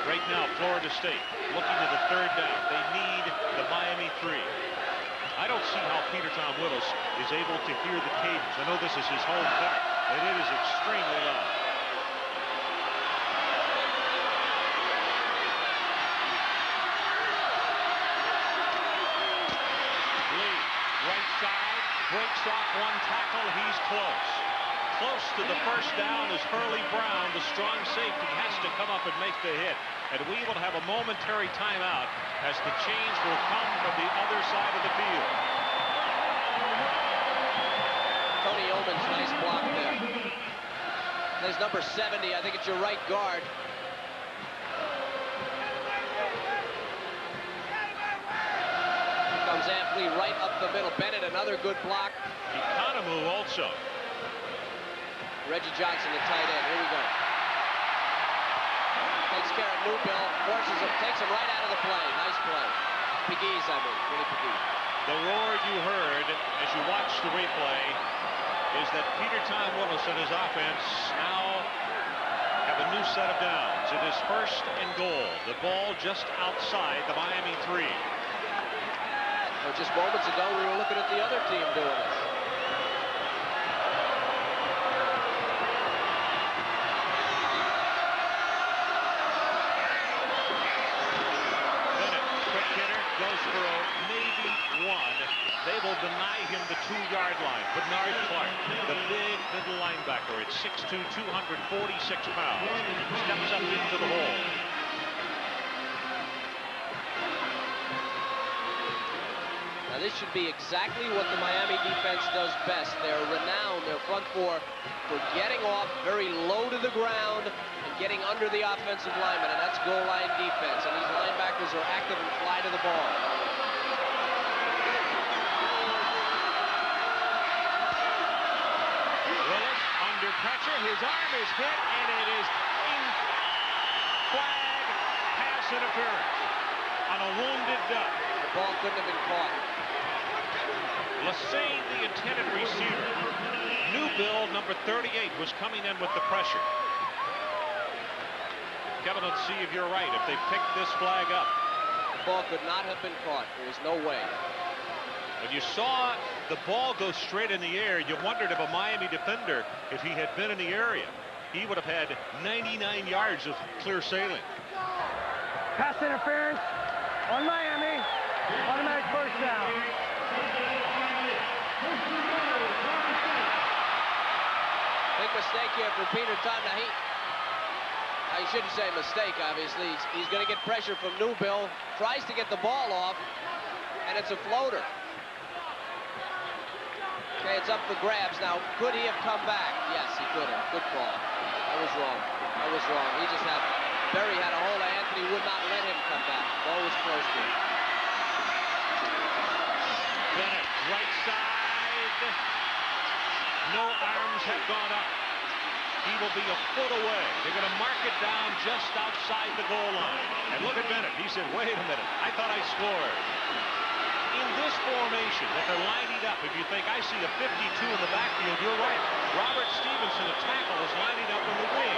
Right now, Florida State looking to the third down. They need the Miami 3. I don't see how Peter Tom Willis is able to hear the cadence. I know this is his home park, and it is extremely loud. Lee, right side, breaks off one tackle. He's close. Close to the first down is Hurley Brown. The strong safety has to come up and make the hit. And we will have a momentary timeout as the change will come from the other side of the field.
Tony Yeoman's nice block there. There's number 70. I think it's your right guard. Here comes Lee right up the middle. Bennett, another good block.
Economou also.
Reggie Johnson, the tight end. Here we go. Takes care of Newbill, forces him, takes him right out of the play. Nice play. Pegues, I mean, Willie Pegues.
The roar you heard as you watched the replay is that Peter Tom Willis and his offense now have a new set of downs. It is first and goal. The ball just outside the Miami 3.
Well, just moments ago, we were looking at the other team doing it.
They will deny him the 2-yard line. Bernard Clark, the big middle linebacker at 6'2", 246 pounds, steps up into the hole.
Now this should be exactly what the Miami defense does best. They're renowned, their front four, for getting off very low to the ground and getting under the offensive lineman, and that's goal line defense. And these linebackers are active and fly to the ball.
Pressure, his arm is hit, and it is in flag pass interference on a wounded duck.
The ball couldn't have been caught.
Lassane, the intended receiver. Newbill, number 38, was coming in with the pressure. Kevin, let's see if you're right. If they picked this flag up,
the ball could not have been caught. There was no way.
When you saw the ball go straight in the air, you wondered if a Miami defender, if he had been in the area, he would have had 99 yards of clear sailing.
Pass interference on Miami. Automatic first down.
Big mistake here for Peter Tom. Now I shouldn't say mistake, obviously. He's going to get pressure from Newbill. Tries to get the ball off, and it's a floater. Okay, it's up for grabs. Now, could he have come back? Yes, he could have. Good call. I was wrong. I was wrong. He just had, Berry had a hold of Anthony, would not let him come back. Ball was close to him.
Bennett, right side. No arms have gone up. He will be a foot away. They're going to mark it down just outside the goal line. And look at Bennett. He said, wait a minute. I thought I scored. In this formation that they're lining up, if you think, I see a 52 in the backfield, you're right. Robert Stevenson, a tackle, is lining up in the wing.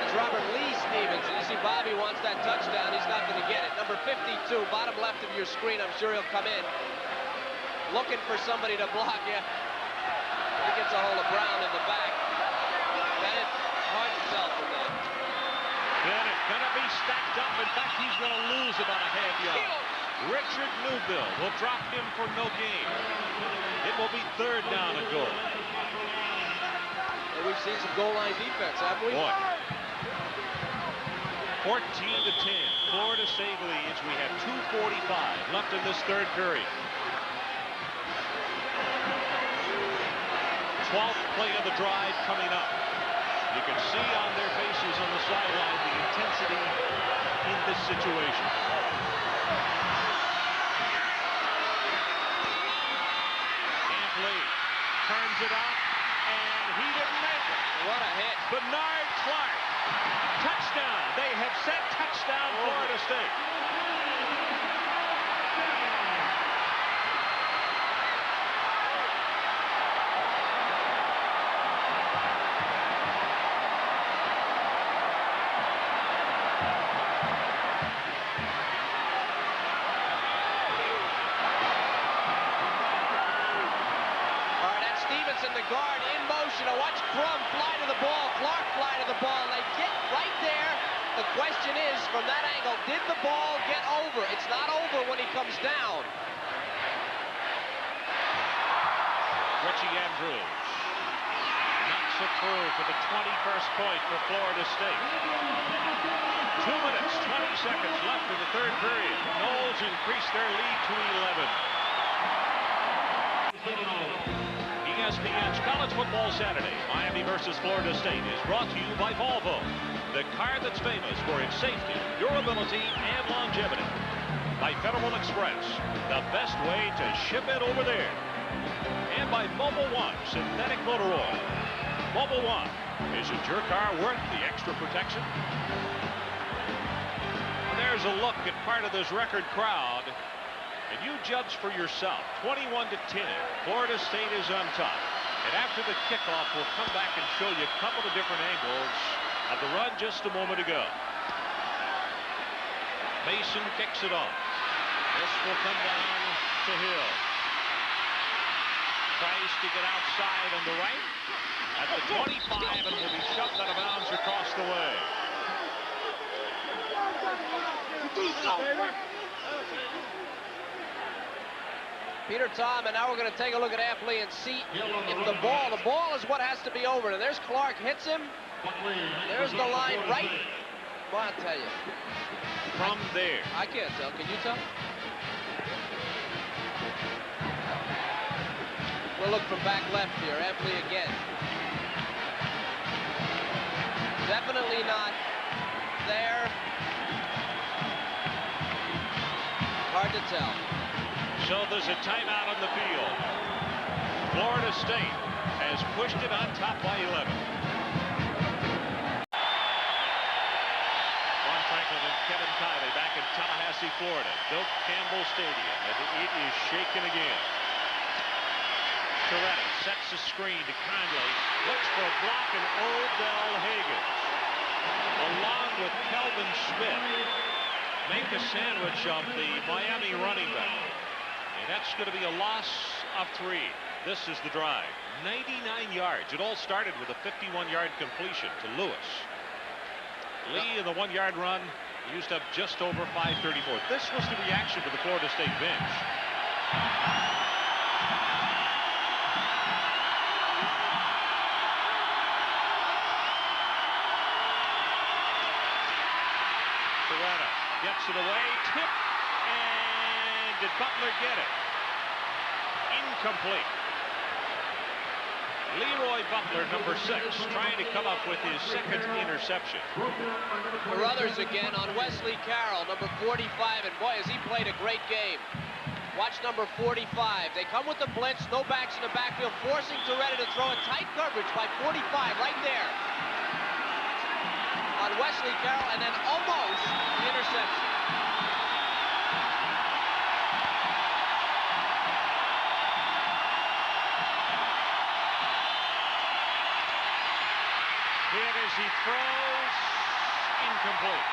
It's Robert Lee Stevenson. You see Bobby wants that touchdown. He's not going to get it. Number 52, bottom left of your screen. I'm sure he'll come in. Looking for somebody to block you. He gets a hold of Brown in the back. Bennett, hard to tell from that.
Bennett gonna be stacked up. In fact, he's gonna lose about a half yard. Richard Newbill will drop him for no gain. It will be third down and goal.
And we've seen some goal line defense, haven't we?
Boy. 14-10. Florida State leads. We have 2:45 left in this third period. 12th play of the drive coming up. You can see on their faces on the sideline the intensity in this situation. Lee turns it up, and he didn't make it.
What a hit.
Bernard Clark. Touchdown. They have said touchdown, Florida State.
The guard in motion. Now watch Crum fly to the ball. Clark fly to the ball. They get right there. The question is, from that angle, did the ball get over? It's not over when he comes down.
Richie Andrews knocks it through for the 21st point for Florida State. 2 minutes, 20 seconds left in the third period. Noles increase their lead to 11. ESPN's College Football Saturday, Miami versus Florida State, is brought to you by Volvo, the car that's famous for its safety, durability, and longevity. By Federal Express, the best way to ship it over there. And by Mobil 1 Synthetic Motor Oil. Mobil 1, isn't your car worth the extra protection? There's a look at part of this record crowd. And you judge for yourself. 21-10. Florida State is on top. And after the kickoff, we'll come back and show you a couple of different angles of the run just a moment ago. Mason kicks it off. This will come down to Hill. Tries to get outside on the right. At the 25 and will be shoved out of bounds across the way.
Peter Tom, and now we're going to take a look at Ampli and see if the ball is what has to be over. And there's Clark, hits him. There's the line right. Well, I'll tell you.
From there.
I can't tell. Can you tell? We'll look from back left here. Ampli again. Definitely not there. Hard to tell.
So there's a timeout on the field. Florida State has pushed it on top by 11. Ron Franklin and Kevin Kiley back in Tallahassee, Florida. Doak Campbell Stadium, and it is shaken again. Toretta sets the screen to Conley. Looks for a block, and Odell Higgins, along with Kelvin Smith, make a sandwich of the Miami running back. And that's going to be a loss of 3. This is the drive. 99 yards. It all started with a 51-yard completion to Lewis. Lee in the 1-yard run. Used up just over 534. This was the reaction to the Florida State bench. Toretta gets it away, tip, and did Butler get it? Incomplete. Leroy Butler, number 6, trying to come up with his second interception.
Carruthers again on Wesley Carroll, number 45, and boy, has he played a great game. Watch number 45. They come with the blitz, no backs in the backfield, forcing Toretta to throw a tight coverage by 45 right there on Wesley Carroll, and then almost the interception.
Hit as he throws, incomplete.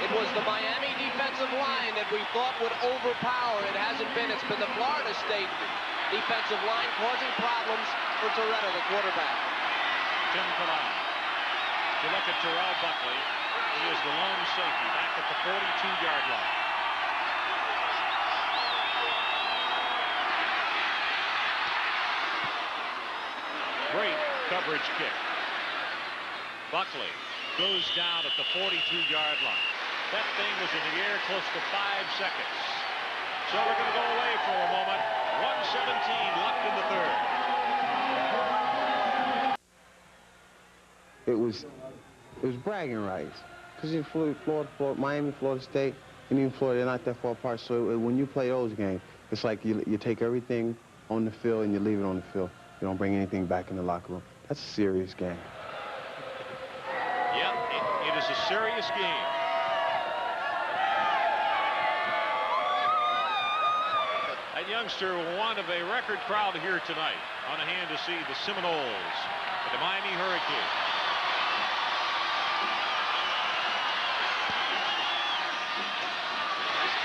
It was the Miami defensive line that we thought would overpower. It hasn't been. It's been the Florida State defensive line causing problems for Toretta, the quarterback.
Tim Kalani. You look at Terrell Buckley. He is the lone safety back at the 42-yard line. Great coverage kick. Buckley goes down at the 42-yard line. That thing was in the air close to 5 seconds. So we're going to go away for a moment. 1:17 left in the third.
It was bragging rights, because in Florida, Miami, Florida State, and even Florida, they're not that far apart. So when you play those games, it's like you take everything on the field and you leave it on the field. You don't bring anything back in the locker room. That's a serious game.
Yep, it is a serious game. That youngster one of a record crowd here tonight on hand to see the Seminoles and the Miami Hurricanes.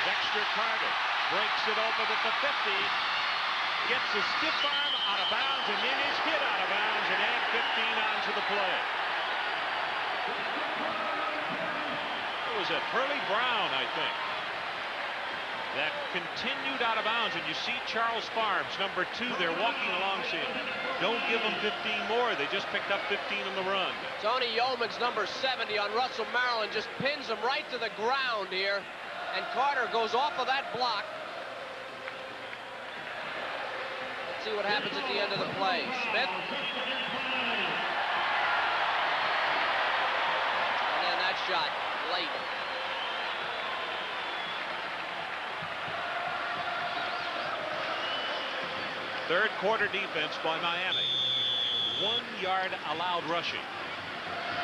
Dexter Carter breaks it open at the 50, gets a stiff arm out of bounds, and then is hit out of bounds, and add 15 onto the play. It was at Hurley Brown, I think, that continued out of bounds, and you see Charles Farms, number 2, they're walking along saying, don't give them 15 more. They just picked up 15 on the run.
Tony Yeomans, number 70, on Russell Maryland, just pins him right to the ground here. And Carter goes off of that block. Let's see what happens at the end of the play. Smith. And then that shot late.
Third quarter defense by Miami. 1 yard allowed rushing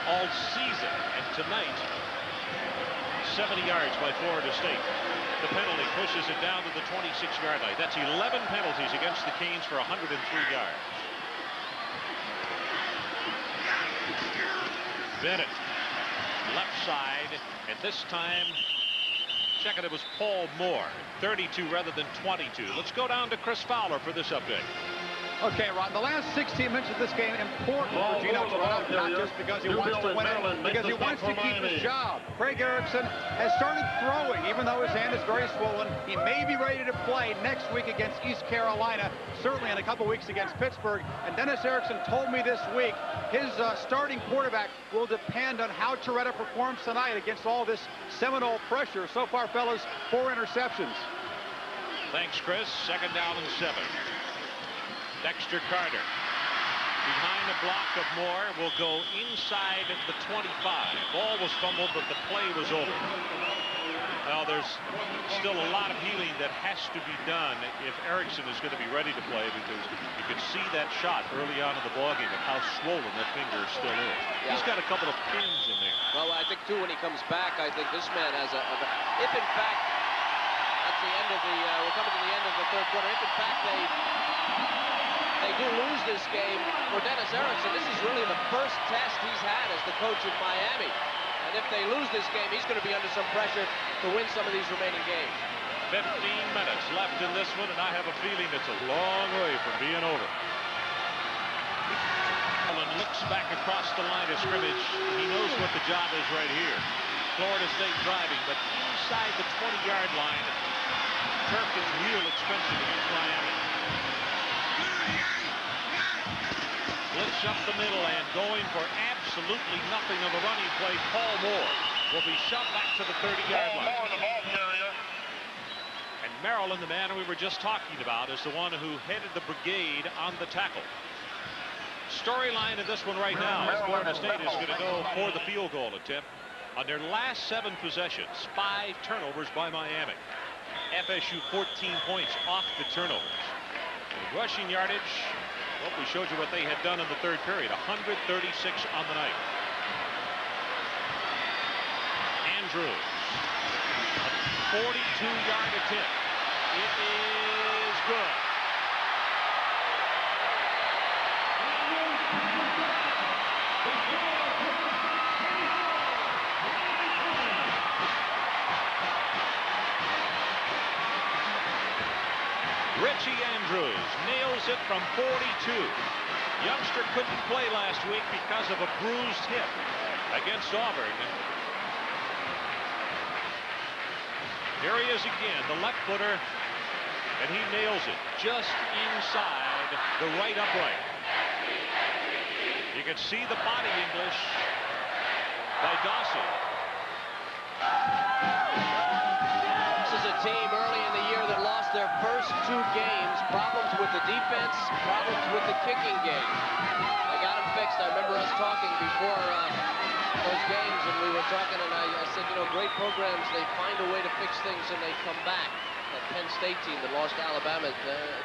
all season, and tonight 70 yards by Florida State. The penalty pushes it down to the 26-yard line. That's 11 penalties against the Canes for 103 yards. Bennett, left side, and this time, check it, it was Paul Moore. 32 rather than 22. Let's go down to Chris Fowler for this update.
Okay, Ron, the last 16 minutes of this game important for Gino Toretta, not just because he wants to win it, because he wants to keep his job. Craig Erickson has started throwing, even though his hand is very swollen. He may be ready to play next week against East Carolina, certainly in a couple weeks against Pittsburgh. And Dennis Erickson told me this week his starting quarterback will depend on how Toretta performs tonight against all this Seminole pressure. So far, fellas, 4 interceptions.
Thanks, Chris. 2nd down and 7. Dexter Carter behind the block of Moore will go inside the 25. Ball was fumbled, but the play was over. Well, there's still a lot of healing that has to be done if Erickson is going to be ready to play, because you could see that shot early on in the ballgame and how swollen that finger still is. Yeah. He's got a couple of pins in there.
Well, I think, too, when he comes back, I think this man has if in fact, that's the end of the, we're coming to the end of the third quarter, if in fact they do lose this game for Dennis Erickson, this is really the first test he's had as the coach of Miami. And if they lose this game, he's going to be under some pressure to win some of these remaining games.
15 minutes left in this one, and I have a feeling it's a long way from being over. Allen looks back across the line of scrimmage. He knows what the job is right here. Florida State driving, but inside the 20-yard line, turf is real expensive against Miami. Blitz up the middle and going for absolutely nothing of a running play. Paul Moore will be shoved back to the 30-yard line. And Maryland, the man we were just talking about, is the one who headed the brigade on the tackle. Storyline in this one right now is Florida State is going to go for the field goal attempt. On their last 7 possessions, 5 turnovers by Miami. FSU 14 points off the turnovers. And rushing yardage, well, we showed you what they had done in the third period, 136 on the night. Andrews, a 42-yard attempt. It is good. Richie Andrews nails it from 42. Youngster couldn't play last week because of a bruised hip against Auburn. Here he is again, the left footer, and he nails it just inside the right upright. You can see the body English by Dawson.
This is a team early in the year that lost their first 2 games. Problems with the defense, problems with the kicking game. They got them fixed. I remember us talking before those games, and we were talking, and I said, you know, great programs, they find a way to fix things and they come back. That Penn State team that lost to Alabama,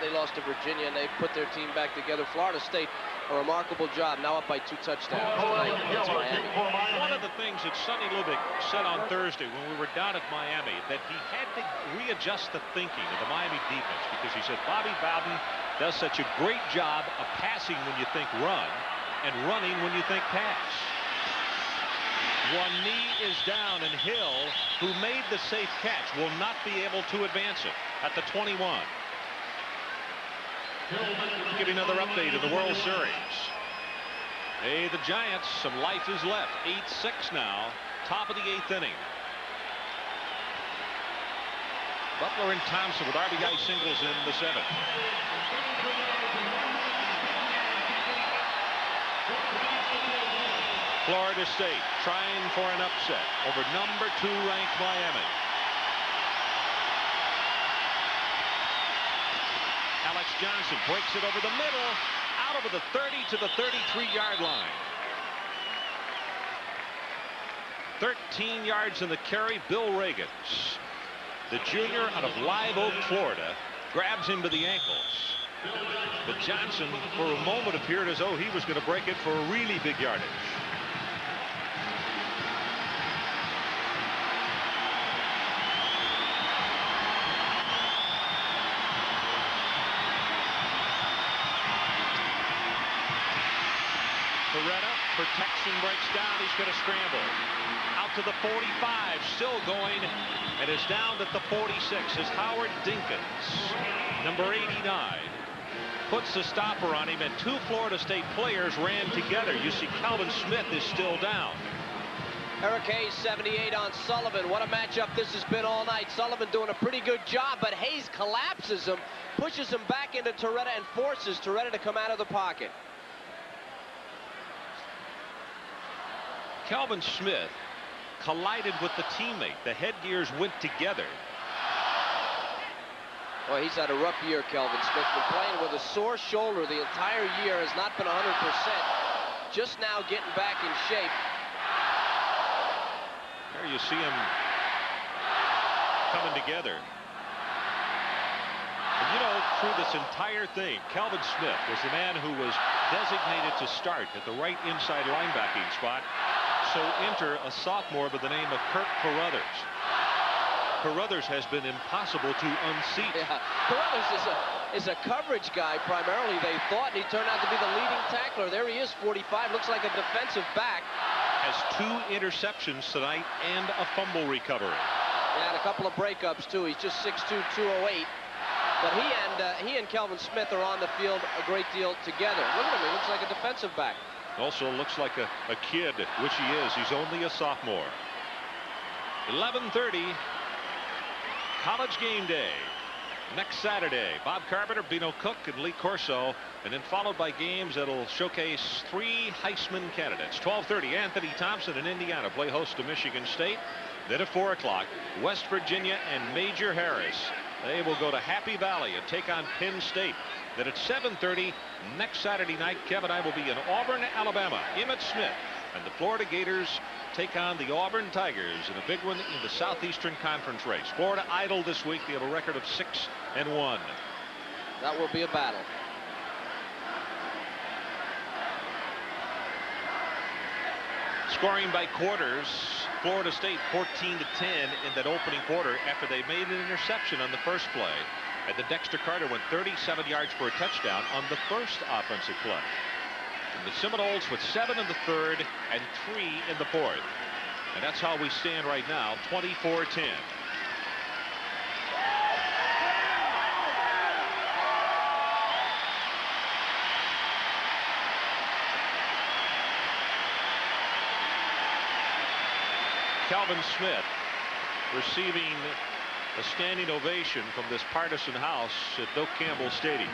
they lost to Virginia, and they put their team back together. Florida State, a remarkable job, now up by 2 touchdowns tonight against Miami.
One of the things that Sonny Lubick said on Thursday when we were down at Miami, that he had to readjust the thinking of the Miami defense, because he said Bobby Bowden does such a great job of passing when you think run and running when you think pass. One knee is down, and Hill, who made the safe catch, will not be able to advance it at the 21. Get another update of the World Series. Hey, the Giants, some life is left. 8-6 now, top of the 8th inning. Butler and Thompson with RBI singles in the 7th. Florida State trying for an upset over number 2 ranked Miami. Alex Johnson breaks it over the middle, out over the 30 to the 33-yard line. 13 yards in the carry. Bill Reagans, the junior out of Live Oak, Florida, grabs him to the ankles. But Johnson, for a moment, appeared as though he was going to break it for a really big yardage. Beretta, protection breaks down. He's going to scramble. Out to the 45, still going, and is down at the 46 as Howard Dinkins, number 89, puts the stopper on him, and 2 Florida State players ran together. You see Calvin Smith is still down.
Eric Hayes, 78 on Sullivan. What a matchup this has been all night. Sullivan doing a pretty good job, but Hayes collapses him, pushes him back into Torretta, and forces Torretta to come out of the pocket.
Calvin Smith collided with the teammate. The headgears went together.
Well, he's had a rough year, Calvin Smith. Been playing with a sore shoulder the entire year. Has not been 100%. Just now getting back in shape.
There you see him coming together. And you know, through this entire thing, Calvin Smith was the man who was designated to start at the right inside linebacking spot. So enter a sophomore by the name of Kirk Carruthers. Carruthers has been impossible to unseat.
Yeah, Carruthers is a coverage guy primarily, they thought, and he turned out to be the leading tackler. There he is, 45, looks like a defensive back.
And has 2 interceptions tonight and a fumble recovery.
Yeah, and a couple of breakups too. He's just 6'2", 208. But he and Kelvin Smith are on the field a great deal together. Look at him. He looks like a defensive back.
Also looks like a kid, which he is. He's only a sophomore. 11:30. College game day. Next Saturday, Bob Carpenter, Bino Cook, and Lee Corso, and then followed by games that'll showcase 3 Heisman candidates. 12:30, Anthony Thompson in Indiana play host to Michigan State. Then at 4 o'clock, West Virginia and Major Harris. They will go to Happy Valley and take on Penn State. Then at 7:30 next Saturday night, Kevin and I will be in Auburn, Alabama. Emmitt Smith and the Florida Gators take on the Auburn Tigers in a big one in the Southeastern Conference race. Florida idle this week. They have a record of 6-1.
That will be a battle.
Scoring by quarters, Florida State 14-10 in that opening quarter after they made an interception on the first play. And then Dexter Carter went 37 yards for a touchdown on the first offensive play. And the Seminoles with 7 in the third and 3 in the fourth. And that's how we stand right now, 24-10. Kelvin Smith receiving a standing ovation from this partisan house at Doak Campbell Stadium.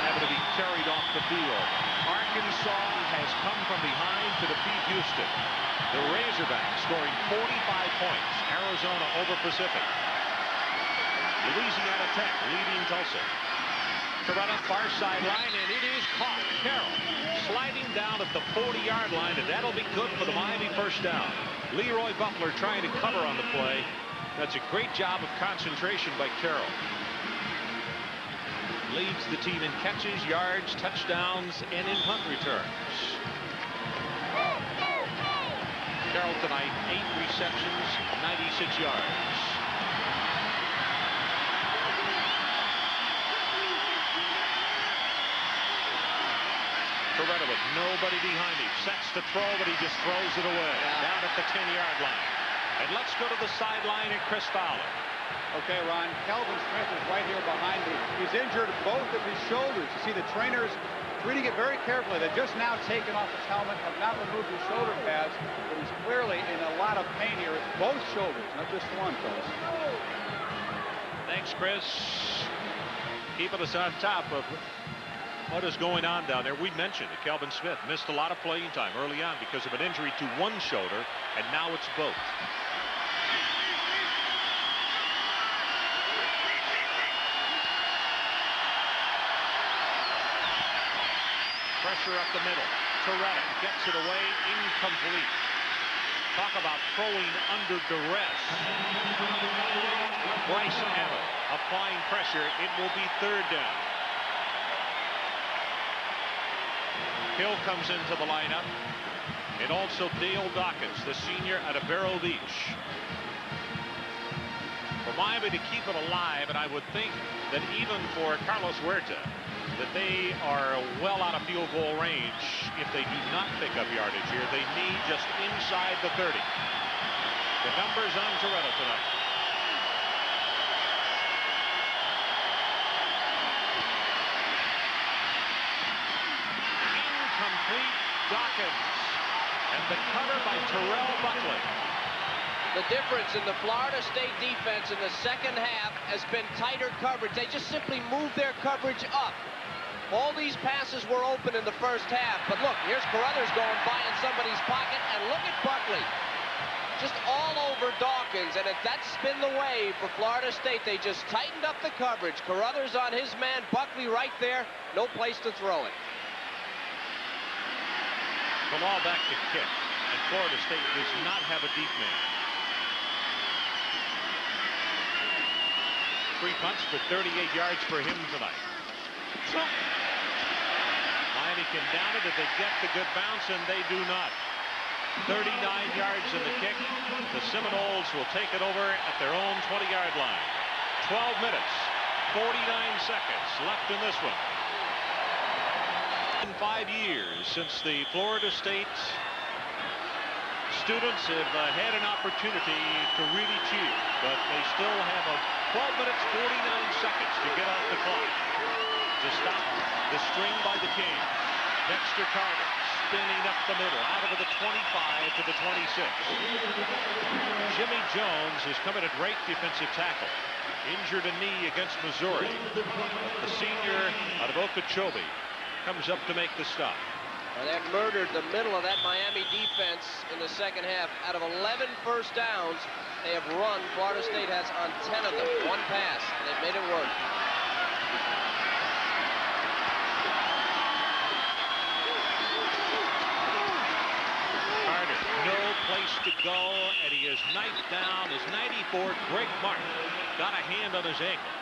Having to be carried off the field. Arkansas has come from behind to defeat Houston. The Razorbacks scoring 45 points. Arizona over Pacific. Louisiana Tech leading Tulsa. Coretta far sideline, and it is caught. Carroll sliding down at the 40-yard line, and that'll be good for the Miami first down. Leroy Butler trying to cover on the play. That's a great job of concentration by Carroll. Leads the team in catches, yards, touchdowns, and in punt returns. Carroll tonight, 8 receptions, 96 yards. Coretta with nobody behind him. Sets to throw, but he just throws it away. Down at the 10-yard line. And let's go to the sideline and Chris Fowler.
Okay, Ron, Kelvin Smith is right here behind me. He's injured both of his shoulders. You see the trainers treating it very carefully. They've just now taken off his helmet, have not removed his shoulder pads, but he's clearly in a lot of pain here. It's both shoulders, not just one, folks.
Thanks, Chris. Keeping us on top of what is going on down there. We mentioned that Kelvin Smith missed a lot of playing time early on because of an injury to one shoulder, and now it's both. Pressure up the middle. Coretta gets it away, incomplete. Talk about throwing under duress. Bryce Allen applying pressure. It will be third down. Hill comes into the lineup, and also Dale Dawkins, the senior out of Vero Beach. For Miami to keep it alive, and I would think that even for Carlos Huerta, that they are well out of field goal range if they do not pick up yardage here. They need just inside the 30. The numbers on Coretta tonight. Incomplete. Dawkins. And the cover by Terrell Buckley.
The difference in the Florida State defense in the second half has been tighter coverage. They just simply moved their coverage up. All these passes were open in the first half, but look, here's Carruthers going by in somebody's pocket, and look at Buckley. Just all over Dawkins, and if that's been the way for Florida State, they just tightened up the coverage. Carruthers on his man, Buckley right there, no place to throw it.
The ball back to kick, and Florida State does not have a deep man. 3 punts for 38 yards for him tonight. Miami can down it if they get the good bounce, and they do not. 39 yards in the kick. The Seminoles will take it over at their own 20-yard line. 12 minutes, 49 seconds left in this one. 5 years since the Florida State students have had an opportunity to really cheer, but they still have a 12 minutes, 49 seconds to get off the clock to stop the string by the Kings. Dexter Carter spinning up the middle, out of the 25 to the 26. Jimmy Jones has come in a great defensive tackle. Injured a knee against Missouri. The senior out of Okeechobee comes up to make the stop.
And they murdered the middle of that Miami defense in the second half. Out of 11 first downs they have run, Florida State has on 10 of them. One pass, and they've made it work.
Carter, no place to go, and he is knifed down. His 94, Greg Martin, got a hand on his ankle.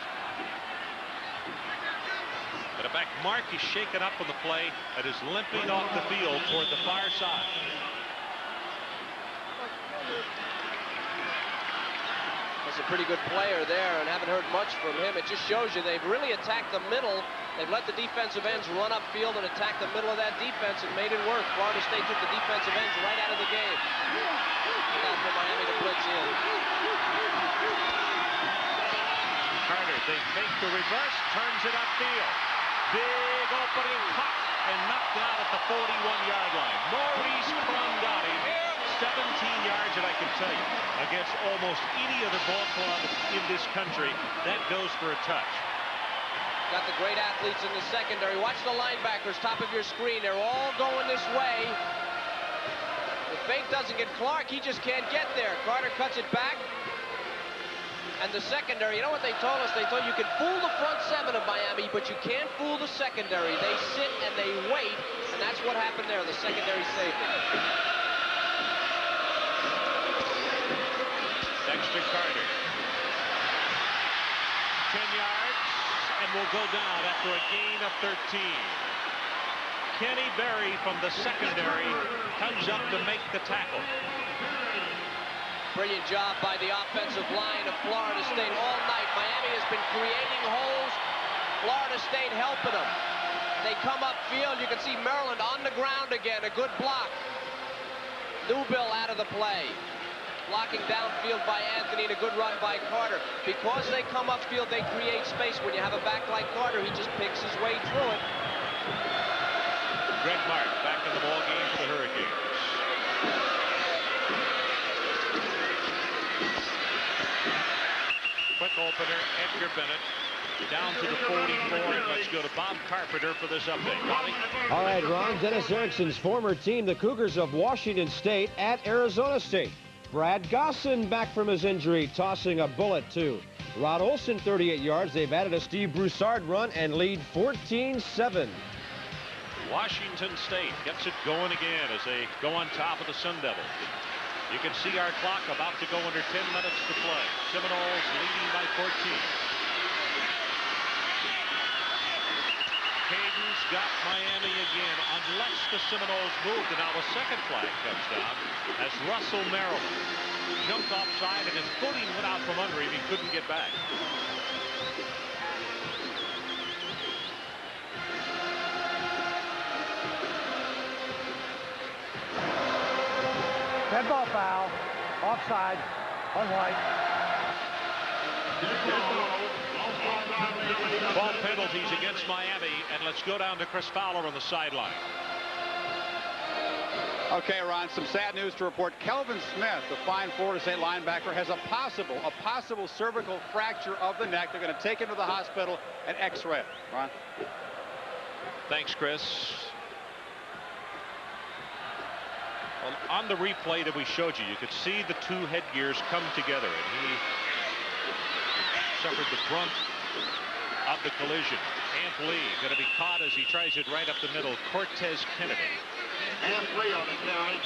But in fact, Mark is shaken up on the play and is limping off the field toward the far side.
That's a pretty good player there, and haven't heard much from him. It just shows you they've really attacked the middle. They've let the defensive ends run upfield and attack the middle of that defense and made it work. Florida State took the defensive ends right out of the game. Now for Miami to blitz in.
Carter, they fake the reverse, turns it upfield. Big opening cut and knocked out at the 41-yard line. Maurice Crondotti, 17 yards, and I can tell you, against almost any other ball club in this country, that goes for a touch.
Got the great athletes in the secondary. Watch the linebackers, top of your screen. They're all going this way. The fake doesn't get Clark. He just can't get there. Carter cuts it back. And the secondary, you know what they told us? They told you can fool the front seven of Miami, but you can't fool the secondary. They sit and they wait, and that's what happened there. The secondary saved it.
Dexter Carter. 10 yards, and will go down after a gain of 13. Kenny Berry from the secondary comes up to make the tackle.
Brilliant job by the offensive line of Florida State all night. Miami has been creating holes. Florida State helping them. They come upfield. You can see Maryland on the ground again. A good block. Newbill out of the play. Blocking downfield by Anthony and a good run by Carter. Because they come upfield, they create space. When you have a back like Carter, he just picks his way through it.
Greg Martin back in the ball game for the Hurricanes. Quick opener, Edgar Bennett down to the 44. Let's go to Bob Carpenter for this update. Bobby?
All right, Ron. Dennis Erickson's former team, the Cougars of Washington State, at Arizona State. Brad Gosson back from his injury, tossing a bullet too. Rod Olson, 38 yards. They've added a Steve Broussard run and lead 14-7.
Washington State gets it going again as they go on top of the Sun Devils. You can see our clock about to go under 10 minutes to play. Seminoles leading by 14. Caden's got Miami again, unless the Seminoles moved, and now the second flag comes down as Russell Maryland jumped offside and his footing went out from under him. He couldn't get back.
Dead ball foul, offside, on White.
12 penalties against Miami, and let's go down to Chris Fowler on the sideline.
Okay, Ron, some sad news to report. Kelvin Smith, the fine Florida State linebacker, has a possible cervical fracture of the neck. They're going to take him to the hospital and x-ray it. Ron?
Thanks, Chris. Well, on the replay that we showed you, you could see the two headgears come together, and he suffered the brunt of the collision. Amp Lee going to be caught as he tries it right up the middle. Cortez Kennedy.
Amp Lee on the carry.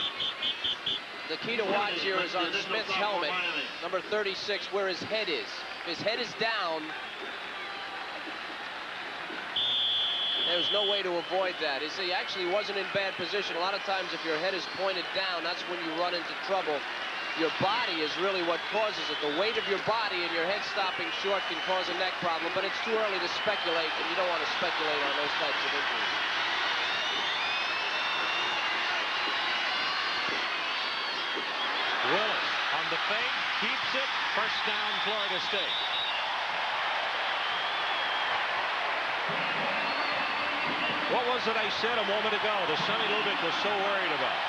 The key to watch here is on Smith's helmet, number 36, where his head is. If his head is down, there's no way to avoid that. He actually wasn't in bad position. A lot of times if your head is pointed down, that's when you run into trouble. Your body is really what causes it. The weight of your body and your head stopping short can cause a neck problem, but it's too early to speculate, and you don't want to speculate on those types of injuries.
the fake, keeps it. First down, Florida State. What was it I said a moment ago that Sonny Lubick was so worried about?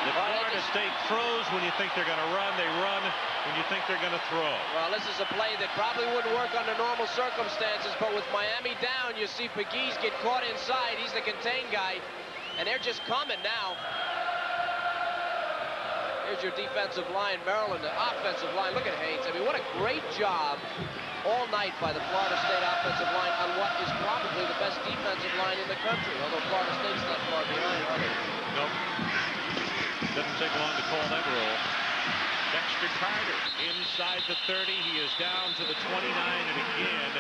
The Florida State throws when you think they're going to run. They run when you think they're going to throw.
Well, this is a play that probably wouldn't work under normal circumstances, but with Miami down, you see Pegues get caught inside. He's the contained guy, and they're just coming now. Here's your defensive line, Maryland, the offensive line. Look at Haynes. I mean, what a great job all night by the Florida State offensive line on what is probably the best defensive line in the country, although Florida State's not far behind, are they?
Nope. Doesn't take long to call that roll. Dexter Carter inside the 30. He is down to the 29, and again,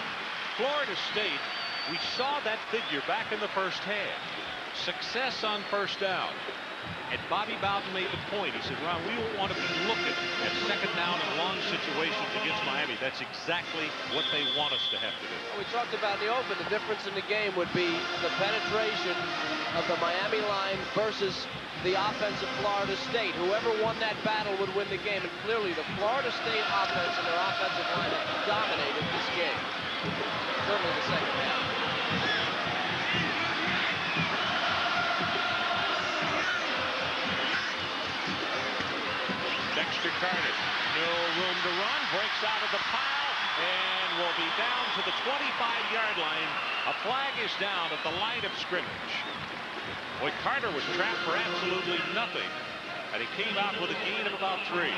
Florida State, we saw that figure back in the first half. Success on first down. And Bobby Bowden made the point. He said, Ron, we don't want to be looking at second down and long situations against Miami. That's exactly what they want us to have to do.
We talked about in the open, the difference in the game would be the penetration of the Miami line versus the offense of Florida State. Whoever won that battle would win the game. And clearly, the Florida State offense and their offensive line have dominated this game. Certainly the second half.
Dexter Carter, no room to run, breaks out of the pile, and will be down to the 25-yard line. A flag is down at the line of scrimmage. Boy, Carter was trapped for absolutely nothing, and he came out with a gain of about 3.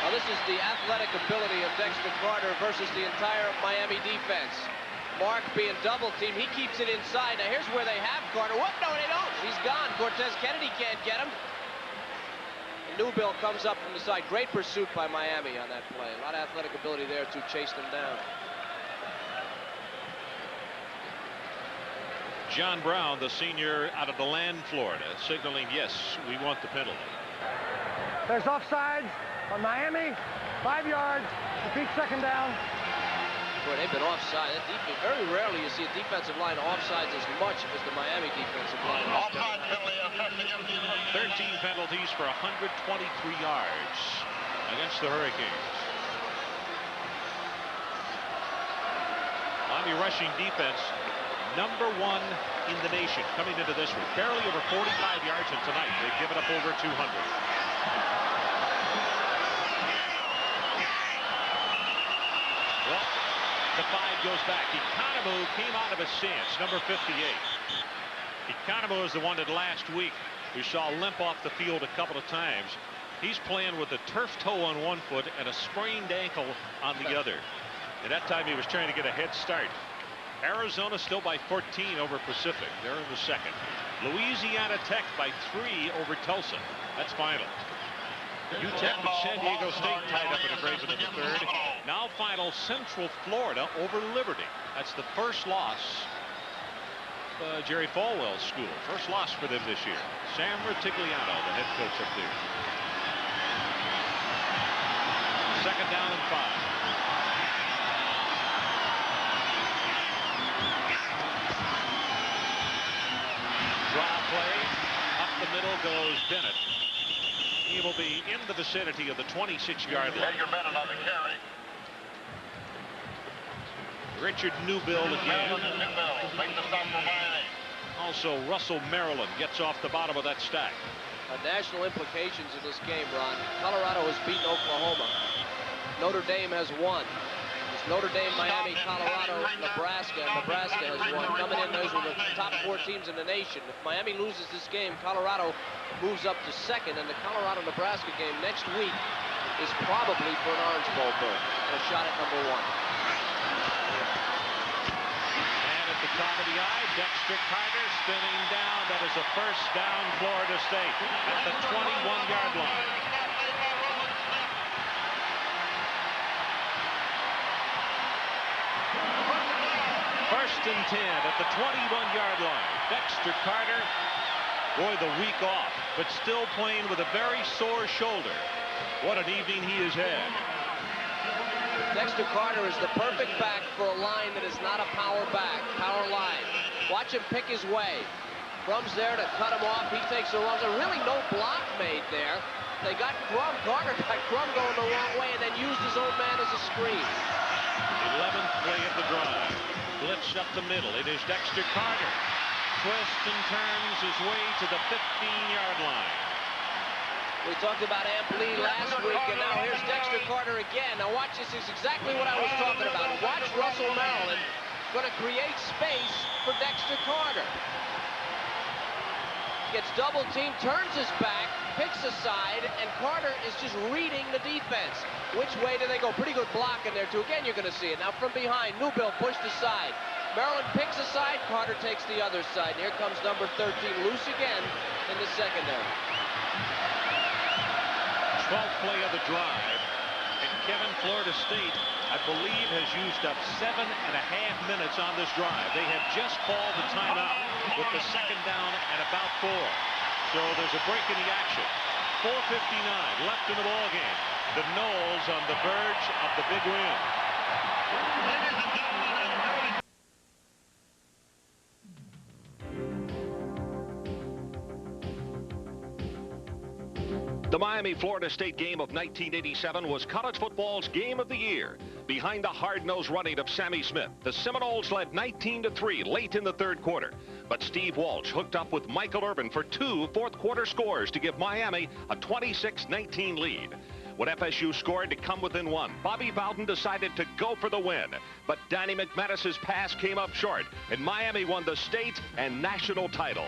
Now, this is the athletic ability of Dexter Carter versus the entire Miami defense. Mark being double teamed, he keeps it inside. Now, here's where they have Carter. Whoop, no, they don't. He's gone. Cortez Kennedy can't get him. Newbill comes up from the side. Great pursuit by Miami on that play. A lot of athletic ability there to chase them down.
John Brown, the senior out of DeLand, Florida, signaling, yes, we want the penalty.
There's offsides on Miami. 5 yards. Repeat second down.
Boy, they've been offside. That defense, very rarely you see a defensive line offsides as much as the Miami defensive line.
13 penalties for 123 yards against the Hurricanes. Miami rushing defense, #1 in the nation coming into this one. Barely over 45 yards, and tonight they've given up over 200. Well, the 5 goes back. Economou came out of a stance, number 58. Economou is the one that last week we saw limp off the field a couple of times. He's playing with a turf toe on one foot and a sprained ankle on the other. And that time he was trying to get a head start. Arizona still by 14 over Pacific. They're in the second. Louisiana Tech by 3 over Tulsa. That's final. UTEP and San Diego State tied up in a grave in the third. Now final, Central Florida over Liberty. That's the first loss. Jerry Falwell's school. First loss for them this year. Sam Rutigliano, the head coach up there. Second down and 5. Draw play. Up the middle goes Bennett. He will be in the vicinity of the 26-yard line. Richard Newbill again. Also, Russell Maryland gets off the bottom of that stack.
National implications in this game, Ron. Colorado has beaten Oklahoma. Notre Dame has won. It's Notre Dame, Miami, Colorado, Nebraska. Nebraska has won. Coming in, those are the top 4 teams in the nation. If Miami loses this game, Colorado moves up to second, and the Colorado-Nebraska game next week is probably for an Orange Bowl berth and a shot at #1.
And at the top of the eye, Dexter Carter spinning down. That is a first down, Florida State at the 21-yard line. First and 10 at the 21-yard line. Dexter Carter, boy, the week off, but still playing with a very sore shoulder. What an evening he has had.
Dexter Carter is the perfect back for a line that is not a power back, power line. Watch him pick his way. Crum's there to cut him off. He takes the wrong. There's really no block made there. They got Crum. Carter got Crum going the wrong way and then used his own man as a screen.
11th play of the drive. Blitz up the middle. It is Dexter Carter. Twists and turns his way to the 15-yard line.
We talked about Amp Lee last week, and now here's Dexter Carter again. Now watch, this is exactly what I was talking about. Watch Russell Maryland going to create space for Dexter Carter. Gets double teamed, turns his back, picks a side, and Carter is just reading the defense. Which way do they go? Pretty good block in there, too. Again, you're going to see it. Now from behind, Newbill pushed aside. Maryland picks a side, Carter takes the other side. And here comes number 13, loose again in the secondary.
12th play of the drive. And Kevin, Florida State, I believe, has used up 7.5 minutes on this drive. They have just called the timeout with the second down at about 4. So there's a break in the action. 4:59 left in the ball game. The Noles on the verge of the big win.
The Miami-Florida State game of 1987 was college football's game of the year. Behind the hard-nosed running of Sammy Smith, the Seminoles led 19-3 late in the third quarter. But Steve Walsh hooked up with Michael Irvin for 2 fourth-quarter scores to give Miami a 26-19 lead. When FSU scored to come within 1, Bobby Bowden decided to go for the win. But Danny McManus's pass came up short, and Miami won the state and national title.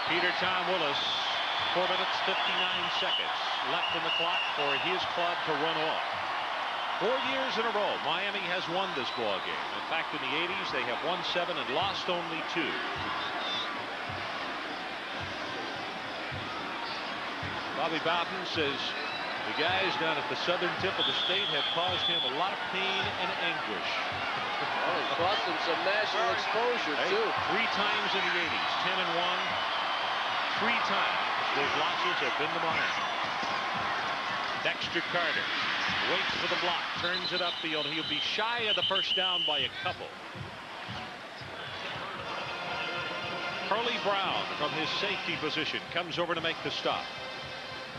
Peter Tom Willis, 4 minutes, 59 seconds left in the clock for his club to run off. 4 years in a row, Miami has won this ball game. In fact, in the 80s, they have won 7 and lost only 2. Bobby Bowden says the guys down at the southern tip of the state have caused him a lot of pain and anguish.
Well, it cost him some national exposure, too.
3 times in the 80s, 10-1. 3 times those losses have been to Miami. Dexter Carter waits for the block, turns it upfield. He'll be shy of the first down by a couple. Curly Brown from his safety position comes over to make the stop.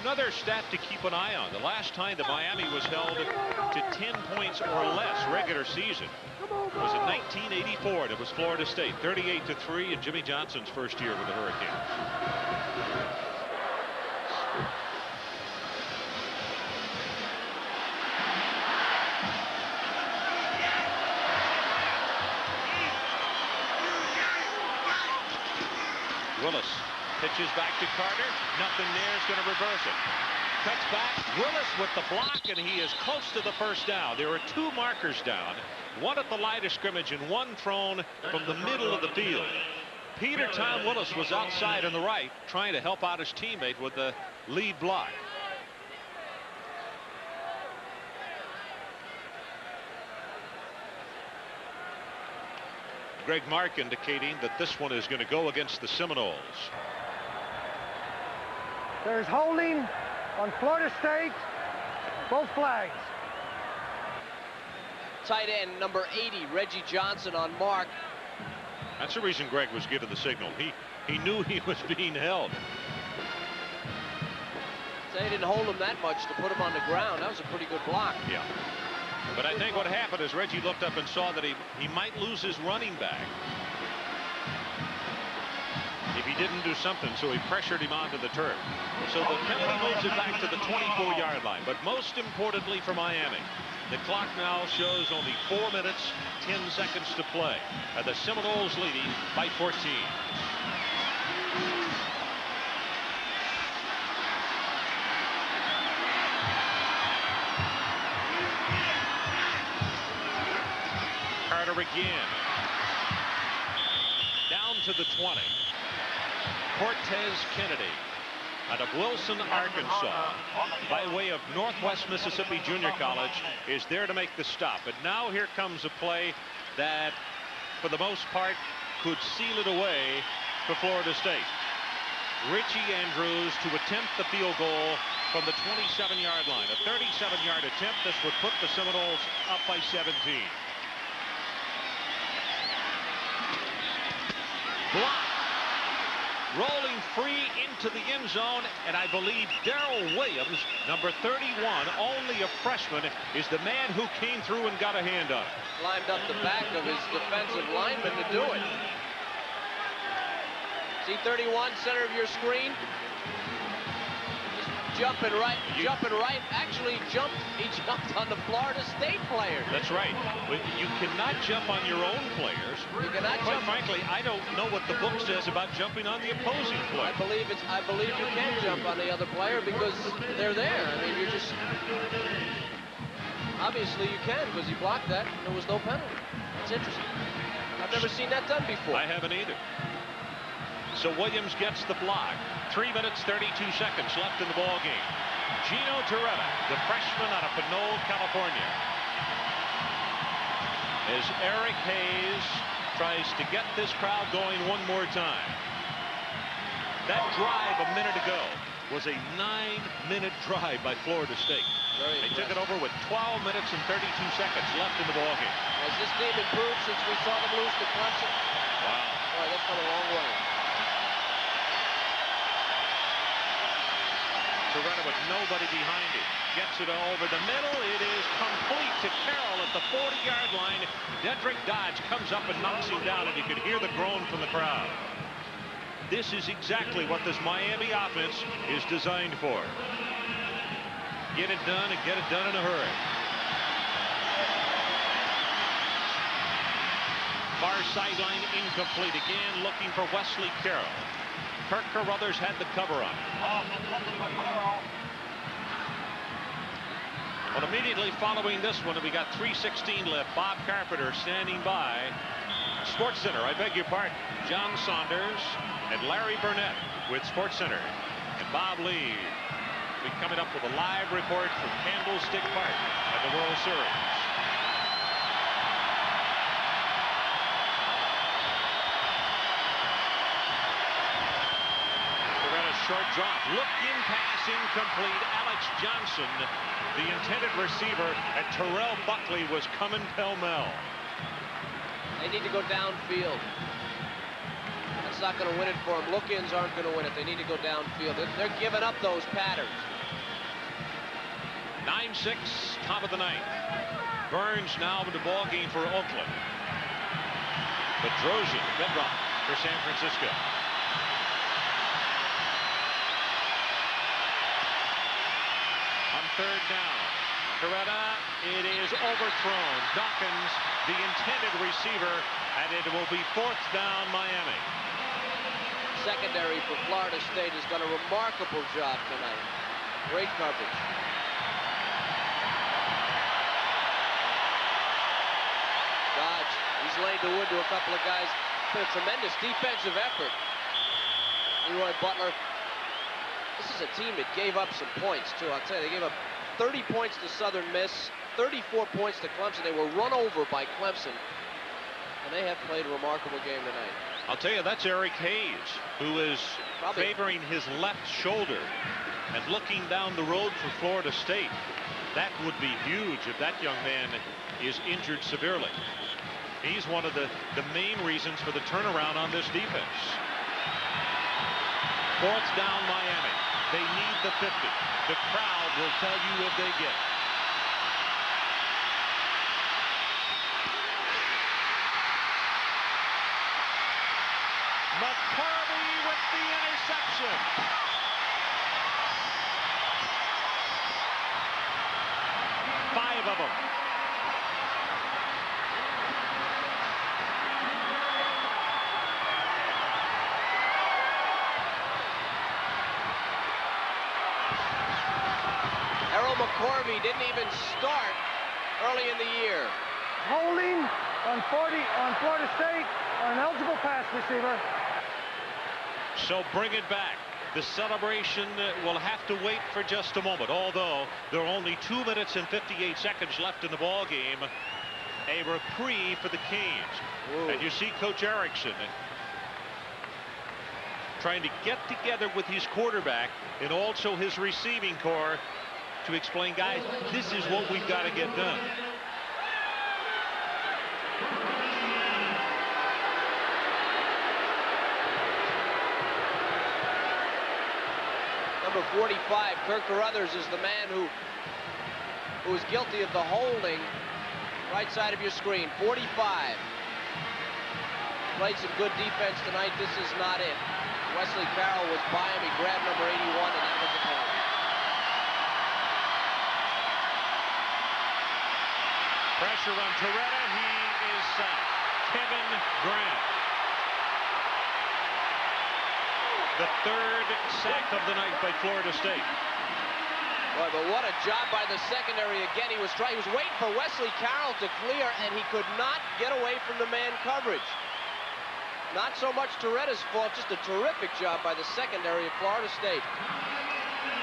Another stat to keep an eye on. The last time that Miami was held to 10 points or less regular season was in 1984. And it was Florida State, 38-3 in Jimmy Johnson's first year with the Hurricanes. Willis pitches back to Carter. Nothing there is going to reverse it. Cuts back. Willis with the block, and he is close to the first down. There are 2 markers down. One at the line of scrimmage and one thrown from the middle of the field. Peter Tom Willis was outside on the right trying to help out his teammate with the lead block. Greg Mark indicating that this one is going to go against the Seminoles.
There's holding on Florida State. Both flags.
Tight end number 80, Reggie Johnson on Mark.
That's the reason Greg was given the signal. He knew he was being held.
They didn't hold him that much to put him on the ground. That was a pretty good block.
Yeah. But I think what happened is Reggie looked up and saw that he might lose his running back if he didn't do something, so he pressured him onto the turf. So the penalty moves it back to the 24-yard line. But most importantly for Miami, the clock now shows only 4 minutes, 10 seconds to play. The Seminoles leading by 14. Carter again. Down to the 20. Cortez Kennedy out of Wilson, Arkansas, by way of Northwest Mississippi Junior College, is there to make the stop. And now here comes a play that, for the most part, could seal it away for Florida State. Richie Andrews to attempt the field goal from the 27-yard line. A 37-yard attempt. This would put the Seminoles up by 17. Blocked. Rolling free into the end zone, and I believe Darrell Williams, number 31, only a freshman, is the man who came through and got a hand on it.
Climbed up the back of his defensive lineman to do it. See 31, center of your screen. Jumping right. Actually jumped. He jumped on the Florida State players.
That's right. You cannot jump on your own players.
You cannot
Quite
jump.
frankly, I don't know what the book says about jumping on the opposing player.
I believe you can jump on the other player because they're there. I mean, you're just obviously you can because he blocked that. There was no penalty. That's interesting. I've never seen that done before.
I haven't either. So Williams gets the block. 3 minutes, 32 seconds left in the ball game. Gino Torretta, the freshman out of Pinole, California. As Eric Hayes tries to get this crowd going one more time. That drive a minute ago was a 9-minute drive by Florida State. They took it over with 12 minutes and 32 seconds left in the ball game.
Has this team improved since we saw them lose to Clemson?
Wow.
Boy, that's come a long way.
Torretta with nobody behind him. Gets it over the middle. It is complete to Carroll at the 40-yard line. Dedrick Dodge comes up and knocks him down, and you can hear the groan from the crowd. This is exactly what this Miami offense is designed for. Get it done and get it done in a hurry. Far sideline incomplete again, looking for Wesley Carroll. Kirk Carruthers had the cover on it. Well, immediately following this one, we got 3:16 left. Bob Carpenter standing by. SportsCenter, I beg your pardon. John Saunders and Larry Burnett with SportsCenter. And Bob Lee will be coming up with a live report from Candlestick Park at the World Series. Short drop, look-in pass incomplete. Alex Johnson, the intended receiver, and Terrell Buckley was coming pell-mell.
They need to go downfield. That's not going to win it for them. Look-ins aren't going to win it. They need to go downfield. They're giving up those patterns.
9-6, top of the ninth. Burns now in the ball game for Oakland. Bedrosian, Bedrock for San Francisco. Third down. Torretta, it is overthrown. Dawkins, the intended receiver, and it will be 4th down, Miami.
Secondary for Florida State has done a remarkable job tonight. Great coverage. Dodge, he's laid the wood to a couple of guys. It's been a tremendous defensive effort. Leroy Butler. This is a team that gave up some points, too. I'll tell you, they gave up 30 points to Southern Miss, 34 points to Clemson. They were run over by Clemson, and they have played a remarkable game tonight.
I'll tell you, that's Eric Hayes, who is favoring his left shoulder and looking down the road for Florida State. That would be huge if that young man is injured severely. He's one of the main reasons for the turnaround on this defense. 4th down, Miami. They need the 50. The crowd will tell you if they get it. McCarvey with the interception. Five of them.
McCorvey didn't even start early in the year.
Holding on Florida State on an eligible pass receiver.
So bring it back. The celebration will have to wait for just a moment, although there are only 2 minutes and 58 seconds left in the ball game. A reprieve for the Canes.
Ooh.
And you see Coach Erickson trying to get together with his quarterback and also his receiving corps to explain, guys, this is what we've got to get done.
number 45. Kirk Carruthers is the man who is guilty of the holding. Right side of your screen, 45. Played some good defense tonight. This is not it. Wesley Carroll was by him. He grabbed number 81, and that was a penalty.
Pressure on Torretta. He is sacked. Kevin Grant. The third sack of the night by Florida State.
Boy, but what a job by the secondary again. He was waiting for Wesley Carroll to clear, and he could not get away from the man coverage. Not so much Torretta's fault, just a terrific job by the secondary of Florida State.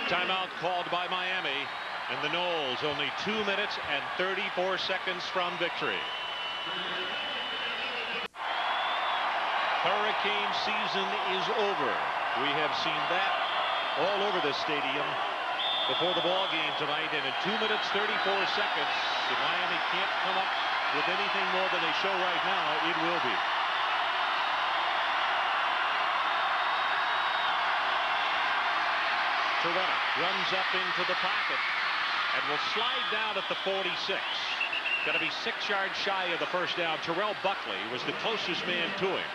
Timeout called by Miami, and the Noles only 2 minutes and 34 seconds from victory. Hurricane season is over. We have seen that all over this stadium before the ball game tonight, and in 2 minutes 34 seconds, if Miami can't come up with anything more than they show right now, it will be. Torretta runs up into the pocket and will slide down at the 46. Going to be 6 yards shy of the first down. Terrell Buckley was the closest man to him.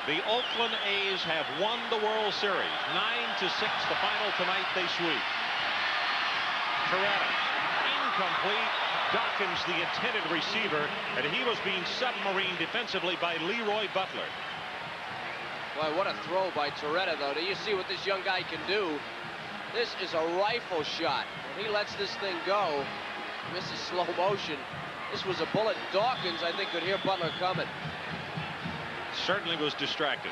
The Oakland A's have won the World Series. 9-6 the final tonight. They sweep. Torretta incomplete. Dawkins the intended receiver, and he was being submarined defensively by Leroy Butler.
Boy, what a throw by Torretta, though. Do you see what this young guy can do? This is a rifle shot. When he lets this thing go, misses slow motion. This was a bullet. Dawkins, I think, could hear Butler coming.
Certainly was distracted.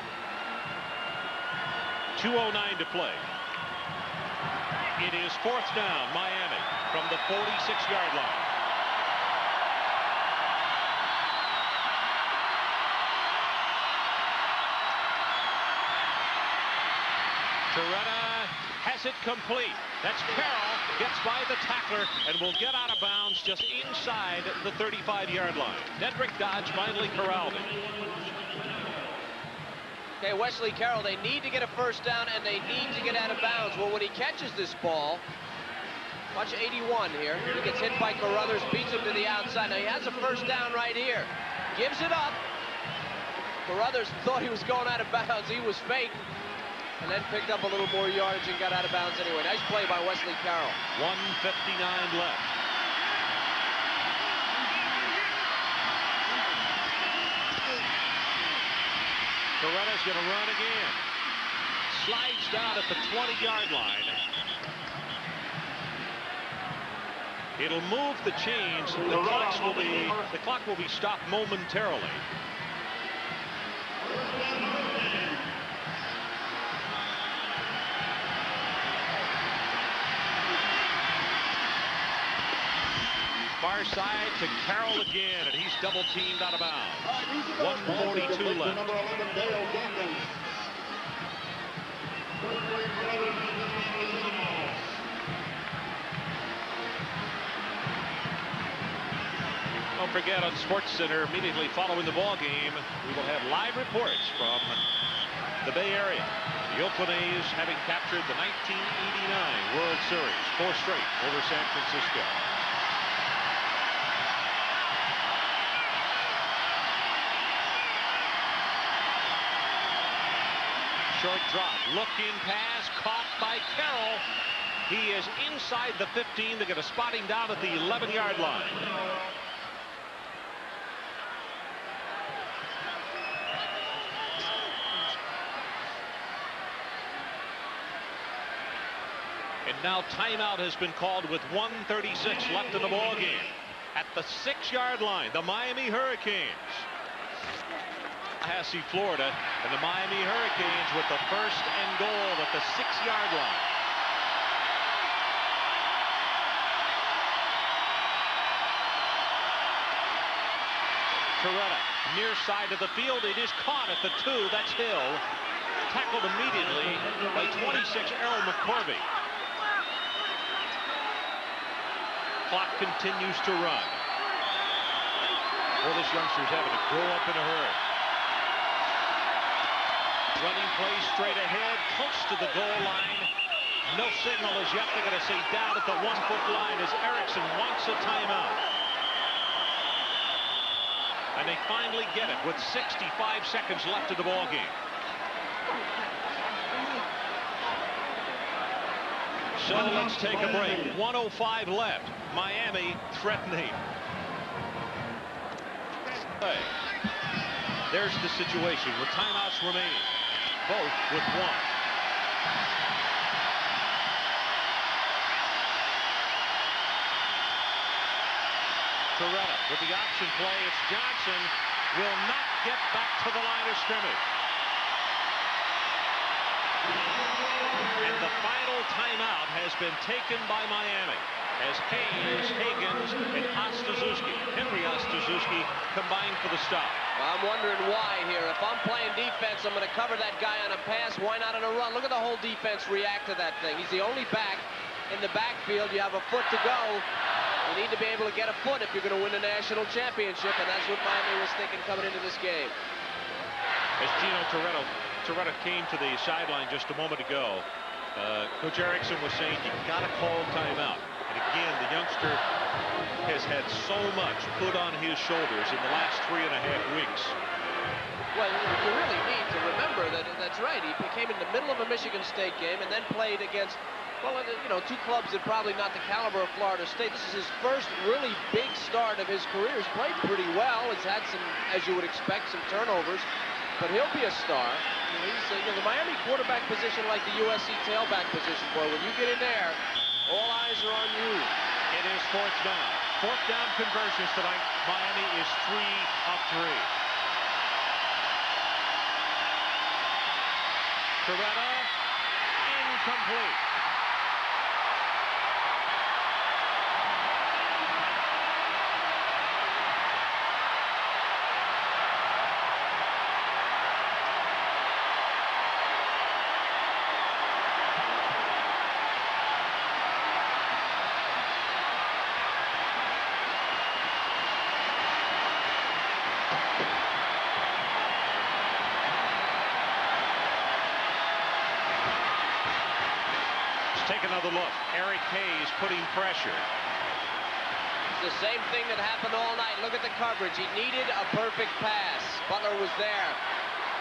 2:09 to play. It is 4th down, Miami, from the 46-yard line. Torretta has it complete. That's Carroll, gets by the tackler and will get out of bounds just inside the 35-yard line. Dedrick Dodge finally corralled him.
Okay, Wesley Carroll, they need to get a first down and they need to get out of bounds. Well, when he catches this ball, watch 81 here. He gets hit by Carruthers, beats him to the outside. Now he has a first down right here. Gives it up. Carruthers thought he was going out of bounds. He was fake. And then picked up a little more yardage and got out of bounds anyway. Nice play by Wesley Carroll.
1:59 left. Torretta's going to run again. Slides down at the 20-yard line. It'll move the chains. The clock will be stopped momentarily. Far side to Carroll again, and he's double teamed out of bounds. 1:42 left. Don't forget, on SportsCenter, immediately following the ball game, we will have live reports from the Bay Area. The Oakland A's having captured the 1989 World Series, 4 straight over San Francisco. Short drop, looking pass, caught by Carroll. He is inside the 15. They're going to spot him down at the 11-yard line. And now timeout has been called with 1:36 left in the ball game. At the 6-yard line, the Miami Hurricanes. Tallahassee, Florida, and the Miami Hurricanes with the first and goal at the 6-yard line. Torretta, near side of the field. It is caught at the 2. That's Hill. Tackled immediately by 26, Errol McCorvey. Clock continues to run. Well, this youngster's having to grow up in a hurry. Running play straight ahead, close to the goal line. No signal as yet. They're going to say down at the 1-foot line as Erickson wants a timeout. And they finally get it with 65 seconds left of the ball game. So let's take a break. 1:05 left. Miami threatening. Hey. There's the situation with timeouts remaining. Both with one. Toretta with the option play. It's Johnson. Will not get back to the line of scrimmage. And the final timeout has been taken by Miami as Hayes, Higgins, and Ostazuski, Henry Ostazuski, combine for the stop.
Well, I'm wondering why here. If I'm playing defense, I'm going to cover that guy on a pass. Why not on a run? Look at the whole defense react to that thing. He's the only back in the backfield. You have a foot to go. You need to be able to get a foot if you're going to win a national championship, and that's what Miami was thinking coming into this game.
As Gino Toretta came to the sideline just a moment ago, Coach Erickson was saying you got to call timeout. And again, the youngster has had so much put on his shoulders in the last 3.5 weeks.
Well, you really need to remember that that's right. He came in the middle of a Michigan State game and then played against, well, you know, two clubs that probably not the caliber of Florida State. This is his first really big start of his career. He's played pretty well. He's had some, as you would expect, some turnovers. But he'll be a star. He's, you know, the Miami quarterback position, like the USC tailback position, boy, when you get in there, all eyes are on you.
It is fourth down. Fourth down conversions tonight. Miami is 3 of 3. Toretta, incomplete. Take another look. Eric Hayes putting pressure.
It's the same thing that happened all night. Look at the coverage. He needed a perfect pass. Butler was there.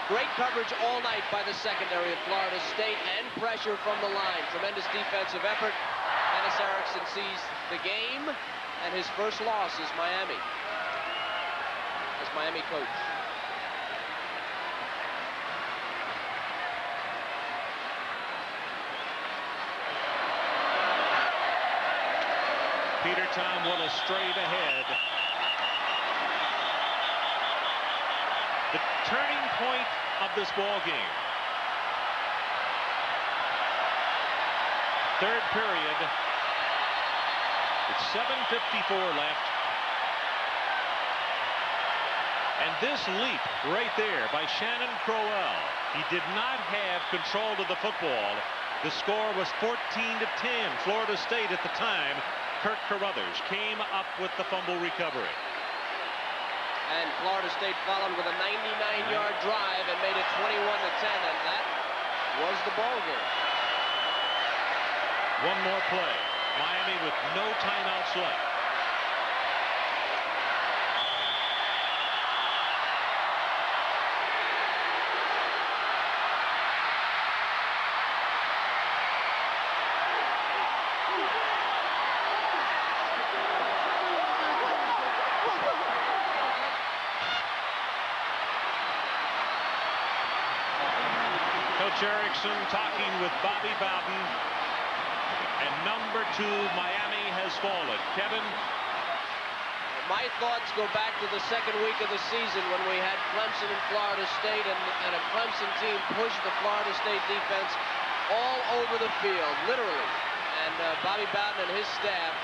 Great coverage all night by the secondary of Florida State and pressure from the line. Tremendous defensive effort. Dennis Erickson sees the game, and his first loss is Miami as Miami coach.
Peter Tom Willis straight ahead. The turning point of this ball game. Third period. It's 7:54 left. And this leap right there by Shannon Crowell. He did not have control of the football. The score was 14-10. Florida State at the time. Kirk Carruthers came up with the fumble recovery.
And Florida State followed with a 99-yard drive and made it 21-10, and that was the ball game.
One more play. Miami with no timeouts left. Erickson talking with Bobby Bowden, and number 2 Miami has fallen. Kevin,
my thoughts go back to the second week of the season when we had Clemson and Florida State, and a Clemson team pushed the Florida State defense all over the field, literally. And Bobby Bowden and his staff,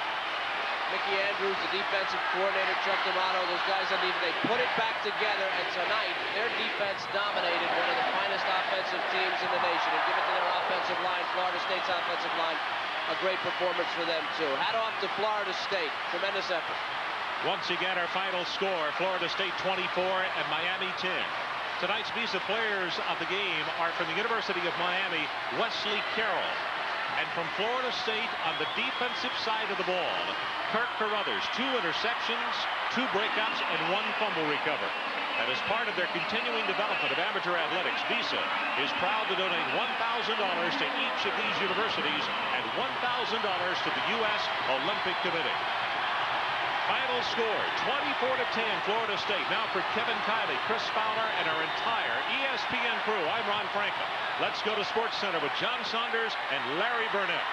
Mickey Andrews, the defensive coordinator, Chuck D'Amato, those guys on defense, they put it back together, and tonight their defense dominated one of the finest offensive teams in the nation. And give it to their offensive line, Florida State's offensive line, a great performance for them too. Hat off to Florida State, tremendous effort.
Once again, our final score, Florida State 24 and Miami 10. Tonight's Visa players of the game are from the University of Miami, Wesley Carroll. And from Florida State on the defensive side of the ball, Kirk Carruthers, 2 interceptions, 2 breakups, and 1 fumble recovery. And as part of their continuing development of amateur athletics, Visa is proud to donate $1,000 to each of these universities and $1,000 to the U.S. Olympic Committee. Final score, 24-10, Florida State. Now for Kevin Kiley, Chris Fowler, and our entire ESPN crew, I'm Ron Franklin. Let's go to SportsCenter with John Saunders and Larry Burnett.